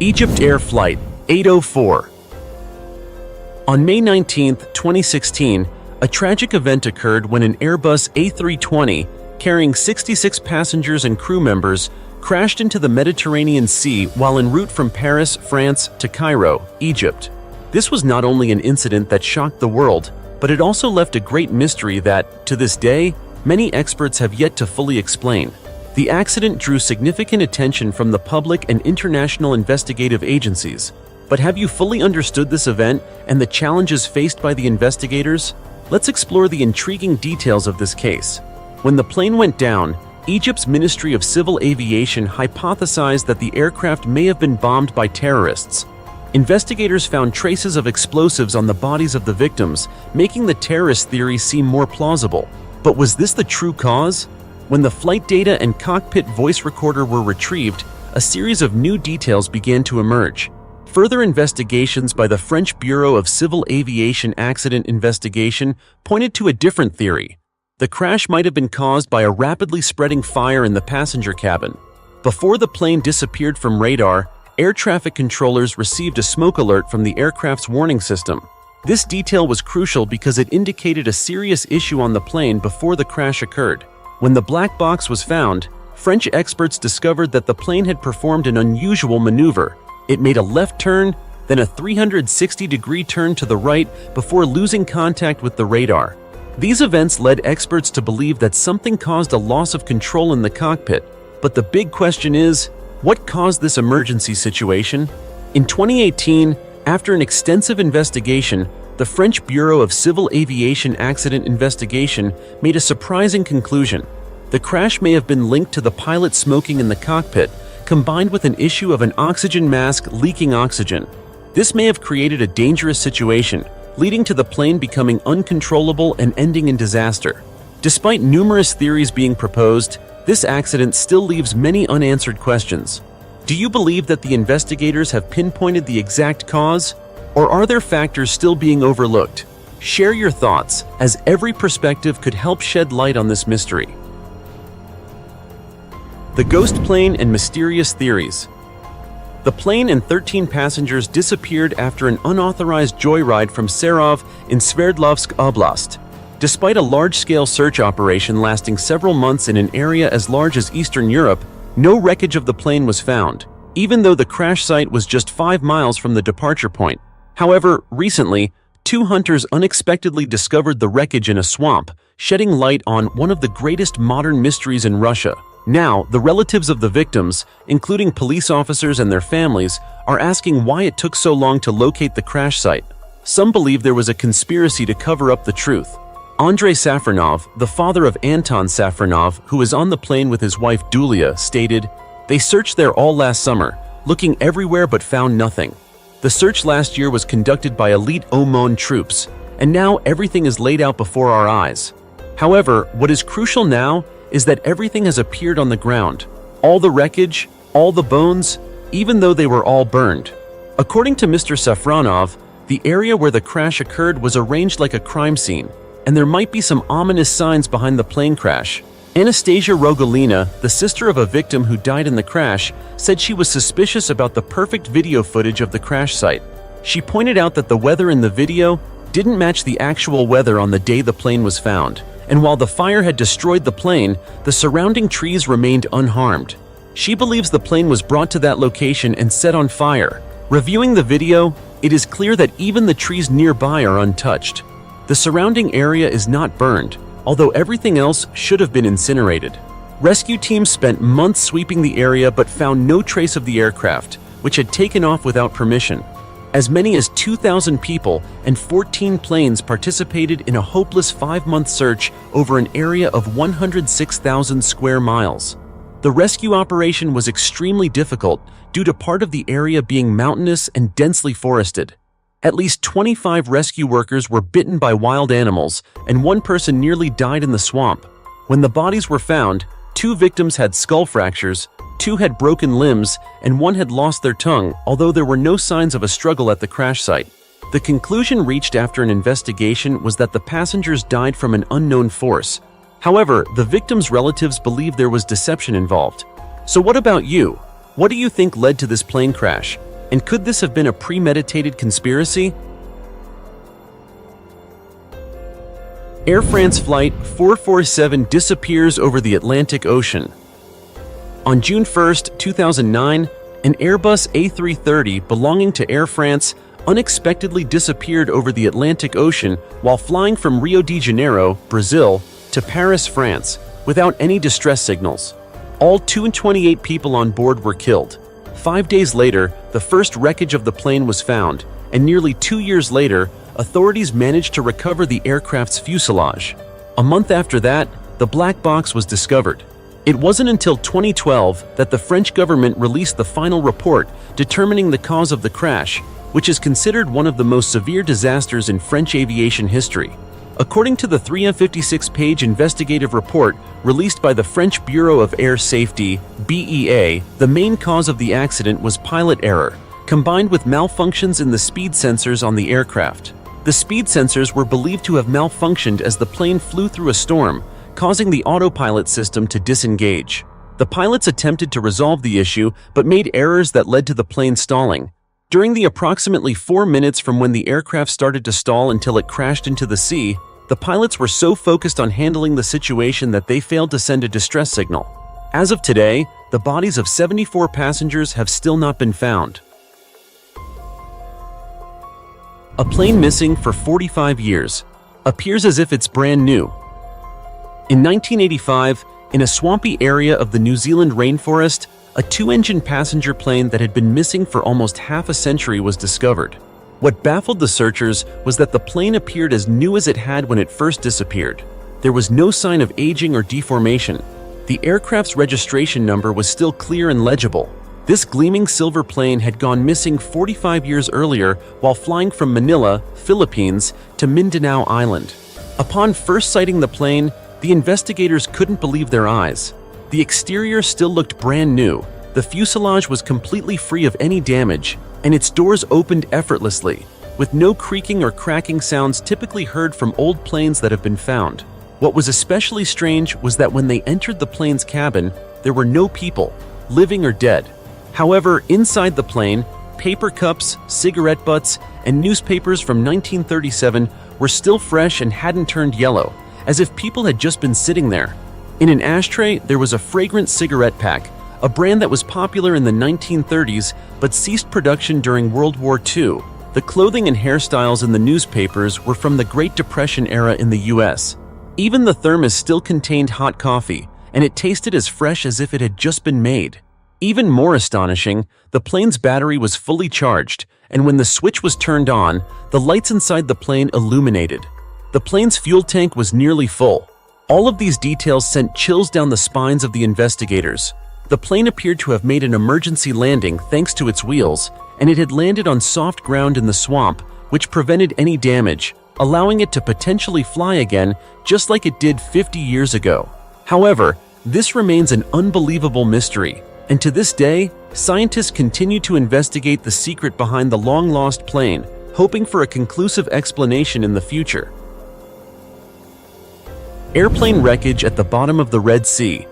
EgyptAir Flight 804. On May 19, 2016, a tragic event occurred when an Airbus A320 carrying 66 passengers and crew members crashed into the Mediterranean Sea while en route from Paris, France to Cairo, Egypt. This was not only an incident that shocked the world, but it also left a great mystery that, to this day, many experts have yet to fully explain. The accident drew significant attention from the public and international investigative agencies. But have you fully understood this event and the challenges faced by the investigators? Let's explore the intriguing details of this case. When the plane went down, Egypt's Ministry of Civil Aviation hypothesized that the aircraft may have been bombed by terrorists. Investigators found traces of explosives on the bodies of the victims, making the terrorist theory seem more plausible. But was this the true cause? When the flight data and cockpit voice recorder were retrieved, a series of new details began to emerge. Further investigations by the French Bureau of Civil Aviation Accident Investigation pointed to a different theory. The crash might have been caused by a rapidly spreading fire in the passenger cabin. Before the plane disappeared from radar, air traffic controllers received a smoke alert from the aircraft's warning system. This detail was crucial because it indicated a serious issue on the plane before the crash occurred. When the black box was found, French experts discovered that the plane had performed an unusual maneuver. It made a left turn, then a 360-degree turn to the right before losing contact with the radar. These events led experts to believe that something caused a loss of control in the cockpit. But the big question is, what caused this emergency situation? In 2018, after an extensive investigation, the French Bureau of Civil Aviation Accident Investigation made a surprising conclusion. The crash may have been linked to the pilot smoking in the cockpit, combined with an issue of an oxygen mask leaking oxygen. This may have created a dangerous situation, leading to the plane becoming uncontrollable and ending in disaster. Despite numerous theories being proposed, this accident still leaves many unanswered questions. Do you believe that the investigators have pinpointed the exact cause? Or are there factors still being overlooked? Share your thoughts, as every perspective could help shed light on this mystery. The ghost plane and mysterious theories. The plane and 13 passengers disappeared after an unauthorized joyride from Serov in Sverdlovsk Oblast. Despite a large-scale search operation lasting several months in an area as large as Eastern Europe, no wreckage of the plane was found, even though the crash site was just 5 miles from the departure point. However, recently, 2 hunters unexpectedly discovered the wreckage in a swamp, shedding light on one of the greatest modern mysteries in Russia. Now, the relatives of the victims, including police officers and their families, are asking why it took so long to locate the crash site. Some believe there was a conspiracy to cover up the truth. Andrei Safronov, the father of Anton Safronov, who was on the plane with his wife Dulia, stated, "They searched there all last summer, looking everywhere but found nothing. The search last year was conducted by elite OMON troops, and now everything is laid out before our eyes." However, what is crucial now is that everything has appeared on the ground. All the wreckage, all the bones, even though they were all burned. According to Mr. Safronov, the area where the crash occurred was arranged like a crime scene, and there might be some ominous signs behind the plane crash. Anastasia Rogalina, the sister of a victim who died in the crash, said she was suspicious about the perfect video footage of the crash site. She pointed out that the weather in the video didn't match the actual weather on the day the plane was found, and while the fire had destroyed the plane, the surrounding trees remained unharmed. She believes the plane was brought to that location and set on fire. Reviewing the video, it is clear that even the trees nearby are untouched. The surrounding area is not burned, although everything else should have been incinerated. Rescue teams spent months sweeping the area but found no trace of the aircraft, which had taken off without permission. As many as 2,000 people and 14 planes participated in a hopeless 5-month search over an area of 106,000 square miles. The rescue operation was extremely difficult due to part of the area being mountainous and densely forested. At least 25 rescue workers were bitten by wild animals, and 1 person nearly died in the swamp. When the bodies were found, 2 victims had skull fractures, 2 had broken limbs and 1 had lost their tongue, although there were no signs of a struggle at the crash site. The conclusion reached after an investigation was that the passengers died from an unknown force. However, the victims' relatives believe there was deception involved. So what about you? What do you think led to this plane crash? And could this have been a premeditated conspiracy? Air France Flight 447 disappears over the Atlantic Ocean. On June 1, 2009, an Airbus A330 belonging to Air France unexpectedly disappeared over the Atlantic Ocean while flying from Rio de Janeiro, Brazil, to Paris, France, without any distress signals. All 228 people on board were killed. 5 days later, the first wreckage of the plane was found, and nearly 2 years later, authorities managed to recover the aircraft's fuselage. A month after that, the black box was discovered. It wasn't until 2012 that the French government released the final report determining the cause of the crash, which is considered one of the most severe disasters in French aviation history. According to the 356-page investigative report released by the French Bureau of Air Safety, BEA, the main cause of the accident was pilot error, combined with malfunctions in the speed sensors on the aircraft. The speed sensors were believed to have malfunctioned as the plane flew through a storm, causing the autopilot system to disengage. The pilots attempted to resolve the issue but made errors that led to the plane stalling. During the approximately 4 minutes from when the aircraft started to stall until it crashed into the sea, the pilots were so focused on handling the situation that they failed to send a distress signal. As of today, the bodies of 74 passengers have still not been found. A plane missing for 45 years. Appears as if it's brand new. In 1985, in a swampy area of the New Zealand rainforest, a 2-engine passenger plane that had been missing for almost half a century was discovered. What baffled the searchers was that the plane appeared as new as it had when it first disappeared. There was no sign of aging or deformation. The aircraft's registration number was still clear and legible. This gleaming silver plane had gone missing 45 years earlier while flying from Manila, Philippines, to Mindanao Island. Upon first sighting the plane, the investigators couldn't believe their eyes. The exterior still looked brand new, the fuselage was completely free of any damage, and its doors opened effortlessly, with no creaking or cracking sounds typically heard from old planes that have been found. What was especially strange was that when they entered the plane's cabin, there were no people, living or dead. However, inside the plane, paper cups, cigarette butts, and newspapers from 1937 were still fresh and hadn't turned yellow, as if people had just been sitting there. In an ashtray, there was a fragrant cigarette pack, a brand that was popular in the 1930s but ceased production during World War II. The clothing and hairstyles in the newspapers were from the Great Depression era in the US. Even the thermos still contained hot coffee, and it tasted as fresh as if it had just been made. Even more astonishing, the plane's battery was fully charged, and when the switch was turned on, the lights inside the plane illuminated. The plane's fuel tank was nearly full. All of these details sent chills down the spines of the investigators. The plane appeared to have made an emergency landing thanks to its wheels, and it had landed on soft ground in the swamp, which prevented any damage, allowing it to potentially fly again just like it did 50 years ago. However, this remains an unbelievable mystery, and to this day, scientists continue to investigate the secret behind the long-lost plane, hoping for a conclusive explanation in the future. Airplane wreckage at the bottom of the Red Sea.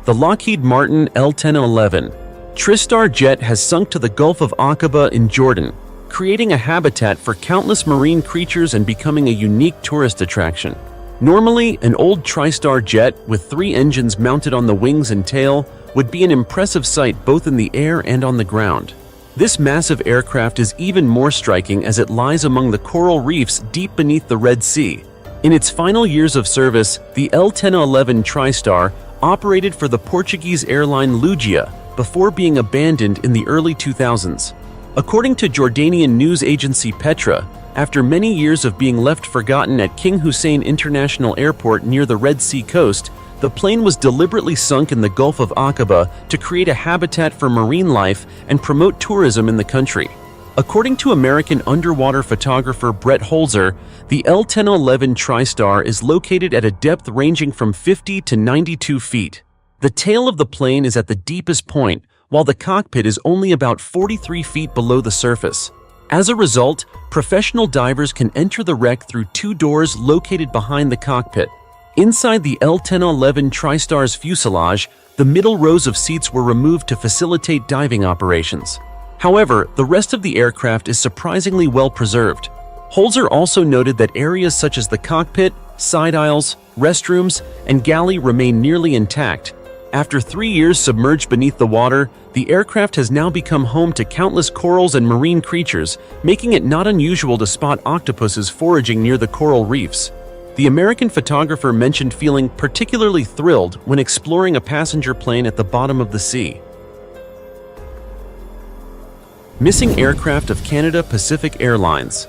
The Lockheed Martin L-1011 Tristar jet has sunk to the Gulf of Aqaba in Jordan, creating a habitat for countless marine creatures and becoming a unique tourist attraction. Normally, an old TriStar jet with 3 engines mounted on the wings and tail would be an impressive sight both in the air and on the ground. This massive aircraft is even more striking as it lies among the coral reefs deep beneath the Red Sea. In its final years of service, the L-1011 TriStar operated for the Portuguese airline Lugia before being abandoned in the early 2000s. According to Jordanian news agency Petra, after many years of being left forgotten at King Hussein International Airport near the Red Sea coast, the plane was deliberately sunk in the Gulf of Aqaba to create a habitat for marine life and promote tourism in the country. According to American underwater photographer Brett Holzer, the L-1011 TriStar is located at a depth ranging from 50 to 92 feet. The tail of the plane is at the deepest point, while the cockpit is only about 43 feet below the surface. As a result, professional divers can enter the wreck through two doors located behind the cockpit. Inside the L-1011 TriStar's fuselage, the middle rows of seats were removed to facilitate diving operations. However, the rest of the aircraft is surprisingly well preserved. Holzer also noted that areas such as the cockpit, side aisles, restrooms, and galley remain nearly intact. After 3 years submerged beneath the water, the aircraft has now become home to countless corals and marine creatures, making it not unusual to spot octopuses foraging near the coral reefs. The American photographer mentioned feeling particularly thrilled when exploring a passenger plane at the bottom of the sea. Missing aircraft of Canada Pacific Airlines.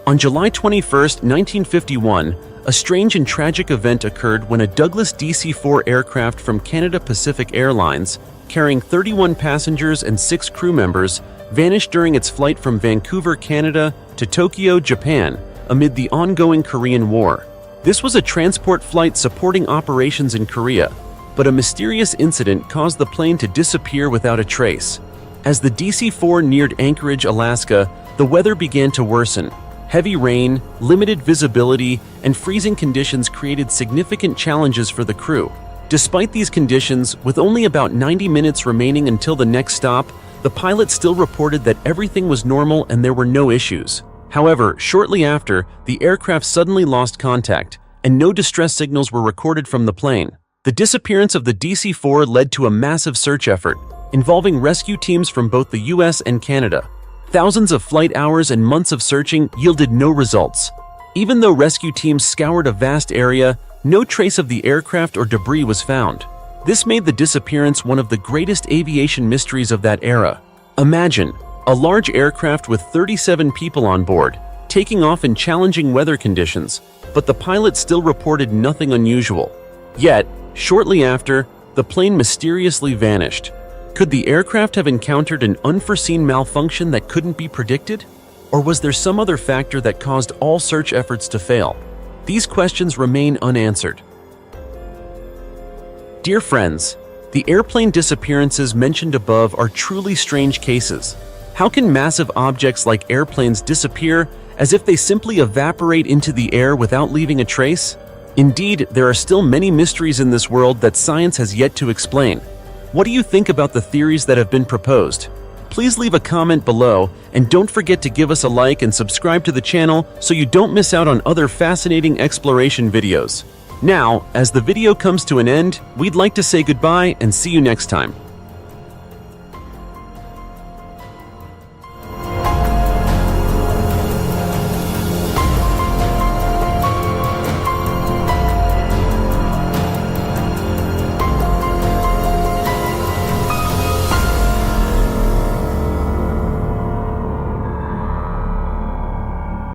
On July 21, 1951, a strange and tragic event occurred when a Douglas DC-4 aircraft from Canada Pacific Airlines, carrying 31 passengers and 6 crew members, vanished during its flight from Vancouver, Canada to Tokyo, Japan, amid the ongoing Korean War. This was a transport flight supporting operations in Korea, but a mysterious incident caused the plane to disappear without a trace. As the DC-4 neared Anchorage, Alaska, the weather began to worsen. Heavy rain, limited visibility, and freezing conditions created significant challenges for the crew. Despite these conditions, with only about 90 minutes remaining until the next stop, the pilot still reported that everything was normal and there were no issues. However, shortly after, the aircraft suddenly lost contact, and no distress signals were recorded from the plane. The disappearance of the DC-4 led to a massive search effort, involving rescue teams from both the US and Canada. Thousands of flight hours and months of searching yielded no results. Even though rescue teams scoured a vast area, no trace of the aircraft or debris was found. This made the disappearance one of the greatest aviation mysteries of that era. Imagine a large aircraft with 37 people on board, taking off in challenging weather conditions, but the pilot still reported nothing unusual. Yet, shortly after, the plane mysteriously vanished. Could the aircraft have encountered an unforeseen malfunction that couldn't be predicted? Or was there some other factor that caused all search efforts to fail? These questions remain unanswered. Dear friends, the airplane disappearances mentioned above are truly strange cases. How can massive objects like airplanes disappear as if they simply evaporate into the air without leaving a trace? Indeed, there are still many mysteries in this world that science has yet to explain. What do you think about the theories that have been proposed? Please leave a comment below, and don't forget to give us a like and subscribe to the channel so you don't miss out on other fascinating exploration videos. Now, as the video comes to an end, we'd like to say goodbye and see you next time.